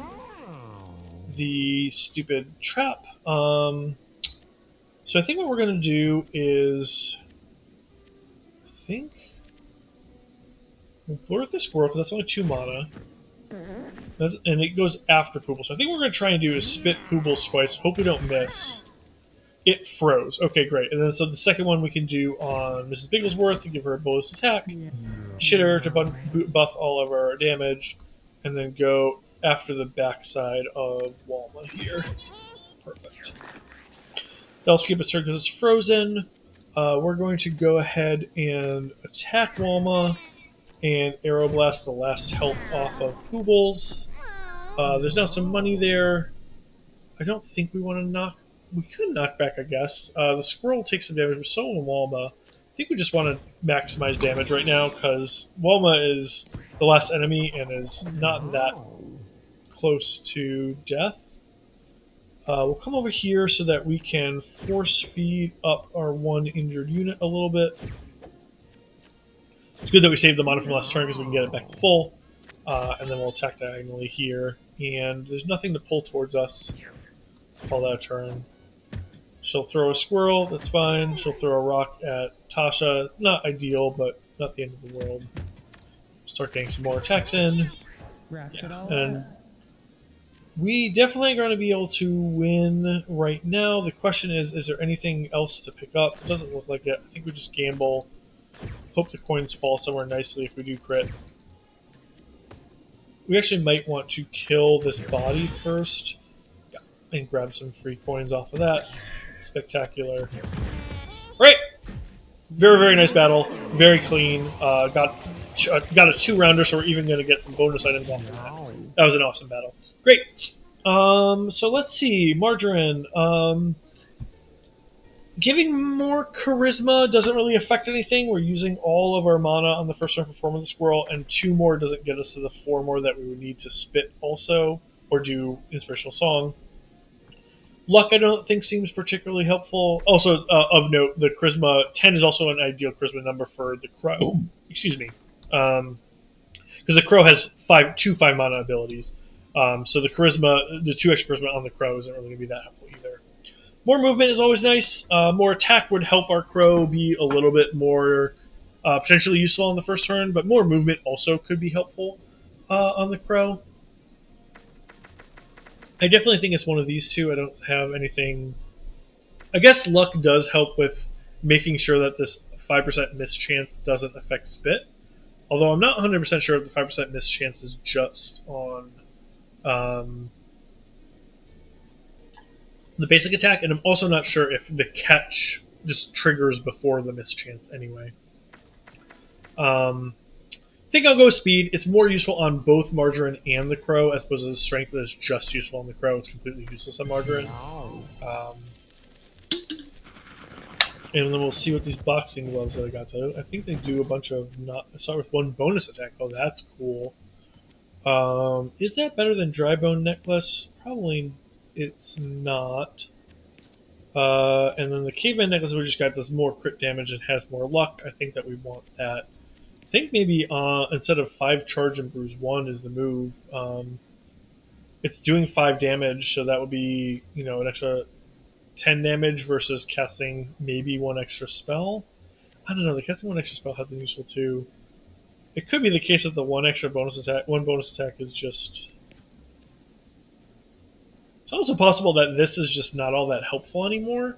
the stupid trap. So I think what we're going to do is... we'll blur the squirrel because that's only 2 mana. And it goes after Poobles. So I think what we're going to try and do is spit Poobles twice. Hope we don't miss. It froze. Okay, great. And then so the second one we can do on Mrs. Bigglesworth to give her a bonus attack. Chitter to buff all of our damage. And then go after the backside of Walma here. Perfect. That'll skip its turn because it's frozen. We're going to go ahead and attack Walma and Arrow Blast the last health off of Poobles. There's now some money there. I don't think we want to knock... We could knock back, I guess. The squirrel takes some damage, but so will Walma. I think we just want to maximize damage right now because Walma is the last enemy and is not that close to death. We'll come over here so that we can force feed up our one injured unit a little bit. It's good that we saved the mana from last turn because we can get it back to full. And then we'll attack diagonally here. And there's nothing to pull towards us. Call that a turn. She'll throw a squirrel, that's fine. She'll throw a rock at Tosha. Not ideal, but not the end of the world. Start getting some more attacks in. Yeah. And we definitely are going to be able to win right now. The question is there anything else to pick up? It doesn't look like it. I think we just gamble. Hope the coins fall somewhere nicely if we do crit. We actually might want to kill this body first. Yeah, and grab some free coins off of that. Spectacular. Right! Very, very nice battle. Very clean. Got a 2-rounder, so we're even going to get some bonus items off of that. That was an awesome battle. Great. So let's see. Margarin. Giving more charisma doesn't really affect anything. We're using all of our mana on the first turn for Form of the Squirrel, and 2 more doesn't get us to the 4 more that we would need to spit also, or do Inspirational Song. Luck, I don't think, seems particularly helpful. Also, of note, the charisma 10 is also an ideal charisma number for the crow. Excuse me, because the crow has 2 5-mana abilities. So the charisma, the 2 extra charisma on the crow isn't really going to be that helpful either. More movement is always nice. More attack would help our crow be a little bit more potentially useful on the first turn, but more movement also could be helpful on the crow. I definitely think it's one of these two. I don't have anything... I guess luck does help with making sure that this 5% miss chance doesn't affect spit. Although I'm not 100% sure if the 5% miss chance is just on the basic attack, and I'm also not sure if the catch just triggers before the miss chance anyway. I think I'll go speed. It's more useful on both Margarin and the crow, as opposed to the strength that is just useful on the crow. It's completely useless on Margarin. And then we'll see what these boxing gloves that I got to. I think they do a bunch of not. Start with 1 bonus attack. Oh, that's cool. Is that better than Dry Bone Necklace? Probably it's not. And then the Caveman Necklace we just got does more crit damage and has more luck. I think that we want that. I think maybe instead of 5 charge and bruise 1 is the move. It's doing 5 damage, so that would be an extra 10 damage versus casting maybe 1 extra spell. I don't know. The casting 1 extra spell has been useful too. It could be the case that the 1 bonus attack is just. It's also possible that this is just not all that helpful anymore.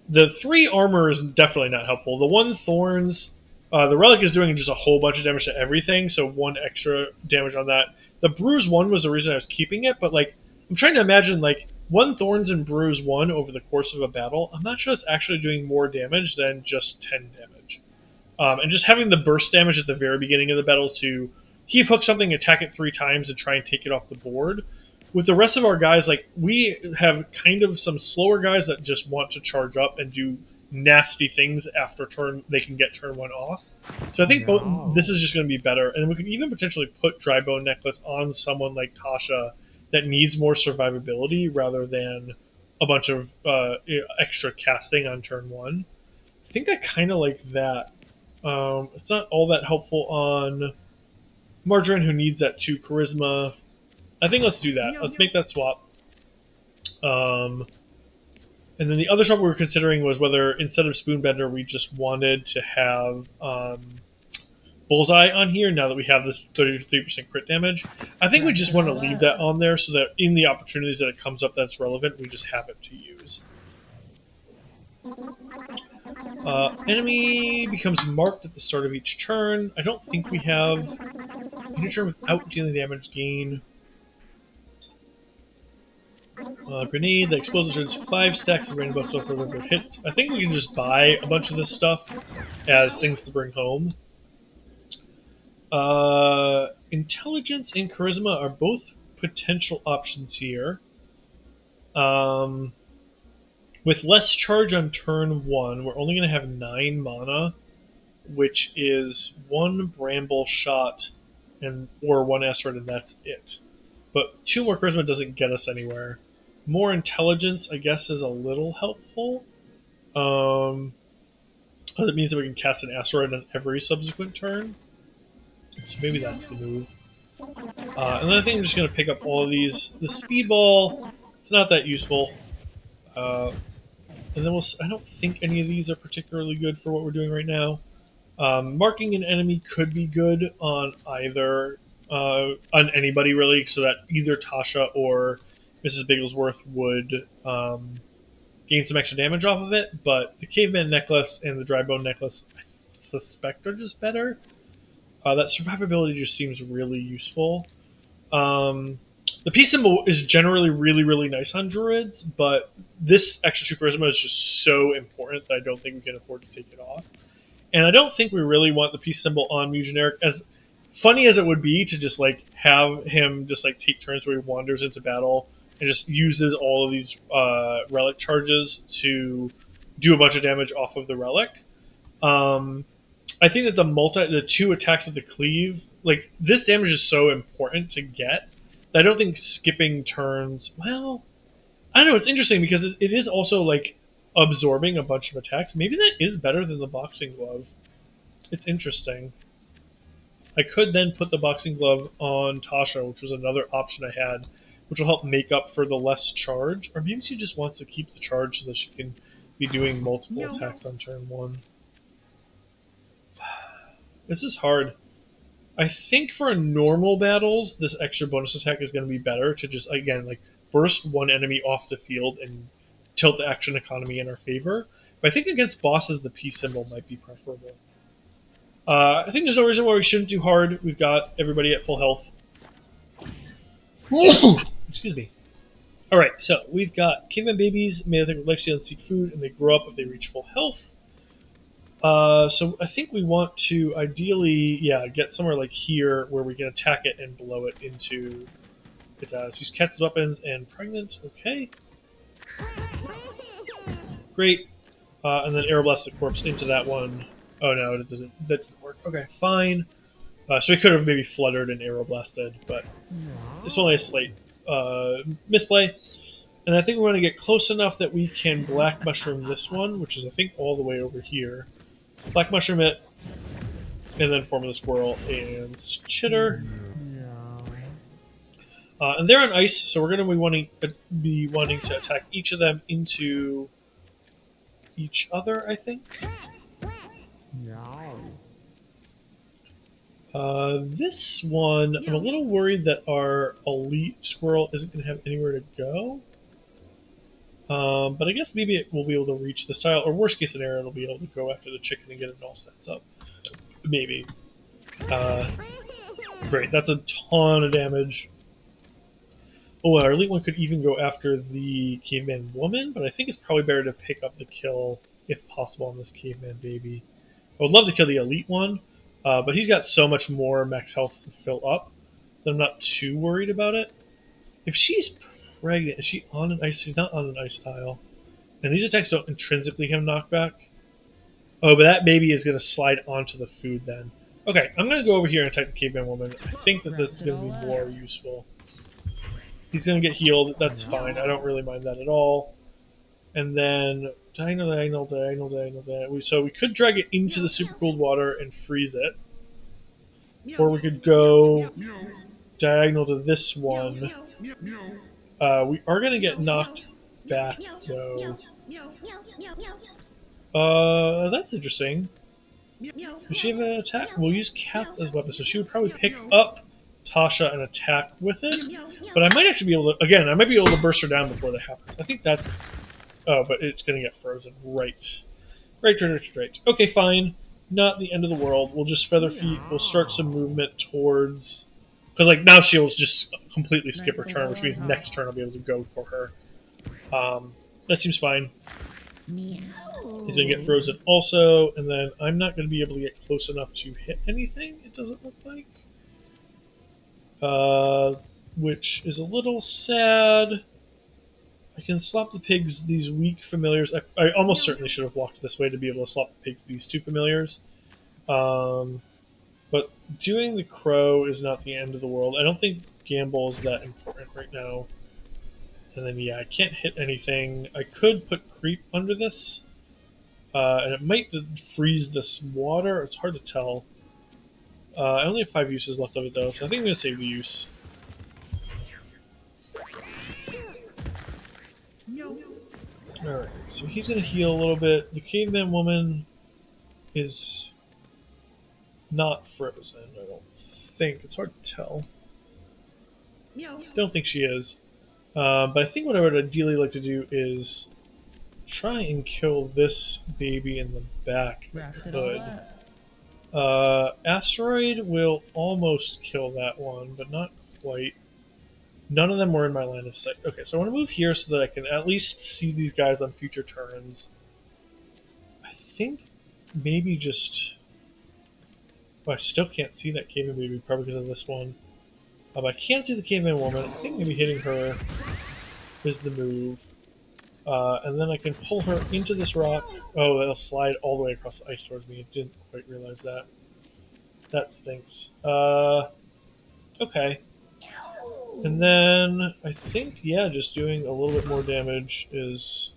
The 3 armor is definitely not helpful. The 1 thorns, the relic is doing just a whole bunch of damage to everything, so 1 extra damage on that. The bruise 1 was the reason I was keeping it, but I'm trying to imagine 1 thorns and bruise 1 over the course of a battle. I'm not sure it's actually doing more damage than just 10 damage. And just having the burst damage at the very beginning of the battle to heave hook something, attack it 3 times, and try and take it off the board. With the rest of our guys, we have kind of some slower guys that just want to charge up and do nasty things after they can get turn 1 off. So I think this is just going to be better. And we could even potentially put Dry Bone Necklace on someone like Tosha that needs more survivability rather than a bunch of extra casting on turn 1. I think I kind of like that. It's not all that helpful on Margarin, who needs that 2 charisma. I think let's do that. Let's make that swap. And then the other swap we were considering was whether instead of Spoonbender we just wanted to have Bullseye on here now that we have this 33% crit damage. I think we just want to leave that on there so that in the opportunities that it comes up that's relevant, we just have it to use. Enemy becomes marked at the start of each turn. I don't think we have End turn without dealing damage, gain. Grenade that explodes turns 5 stacks of random buff for whatever hits. I think we can just buy a bunch of this stuff as things to bring home. Intelligence and Charisma are both potential options here. With less charge on turn 1, we're only going to have 9 mana, which is 1 Bramble Shot or 1 Asteroid, and that's it. But 2 more Charisma doesn't get us anywhere. More Intelligence, I guess, is a little helpful. It means that we can cast an Asteroid on every subsequent turn. So maybe that's the move. And then I think I'm just going to pick up all of these. The Speedball, it's not that useful. And then I don't think any of these are particularly good for what we're doing right now. Marking an enemy could be good on either, on anybody really, so that either Tosha or Mrs. Bigglesworth would gain some extra damage off of it, but the Caveman Necklace and the Dry Bone Necklace, I suspect, are just better. That survivability just seems really useful. The peace symbol is generally really, really nice on druids, but this extra 2 charisma is just so important that I don't think we can afford to take it off. And I don't think we really want the peace symbol on Mew Generic. As funny as it would be to just like have him just like take turns where he wanders into battle and just uses all of these relic charges to do a bunch of damage off of the relic. I think that the 2 attacks with the cleave, like this damage is so important to get that I don't think skipping turns. Well, I don't know. It's interesting because it is also like absorbing a bunch of attacks. Maybe that is better than the boxing glove. It's interesting. I could then put the boxing glove on Tosha, which was another option I had, which will help make up for the less charge. Or maybe she just wants to keep the charge so that she can be doing multiple attacks on turn 1. This is hard. I think for normal battles, this extra bonus attack is going to be better to just, again, like burst one enemy off the field and tilt the action economy in our favor. But I think against bosses, the peace symbol might be preferable. I think there's no reason why we shouldn't do hard. We've got everybody at full health. Excuse me. Alright, so we've got caveman babies, made with life steal and seek food, and they grow up if they reach full health. So I think we want to ideally, get somewhere like here where we can attack it and blow it into its ass. Use cats as weapons and pregnant. Okay. Great. And then aeroblast the corpse into that one. Oh no, that didn't work. Okay, fine. So we could have maybe fluttered and aeroblasted, but it's only a slight misplay. And I think we want to get close enough that we can black mushroom this one, which is I think all the way over here. Black mushroom it, and then form of the squirrel and chitter. And they're on ice, so we're going to be wanting to attack each of them into each other, I think. This one, I'm a little worried that our elite squirrel isn't going to have anywhere to go. But I guess maybe it will be able to reach this tile, or worst case scenario, it'll be able to go after the chicken and get it all sets up. Maybe. Great, that's a ton of damage. Oh, our elite one could even go after the caveman woman, but I think it's probably better to pick up the kill, if possible, on this caveman baby. I would love to kill the elite one, but he's got so much more max health to fill up that I'm not too worried about it. If she's pregnant, is she on an ice? She's not on an ice tile. And these attacks don't intrinsically have knockback. Oh, but that baby is going to slide onto the food then. Okay, I'm going to go over here and attack the caveman woman. I think that this is going to be more useful. He's going to get healed. That's fine. I don't really mind that at all. And then diagonal. So we could drag it into the super cold water and freeze it. Or we could go diagonal to this one. We are going to get knocked back, though. That's interesting. Does she have an attack? We'll use cats as weapons, so she would probably pick up Tosha and attack with it. But I might actually be able to, again, I might be able to burst her down before that happens. I think that's, oh, but it's going to get frozen. Right. Okay, fine. not the end of the world. We'll just feather feet. We'll start some movement towards, because like now she'll just completely skip her turn, which means next turn I'll be able to go for her. That seems fine. He's gonna get frozen also, and then I'm not gonna be able to get close enough to hit anything. It doesn't look like, which is a little sad. I can slap the pigs these weak familiars. I almost certainly should have walked this way to be able to slap the pigs these two familiars. But doing the crow is not the end of the world. I don't think gamble is that important right now. And then, yeah, I can't hit anything. I could put creep under this. And it might freeze this water. It's hard to tell. I only have 5 uses left of it, though, so I think I'm going to save the use. Alright, so he's going to heal a little bit. The caveman woman is not frozen, I don't think. It's hard to tell. Don't think she is. But I think what I would ideally like to do is try and kill this baby in the back if I could. Asteroid will almost kill that one, but not quite. None of them were in my line of sight. Okay, so I want to move here so that I can at least see these guys on future turns. I think maybe just... Well, I still can't see that caveman baby, probably because of this one. I can't see the caveman woman. I think maybe hitting her is the move. And then I can pull her into this rock. Oh, that'll slide all the way across the ice towards me. I didn't quite realize that. That stinks. Okay. And then I think, yeah, just doing a little bit more damage is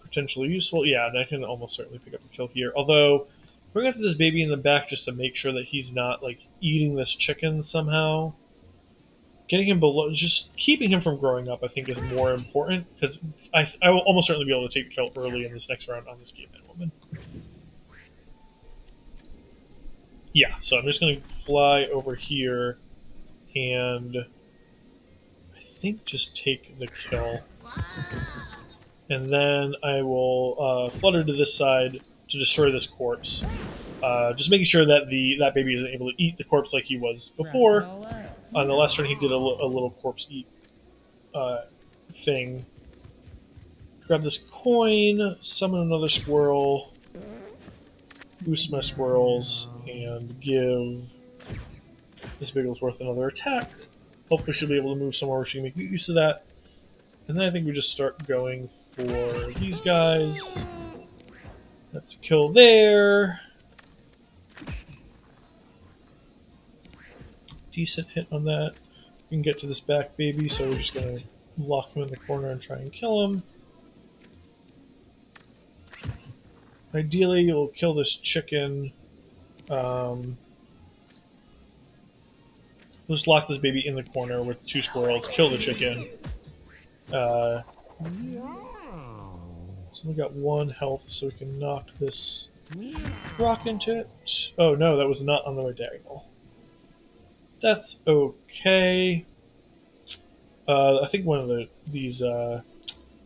potentially useful. Yeah, and I can almost certainly pick up a kill here. Although, going after this baby in the back just to make sure that he's not, like, eating this chicken somehow. Getting him below, just keeping him from growing up, I think, is more important, because I will almost certainly be able to take the kill early in this next round on this caveman woman. Yeah, so I'm just going to fly over here and I think just take the kill. And then I will flutter to this side to destroy this corpse. Just making sure that that baby isn't able to eat the corpse like he was before. On the last turn, he did a little corpse eat thing. Grab this coin, summon another squirrel, boost my squirrels, and give this Bigglesworth another attack. Hopefully she'll be able to move somewhere where she can make use of that. And then I think we just start going for these guys. That's a kill there. Decent hit on that. We can get to this back baby, so we're just going to lock him in the corner and try and kill him. Ideally, you'll kill this chicken. Just lock this baby in the corner with 2 squirrels. Kill the chicken. So we got 1 health, so we can knock this rock into it. Oh no, that was not on the right diagonal. That's okay. I think one of these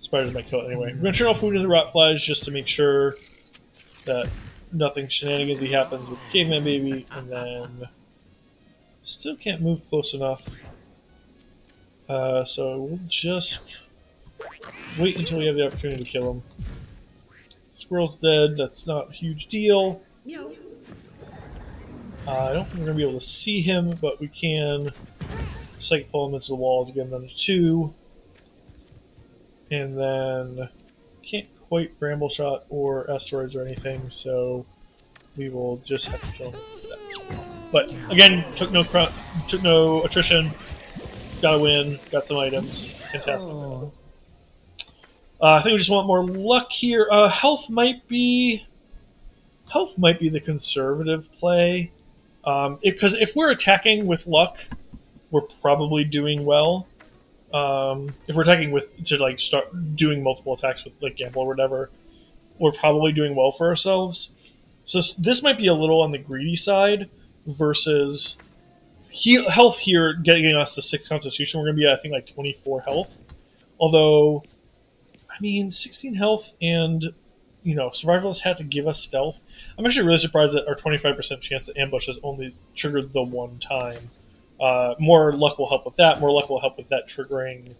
spiders might kill it anyway. We're going to turn off food into the rot flies just to make sure that nothing shenanigansy happens with the caveman baby, and then still can't move close enough. So we'll just wait until we have the opportunity to kill him. Squirrel's dead, that's not a huge deal. I don't think we're going to be able to see him, but we can psychic pull him into the wall to get him down to 2. And then can't quite bramble shot or asteroids or anything, so we will just have to kill him with that. But again, took no attrition. Got a win. Got some items. Fantastic. I think we just want more luck here. Health might be the conservative play. Because if we're attacking with luck, we're probably doing well. If we're attacking start doing multiple attacks with like gamble or whatever, we're probably doing well for ourselves. So this might be a little on the greedy side versus health here getting us to 6 constitution. We're going to be at, I think, like 24 health. Although, I mean, 16 health and, survivalists had to give us stealth. I'm actually really surprised that our 25% chance to ambush has only triggered the one time. More luck will help with that. More luck will help with that triggering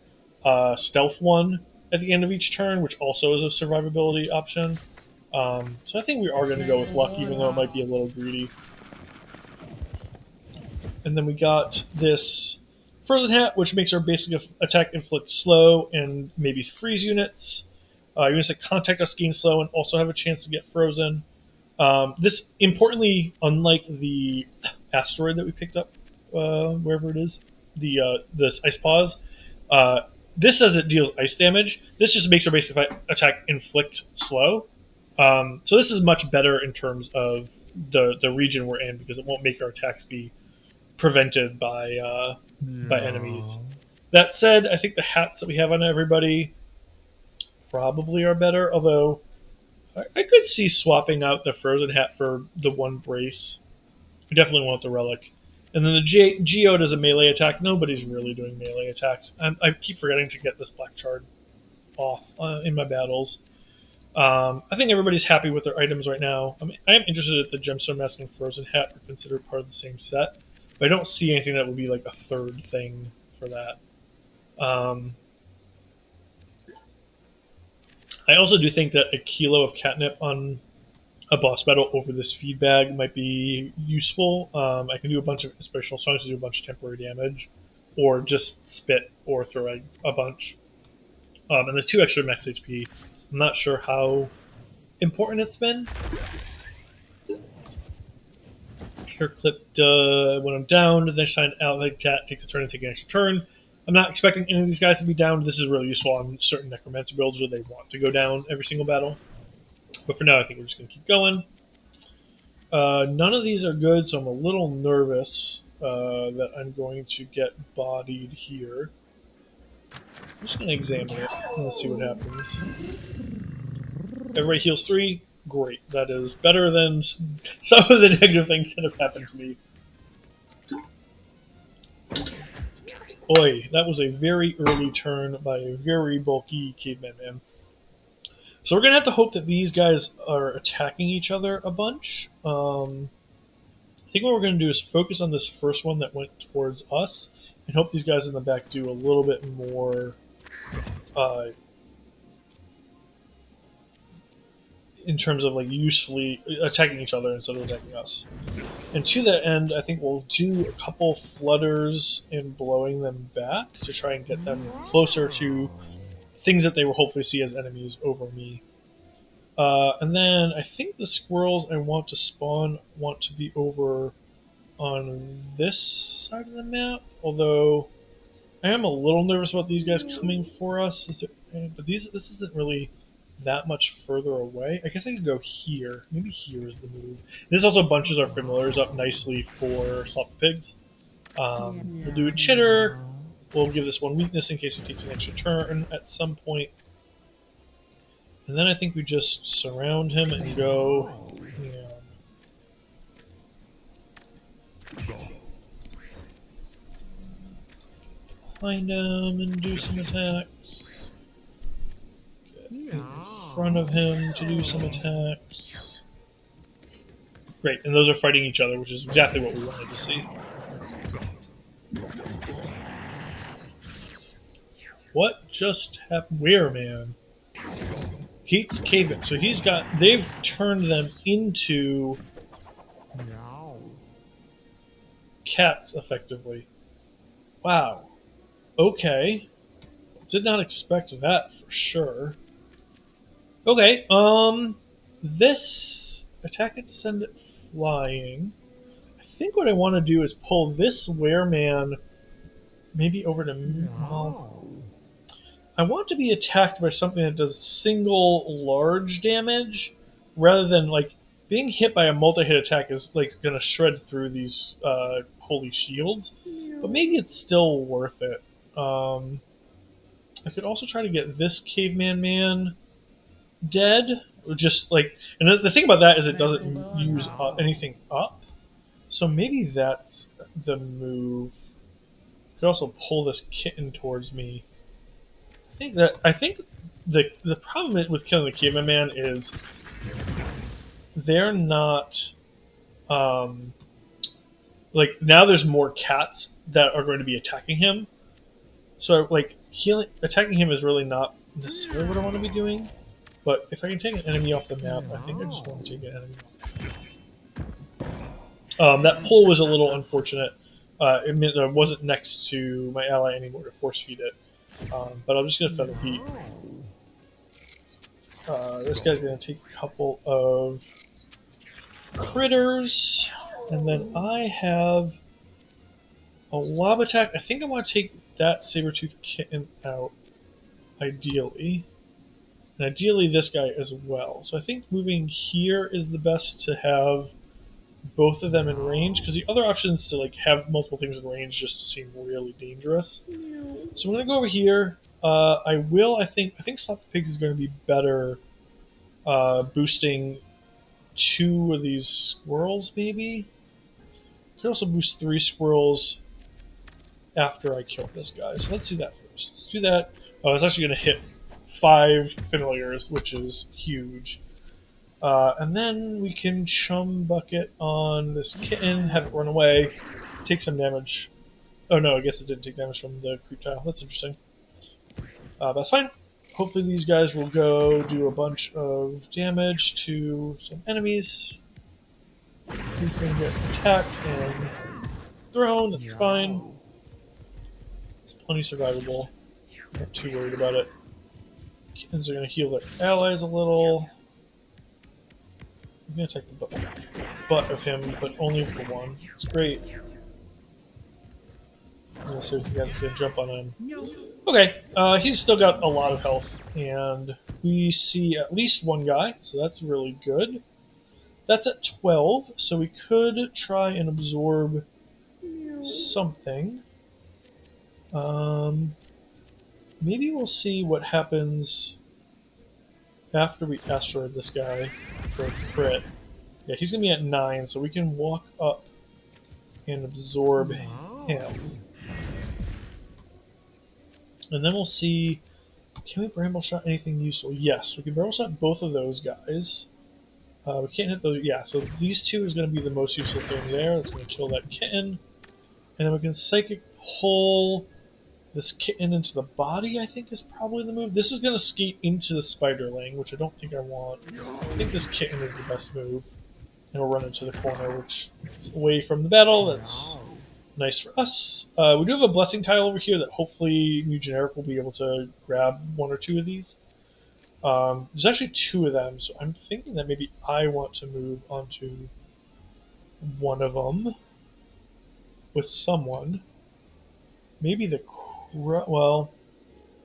stealth one at the end of each turn, which also is a survivability option. So I think we are going to go with luck, even though it might be a little greedy. And then we got this Frozen Hat, which makes our basic attack inflict slow and maybe freeze units. Units that contact us gain slow and also have a chance to get frozen. This, importantly, unlike the asteroid that we picked up, wherever it is, the Ice Paws, this says it deals ice damage. This just makes our basic attack inflict slow. So this is much better in terms of the region we're in, because it won't make our attacks be prevented by enemies. That said, I think the hats that we have on everybody probably are better, although I could see swapping out the Frozen Hat for the one brace. I definitely want the Relic. And then the Geode is a melee attack. Nobody's really doing melee attacks. I keep forgetting to get this Black Shard off in my battles. I think everybody's happy with their items right now. I mean, I am interested if the Gemstone Mask and Frozen Hat are considered part of the same set, but I don't see anything that would be like a third thing for that. I also do think that a kilo of catnip on a boss battle over this feed bag might be useful. I can do a bunch of inspirational songs to do a bunch of temporary damage, or just spit or throw a bunch. And the 2 extra max HP. I'm not sure how important it's been. Hair clipped when I'm downed. Then sign out like cat takes a turn and take an extra turn. I'm not expecting any of these guys to be down. This is really useful on certain Necromancer builds where they want to go down every single battle. But for now, I think we're just going to keep going. None of these are good, so I'm a little nervous that I'm going to get bodied here. I'm just going to examine it and let's see what happens. Everybody heals 3. Great. That is better than some of the negative things that have happened to me. Oi, that was a very early turn by a very bulky caveman man. So we're going to have to hope that these guys are attacking each other a bunch. I think what we're going to do is focus on this first one that went towards us and hope these guys in the back do a little bit more in terms of like usefully attacking each other instead of attacking us. And to that end, I think we'll do a couple flutters and blowing them back to try and get them closer to things that they will hopefully see as enemies over me. And then I think the squirrels I want to spawn want to be over on this side of the map, although I am a little nervous about these guys coming for us. But this isn't really that much further away. I guess I could go here. Maybe here is the move. This also bunches our familiars up nicely for sloppy pigs. We'll do a chitter. We'll give this one weakness in case it takes an extra turn at some point. And then I think we just surround him and go. Find him and do some attacks. Get in front of him to do some attacks. Great, and those are fighting each other, which is exactly what we wanted to see. What just happened? Where, man? Hates cavemen. So they've turned them into cats, effectively. Wow. Okay. Did not expect that for sure. Okay, this attack it to send it flying. I think what I want to do is pull this wereman maybe over to me. I want to be attacked by something that does single large damage rather than like being hit by a multi-hit attack is like gonna shred through these holy shields. But maybe it's still worth it. I could also try to get this caveman man dead. Just like, and the thing about that is it doesn't use anything up. So maybe that's the move. I could also pull this kitten towards me. I think the problem with killing the caveman man is they're not like now. There's more cats that are going to be attacking him. So like attacking him is really not necessarily what I want to be doing. But if I can take an enemy off the map, I think I just want to take an enemy off the map. That pull was a little unfortunate. It meant I wasn't next to my ally anymore to force feed it. But I'm just going to feather heat. This guy's going to take a couple of critters. And then I have a lob attack. I think I want to take that saber-toothed kitten out, ideally. And ideally this guy as well. So I think moving here is the best to have both of them in range, because the other option is to like have multiple things in range just to seem really dangerous. So I'm going to go over here. I think Slap the Pigs is going to be better boosting 2 of these squirrels, maybe? I could also boost 3 squirrels after I kill this guy. So let's do that first. Let's do that. Oh, it's actually going to hit 5 familiars, which is huge. And then we can chum bucket on this kitten, have it run away, take some damage. Oh no, I guess it didn't take damage from the creep tile. That's interesting. That's fine. Hopefully these guys will go do a bunch of damage to some enemies. He's going to get attacked and thrown. That's fine. It's plenty survivable. Not too worried about it. Kittens are going to heal their allies a little. I'm going to take the butt of him, but only for 1. It's great. Let's see if you guys can jump on him. Okay, he's still got a lot of health, and we see at least 1 guy, so that's really good. That's at 12, so we could try and absorb something. Maybe we'll see what happens after we asteroid this guy for a crit. Yeah, he's going to be at 9, so we can walk up and absorb him. And then we'll see, can we bramble shot anything useful? Yes, we can bramble shot both of those guys. We can't hit those, yeah, so these 2 is going to be the most useful thing there. That's going to kill that kitten. And then we can psychic pull this kitten into the body, I think is probably the move. This is going to skate into the spiderling, which I don't think I want. I think this kitten is the best move. And we'll run into the corner, which is away from the battle. That's nice for us. We do have a blessing tile over here that hopefully Mew Generic will be able to grab 1 or 2 of these. There's actually 2 of them, so I'm thinking that maybe I want to move onto one of them with someone. Maybe the crow. Well,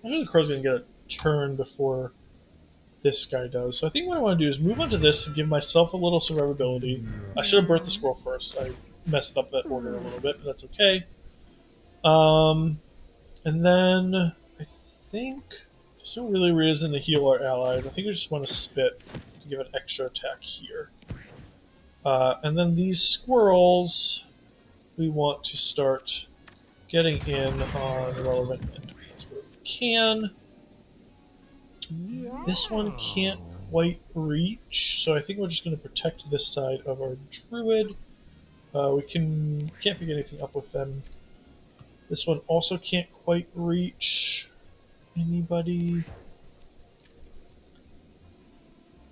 I think the crow's going to get a turn before this guy does. So I think what I want to do is move onto this and give myself a little survivability. I should have birthed the squirrel first. I messed up that order a little bit, but that's okay. And then I think there's no really reason to heal our allies. I think we just want to spit to give an extra attack here. And then these squirrels, we want to start getting in on relevant enemies where we can. This one can't quite reach, so I think we're just going to protect this side of our druid. We can't pick anything up with them. This one also can't quite reach anybody.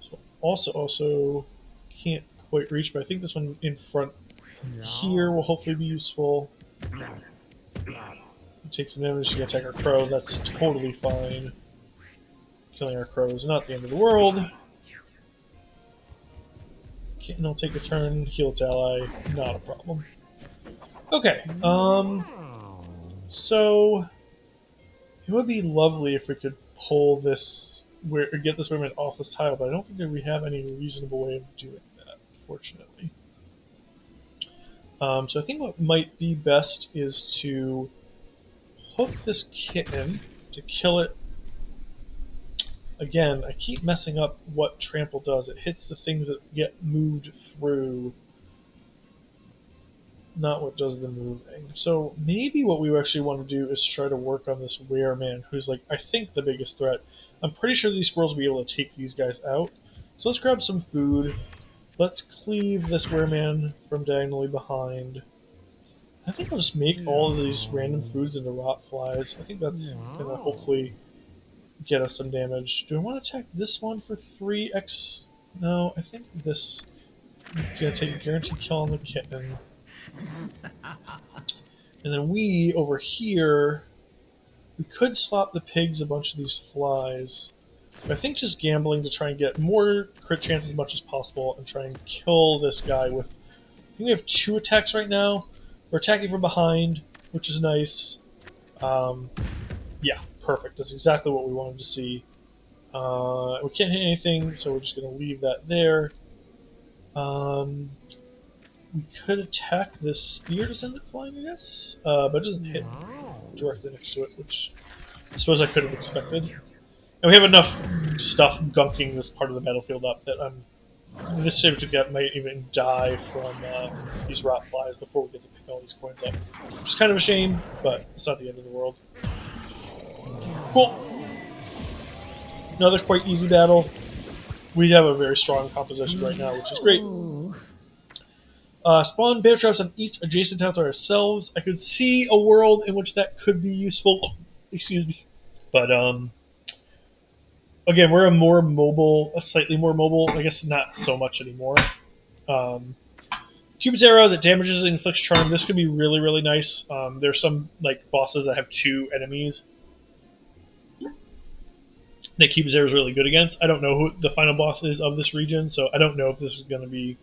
So also can't quite reach, but I think this one in front here will hopefully be useful. Take some damage to attack our crow. That's totally fine. Killing our crow is not the end of the world. Kitten will take a turn, heal its ally, not a problem. Okay, so it would be lovely if we could pull this, or get this woman off this tile, but I don't think that we have any reasonable way of doing that, fortunately. So I think what might be best is to hook this kitten to kill it. Again, I keep messing up what trample does. It hits the things that get moved through, not what does the moving. So maybe what we actually want to do is try to work on this wereman, who's like, I think, the biggest threat. I'm pretty sure these squirrels will be able to take these guys out. So let's grab some food. Let's cleave this wereman from diagonally behind. I think I'll just make all of these random foods into rot flies. I think that's gonna hopefully get us some damage. Do I want to attack this one for 3x? No, I think this is gonna take a guaranteed kill on the kitten. And then we, over here, we could slap the pigs a bunch of these flies. But I think just gambling to try and get more crit chances as much as possible and try and kill this guy with... I think we have 2 attacks right now. We're attacking from behind, which is nice. Yeah, perfect. That's exactly what we wanted to see. We can't hit anything, so we're just going to leave that there. We could attack this spear to send it flying, I guess. But it doesn't hit directly next to it, which I suppose I could have expected. And we have enough stuff gunking this part of the battlefield up that this saber-tooth might even die from these rot flies before we get to pick all these coins up. Which is kind of a shame, but it's not the end of the world. Cool. Another quite easy battle. We have a very strong composition right now, which is great. Spawn bear traps on each adjacent town to ourselves. I could see a world in which that could be useful. Excuse me. But, again, we're a slightly more mobile, I guess not so much anymore. Cupid's arrow that damages and inflicts charm. This could be really, really nice. There's some like bosses that have 2 enemies that Cupid's arrow is really good against. I don't know who the final boss is of this region, so I don't know if this is going to be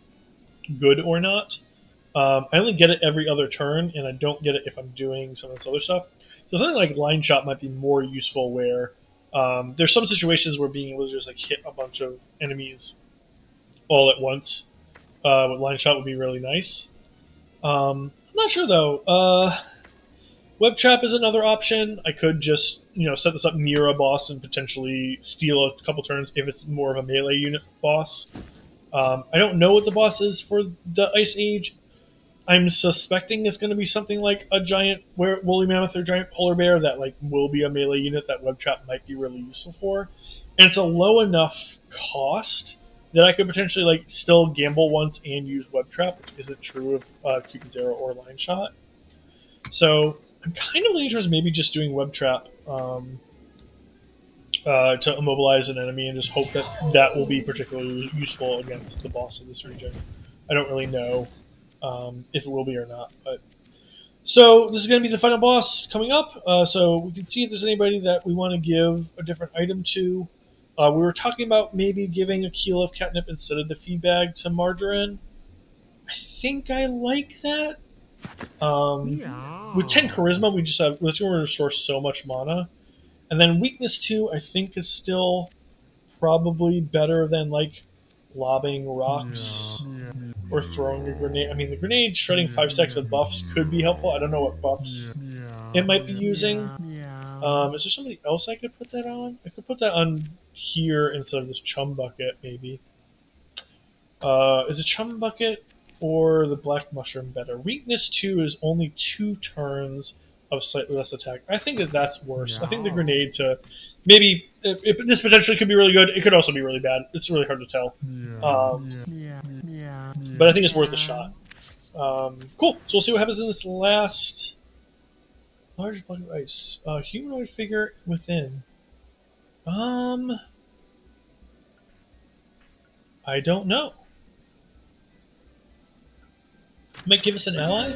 good or not. I only get it every other turn, and I don't get it if I'm doing some of this other stuff. So something like line shot might be more useful where there's some situations where being able to just like hit a bunch of enemies all at once with line shot would be really nice. I'm not sure though. Web trap is another option. I could just set this up near a boss and potentially steal a couple turns if it's more of a melee unit boss. I don't know what the boss is for the Ice Age. I'm suspecting it's going to be something like a giant woolly mammoth or giant polar bear that will be a melee unit that web trap might be really useful for. And it's a low enough cost that I could potentially still gamble once and use web trap, which isn't true of Cupid's arrow or line shot. So I'm kind of interested in maybe just doing web trap to immobilize an enemy and just hope that that will be particularly useful against the boss of this region. I don't really know if it will be or not. But so this is going to be the final boss coming up. So we can see if there's anybody that we want to give a different item to. We were talking about maybe giving a kilo of catnip instead of the feed bag to Margarin. I think I like that. With 10 charisma, we just have we're going to restore so much mana. And then weakness 2, I think, is still probably better than lobbing rocks or throwing a grenade. I mean, the grenade shredding 5 stacks of buffs could be helpful. I don't know what buffs it might be using. Is there somebody else I could put that on? I could put that on here instead of this chum bucket, maybe. Is a chum bucket or the black mushroom better? Weakness 2 is only 2 turns of slightly less attack. I think that's worse. I think the grenade to maybe if this potentially could be really good. It could also be really bad. It's really hard to tell. But I think it's worth a shot. Cool. So we'll see what happens in this last large block of ice. Humanoid figure within. I don't know. Might give us an ally?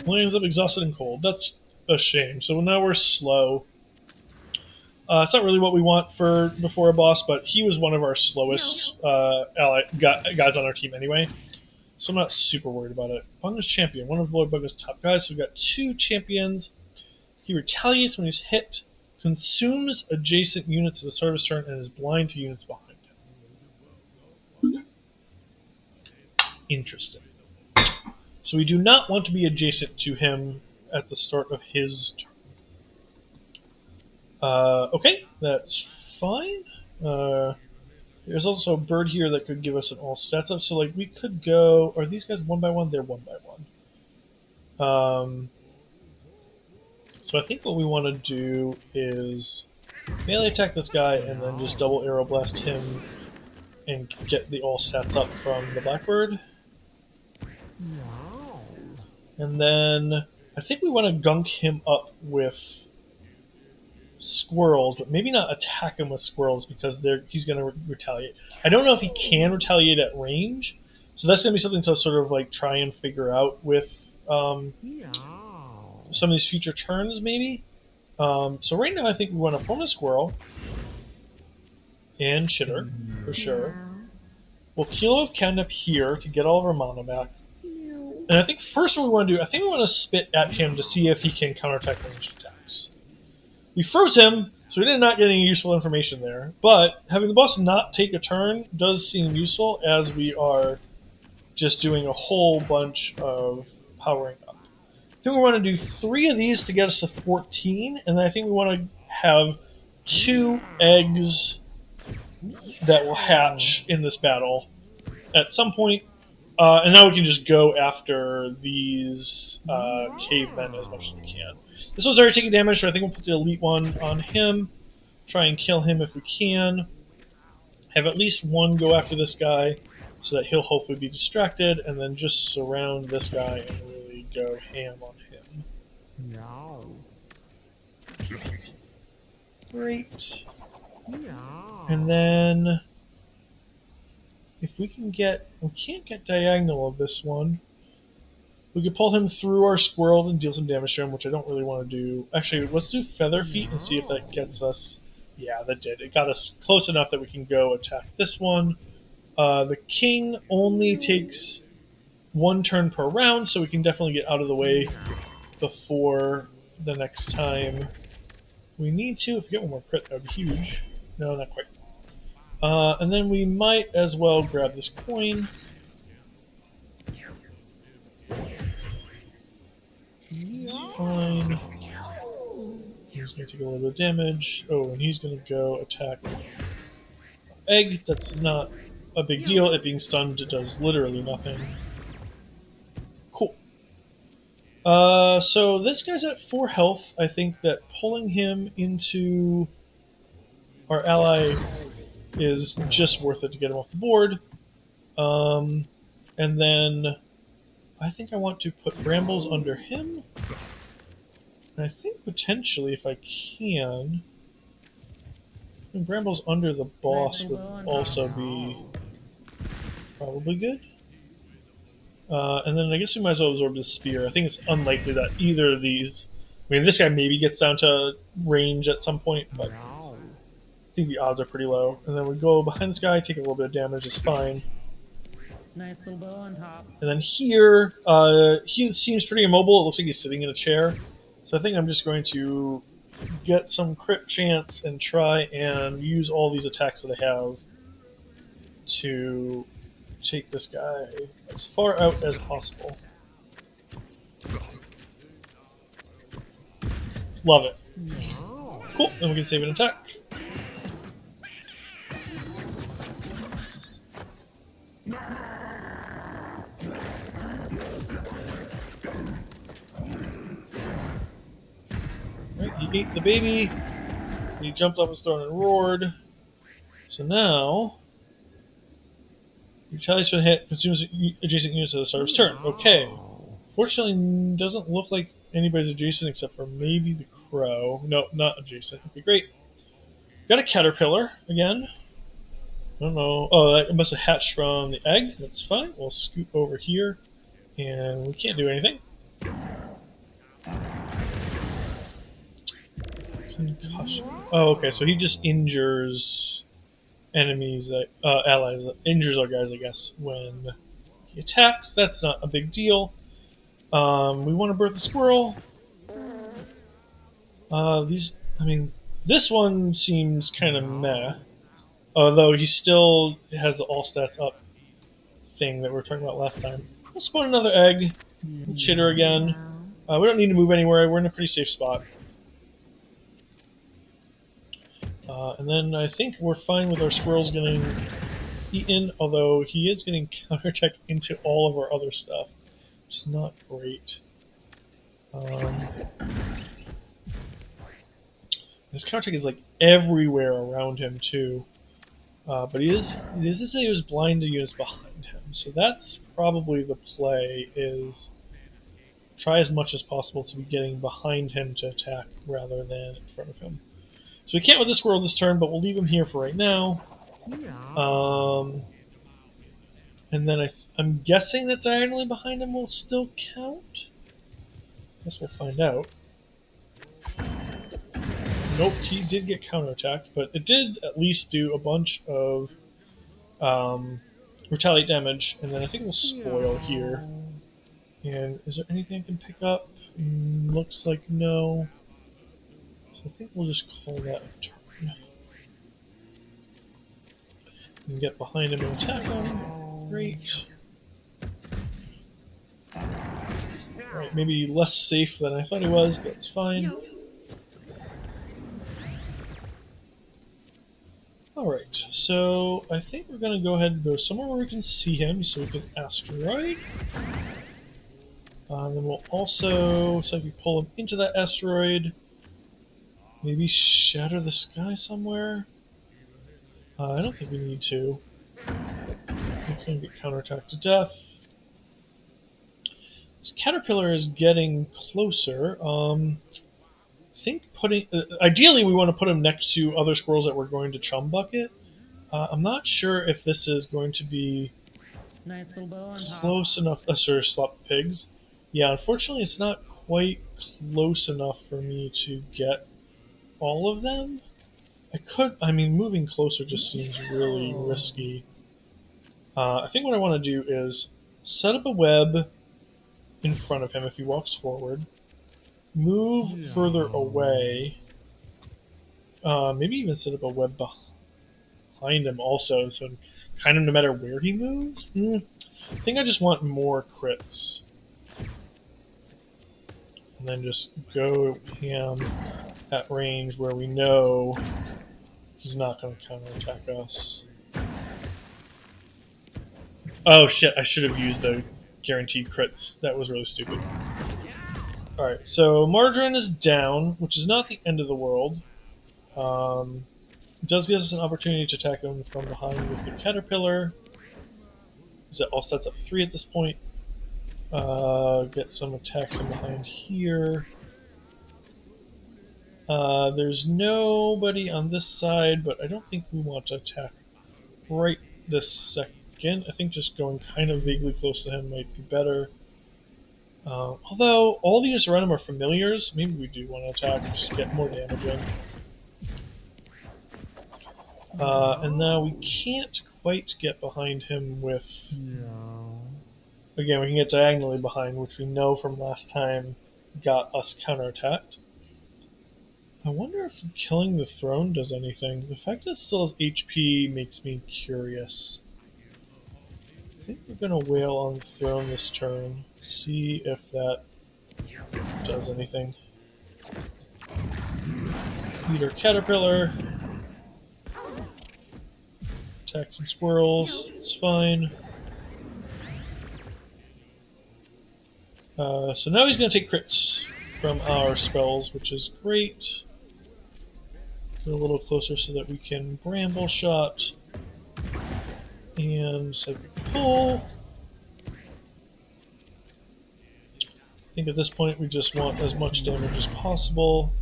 Williams up exhausted and cold. That's a shame. So now we're slow. It's not really what we want for before a boss, but he was one of our slowest guys on our team anyway. So I'm not super worried about it. Bunga's champion, one of Lord Bunga's top guys. So we've got 2 champions. He retaliates when he's hit, consumes adjacent units at the start of his turn, and is blind to units behind him. Interesting. So we do not want to be adjacent to him at the start of his turn. Okay, that's fine. There's also a bird here that could give us an all stats up. So we could go. Are these guys 1 by 1? They're 1 by 1. So I think what we want to do is melee attack this guy and then just double arrow blast him and get the all stats up from the Blackbird. And then I think we want to gunk him up with squirrels, but maybe not attack him with squirrels because he's going to retaliate. I don't know if he can retaliate at range, so that's going to be something to sort of like try and figure out with some of these future turns, maybe. So right now I think we want to form a squirrel and shitter for sure. We'll Kilo of Catnip here to get all of our mana back. And I think first what we want to do, I think we want to spit at him to see if he can counterattack ranged attacks. We froze him, so we did not get any useful information there. But having the boss not take a turn does seem useful as we are just doing a whole bunch of powering up. I think we want to do 3 of these to get us to 14, and then I think we want to have 2 eggs that will hatch in this battle at some point. And now we can just go after these cavemen as much as we can. This one's already taking damage, so I think we'll put the elite one on him. Try and kill him if we can. Have at least one go after this guy so that he'll hopefully be distracted, and then just surround this guy and really go ham on him. No. Great. No. And then if we can't get diagonal of this one, we could pull him through our squirrel and deal some damage to him, which I don't really want to do. Actually, let's do Feather Feet and see if that gets us. Yeah, that did. It got us close enough that we can go attack this one. The king only takes 1 turn per round, so we can definitely get out of the way before the next time we need to. If we get one more crit, that would be huge. No, not quite. And then we might as well grab this coin. It's fine. He's going to take a little bit of damage. Oh, and he's going to go attack egg. That's not a big deal. It being stunned does literally nothing. Cool. So this guy's at 4 health. I think that pulling him into our ally is just worth it to get him off the board. And then I think I want to put brambles under him. And I think potentially if I can, brambles under the boss would also be probably good. And then I guess we might as well absorb this spear. I think it's unlikely that either of these... I mean, this guy maybe gets down to range at some point, but I think the odds are pretty low. And then we go behind this guy, take a little bit of damage, it's fine. Nice little bow on top. And then here, he seems pretty immobile. It looks like he's sitting in a chair. So I think I'm just going to get some crit chance and try and use all these attacks that I have to take this guy as far out as possible. Love it. Cool, then we can save an attack. Right, he ate the baby. He jumped off his throne and roared. So now, retaliation hit consumes adjacent units at the start of his turn. Okay. Fortunately, doesn't look like anybody's adjacent except for maybe the crow. No, not adjacent. Okay, great. Got a caterpillar again. I don't know. Oh, that must have hatched from the egg. That's fine. We'll scoot over here, and we can't do anything. Concussion. Oh, okay. So he just injures enemies, allies. Injures our guys, I guess, when he attacks. That's not a big deal. We want to birth a squirrel. This one seems kind of meh. Although he still has the all stats up thing that we were talking about last time. We'll spawn another egg. We'll chitter again. We don't need to move anywhere. We're in a pretty safe spot. And then I think we're fine with our squirrels getting eaten, although he is getting counterattacked into all of our other stuff, which is not great. His counterattack is like everywhere around him too. But he does say he was blind to units behind him, so that's probably the play, is try as much as possible to be getting behind him to attack rather than in front of him. So we can't with this squirrel this turn, but we'll leave him here for right now. And then I'm guessing that diagonally behind him will still count? Guess we'll find out. Nope, he did get counterattacked, but it did at least do a bunch of retaliate damage, and then I think we'll spoil here. And is there anything I can pick up? Looks like no. So I think we'll just call that a turn. And get behind him and attack him. Great. Alright, maybe less safe than I thought he was, but it's fine. Alright, so I think we're going to go ahead and go somewhere where we can see him, so we can asteroid. Then we'll also, so if we pull him into that asteroid, maybe shatter the sky somewhere? I don't think we need to. It's going to get counterattacked to death. This caterpillar is getting closer. I think ideally we want to put him next to other squirrels that we're going to chum bucket. I'm not sure if this is going to be Nice little bow on top. close enough. Sorry, slop pigs. Yeah, unfortunately it's not quite close enough for me to get all of them. I mean, moving closer just seems really risky. I think what I want to do is set up a web in front of him if he walks forward. Move further away. Maybe even set up a web behind him also, so kind of no matter where he moves. I think I just want more crits. And then just go ham at range where we know he's not going to counterattack us. Oh shit, I should have used the guaranteed crits. That was really stupid. Alright, so Margarin is down, which is not the end of the world. It does give us an opportunity to attack him from behind with the caterpillar. So all sets up 3 at this point. Get some attacks from behind here. There's nobody on this side, but I don't think we want to attack right this second. I think just going kind of vaguely close to him might be better. Although all the units around him are familiars, maybe we do want to attack and just get more damage in. And now we can't quite get behind him with... Again, we can get diagonally behind, which we know from last time got us counterattacked. I wonder if killing the throne does anything. The fact that it still has HP makes me curious. I think we're going to wail on the throne this turn. See if that does anything. Eat our caterpillar. Attack some squirrels. It's fine. So now he's going to take crits from our spells, which is great. Get a little closer so that we can bramble shot and pull. I think at this point we just want as much damage as possible.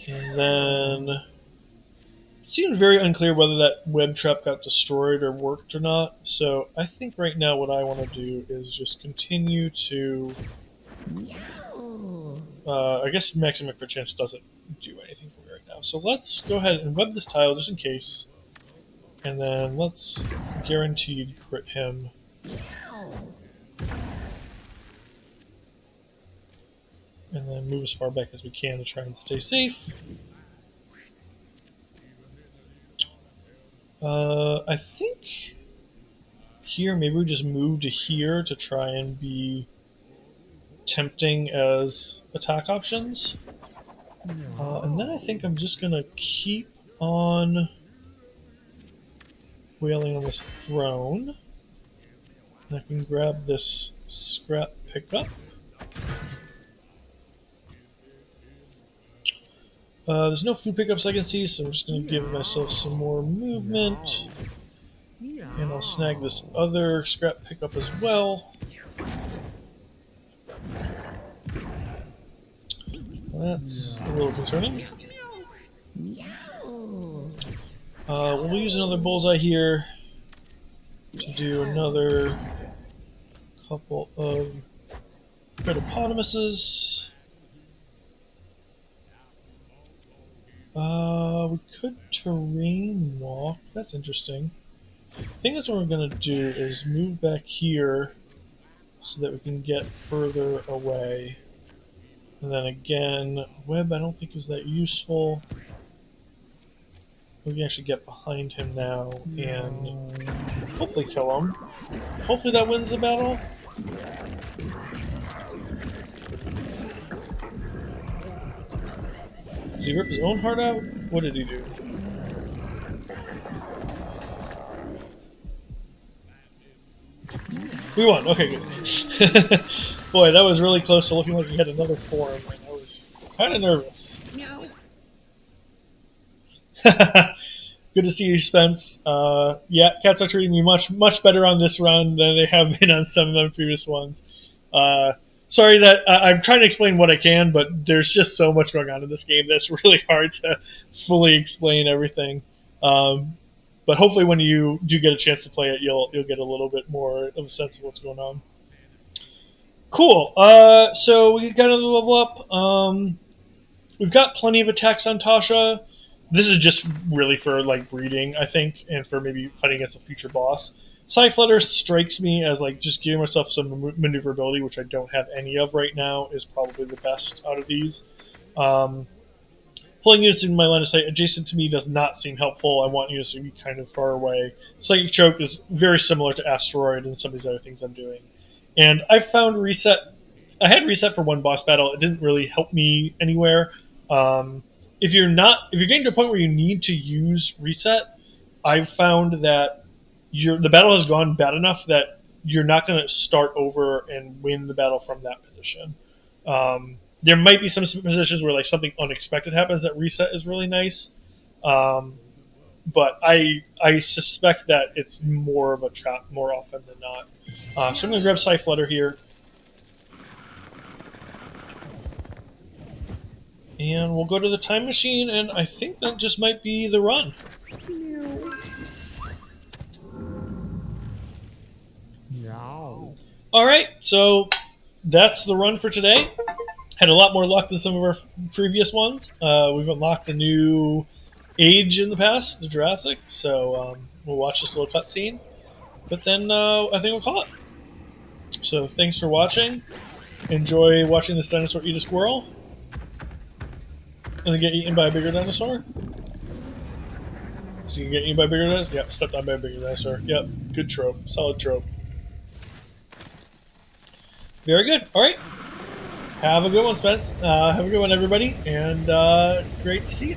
And then it seemed very unclear whether that web trap got destroyed or worked or not. So I think right now what I want to do is just continue to... I guess maximum crit chance doesn't do anything for me right now. So let's go ahead and web this tile just in case. And then let's guaranteed crit him. And then move as far back as we can to try and stay safe. I think here maybe we just move to here to try and be tempting as attack options. And then I think I'm just going to keep on wailing on this throne. And I can grab this scrap pickup. There's no food pickups I can see, so I'm just going to give myself some more movement. And I'll snag this other scrap pickup as well. That's a little concerning. We'll use another bullseye here to do another couple of hippopotamuses. We could terrain walk. That's interesting. I think that's what we're going to do is move back here so that we can get further away. And then again, web I don't think is that useful. We can actually get behind him now and hopefully kill him. Hopefully that wins the battle. Did he rip his own heart out? What did he do? We won. Okay, good. Boy, that was really close to looking like he had another form, and I was kind of nervous. Good to see you, Spence. Yeah, cats are treating me much better on this run than they have been on some of the previous ones. Sorry that I'm trying to explain what I can, but there's just so much going on in this game that's really hard to fully explain everything. But hopefully, when you do get a chance to play it, you'll get a little bit more of a sense of what's going on. Cool. So we got another level up. We've got plenty of attacks on Tosha. This is just really for like breeding, I think, and for maybe fighting against a future boss. Scyflutter strikes me as like just giving myself some maneuverability, which I don't have any of right now, is probably the best out of these. Pulling units in my line of sight adjacent to me does not seem helpful. I want units to be kind of far away. Psychic Choke is very similar to Asteroid and some of these other things I'm doing. And I've found reset. I had reset for one boss battle. It didn't really help me anywhere. If you're getting to a point where you need to use reset, I've found that the battle has gone bad enough that you're not going to start over and win the battle from that position. There might be some positions where like something unexpected happens that reset is really nice, but I suspect that it's more of a trap more often than not. So I'm going to grab Scyflutter here. And we'll go to the time machine, and I think that just might be the run. Alright, so that's the run for today. Had a lot more luck than some of our previous ones. We've unlocked a new age in the past, the Jurassic, so we'll watch this little cutscene. But then I think we'll call it. So thanks for watching. Enjoy watching this dinosaur eat a squirrel. And then get eaten by a bigger dinosaur? So you can get eaten by a bigger dinosaur? Yep, stepped on by a bigger dinosaur. Yep, good trope. Solid trope. Very good. Alright. Have a good one, Spence. Have a good one, everybody. And great to see you.